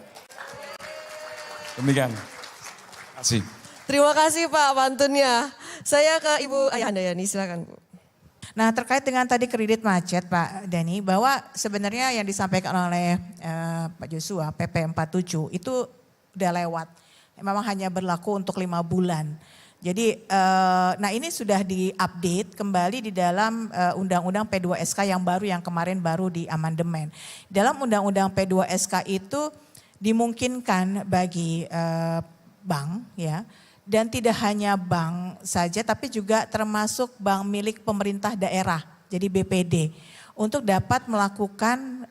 Demikian. Terima kasih. Terima kasih Pak pantunnya. Saya ke Ibu Ayah Handayani, silakan Bu. Nah terkait dengan tadi kredit macet Pak Dani, bahwa sebenarnya yang disampaikan oleh Pak Joshua PP 47 itu udah lewat. Memang hanya berlaku untuk 5 bulan. Jadi nah ini sudah diupdate kembali di dalam Undang-Undang P2SK yang baru, yang kemarin baru di amandemen. Dalam Undang-Undang P2SK itu dimungkinkan bagi bank ya, dan tidak hanya bank saja tapi juga termasuk bank milik pemerintah daerah, jadi BPD, untuk dapat melakukan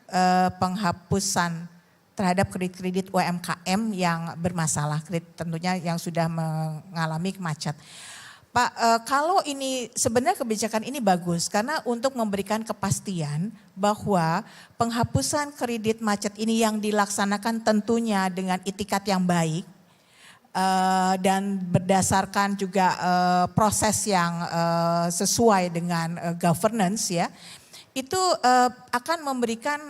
penghapusan terhadap kredit-kredit UMKM yang bermasalah, kredit tentunya yang sudah mengalami macet. Pak, kalau ini sebenarnya kebijakan ini bagus karena untuk memberikan kepastian bahwa penghapusan kredit macet ini yang dilaksanakan tentunya dengan itikat yang baik, dan berdasarkan juga proses yang sesuai dengan governance ya, itu akan memberikan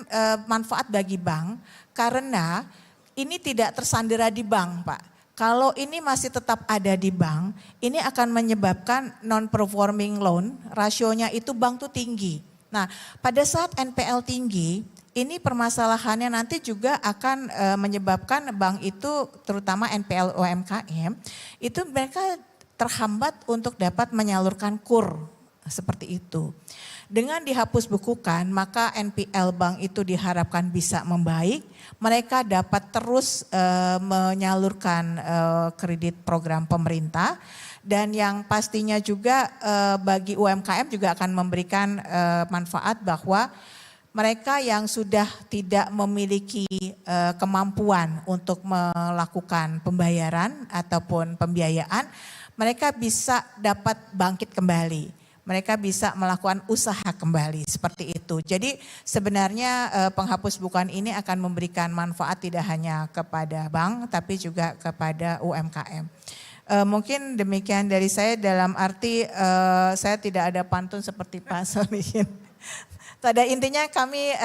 manfaat bagi bank karena ini tidak tersandera di bank Pak. Kalau ini masih tetap ada di bank, ini akan menyebabkan non-performing loan, rasionya itu bank tuh tinggi. Nah pada saat NPL tinggi, ini permasalahannya nanti juga akan menyebabkan bank itu, terutama NPL UMKM, itu mereka terhambat untuk dapat menyalurkan KUR seperti itu. Dengan dihapus bukukan, maka NPL bank itu diharapkan bisa membaik. Mereka dapat terus menyalurkan kredit program pemerintah. Dan yang pastinya juga bagi UMKM juga akan memberikan manfaat bahwa mereka yang sudah tidak memiliki kemampuan untuk melakukan pembayaran ataupun pembiayaan, mereka bisa dapat bangkit kembali. Mereka bisa melakukan usaha kembali seperti itu. Jadi sebenarnya penghapus bukuan ini akan memberikan manfaat tidak hanya kepada bank tapi juga kepada UMKM. Mungkin demikian dari saya, dalam arti saya tidak ada pantun seperti Pak Solihin. Pada intinya kami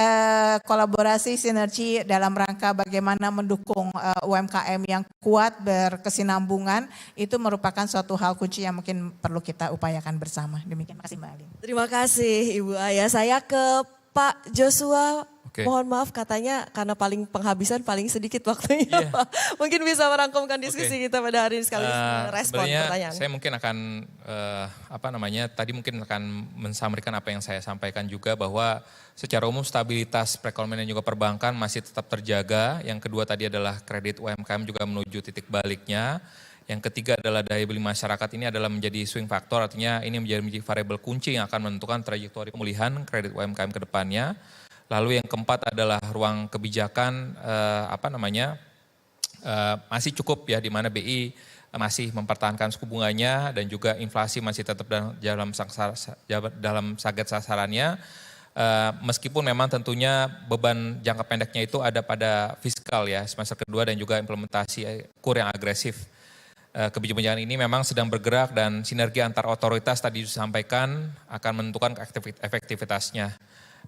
kolaborasi sinergi dalam rangka bagaimana mendukung UMKM yang kuat, berkesinambungan, itu merupakan suatu hal kunci yang mungkin perlu kita upayakan bersama. Demikian, terima kasih Mbak Alin. Terima kasih Ibu Aya. Saya ke Pak Joshua. Oke. Mohon maaf, katanya karena paling penghabisan paling sedikit waktunya Pak. Mungkin bisa merangkumkan diskusi kita pada hari ini sekali respon pertanyaan. Saya mungkin akan tadi mungkin akan mensampaikan apa yang saya sampaikan juga, bahwa secara umum stabilitas perekonomian dan juga perbankan masih tetap terjaga. Yang kedua tadi adalah kredit UMKM juga menuju titik baliknya. Yang ketiga adalah daya beli masyarakat, ini adalah menjadi swing factor, artinya ini menjadi variabel kunci yang akan menentukan trajektori pemulihan kredit UMKM ke depannya. Lalu yang keempat adalah ruang kebijakan masih cukup ya, di mana BI masih mempertahankan suku bunganya dan juga inflasi masih tetap dalam target sasarannya. Meskipun memang tentunya beban jangka pendeknya itu ada pada fiskal ya, semester kedua dan juga implementasi KUR yang agresif. Kebijakan ini memang sedang bergerak dan sinergi antar otoritas tadi disampaikan akan menentukan efektivitasnya.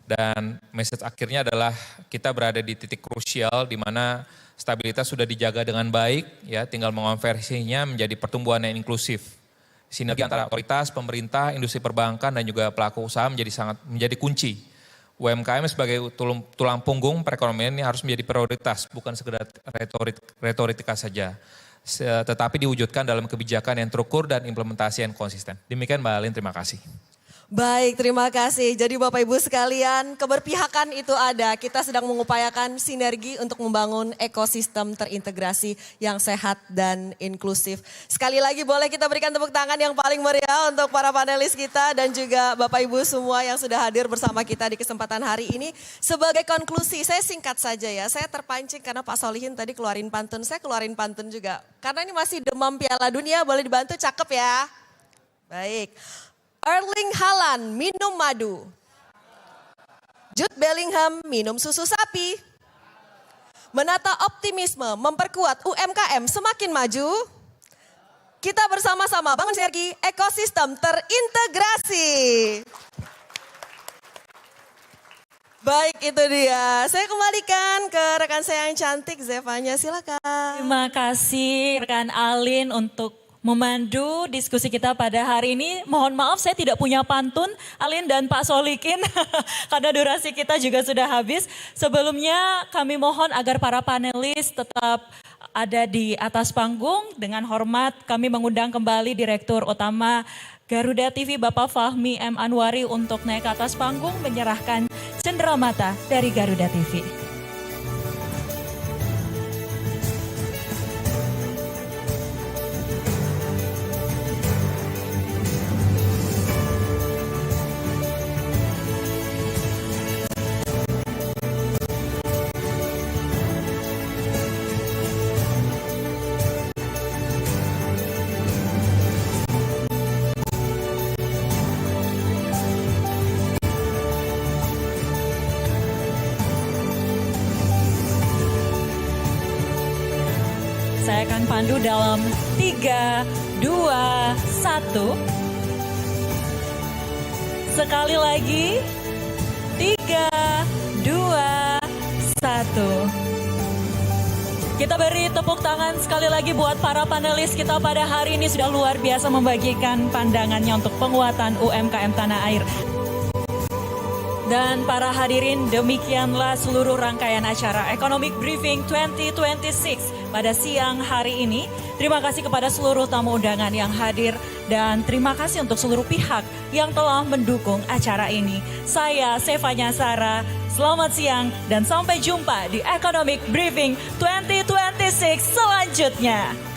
Dan message akhirnya adalah kita berada di titik krusial di mana stabilitas sudah dijaga dengan baik, ya, tinggal mengonversinya menjadi pertumbuhan yang inklusif. Sinergi antara otoritas, pemerintah, industri perbankan dan juga pelaku usaha menjadi kunci. UMKM sebagai tulang punggung perekonomian ini harus menjadi prioritas, bukan sekedar retorika saja. Tetapi diwujudkan dalam kebijakan yang terukur dan implementasi yang konsisten. Demikian Mbak Alin, terima kasih. Baik, terima kasih. Jadi Bapak Ibu sekalian, keberpihakan itu ada. Kita sedang mengupayakan sinergi untuk membangun ekosistem terintegrasi yang sehat dan inklusif. Sekali lagi boleh kita berikan tepuk tangan yang paling meriah untuk para panelis kita dan juga Bapak Ibu semua yang sudah hadir bersama kita di kesempatan hari ini. Sebagai konklusi, saya singkat saja ya. Saya terpancing karena Pak Solihin tadi keluarin pantun, saya keluarin pantun juga. Karena ini masih demam Piala Dunia, boleh dibantu, cakep ya. Baik. Erling Haaland minum madu. Jude Bellingham minum susu sapi. Menata optimisme memperkuat UMKM semakin maju. Kita bersama-sama bangun sinergi ekosistem terintegrasi. Baik, itu dia. Saya kembalikan ke rekan saya yang cantik, Zevanya, silakan. Terima kasih rekan Alin untuk memandu diskusi kita pada hari ini. Mohon maaf saya tidak punya pantun, Alin dan Pak Solikin, karena durasi kita juga sudah habis. Sebelumnya kami mohon agar para panelis tetap ada di atas panggung. Dengan hormat kami mengundang kembali Direktur Utama Garuda TV Bapak Fahmi M. Anwari untuk naik ke atas panggung menyerahkan cenderamata dari Garuda TV. Saya akan pandu dalam 3, 2, 1. Sekali lagi. 3, 2, 1. Kita beri tepuk tangan sekali lagi buat para panelis kita pada hari ini, sudah luar biasa membagikan pandangannya untuk penguatan UMKM tanah air. Dan para hadirin, demikianlah seluruh rangkaian acara Economic Briefing 2026 pada siang hari ini. Terima kasih kepada seluruh tamu undangan yang hadir dan terima kasih untuk seluruh pihak yang telah mendukung acara ini. Saya Sevanya Sara, selamat siang dan sampai jumpa di Economic Briefing 2026 selanjutnya.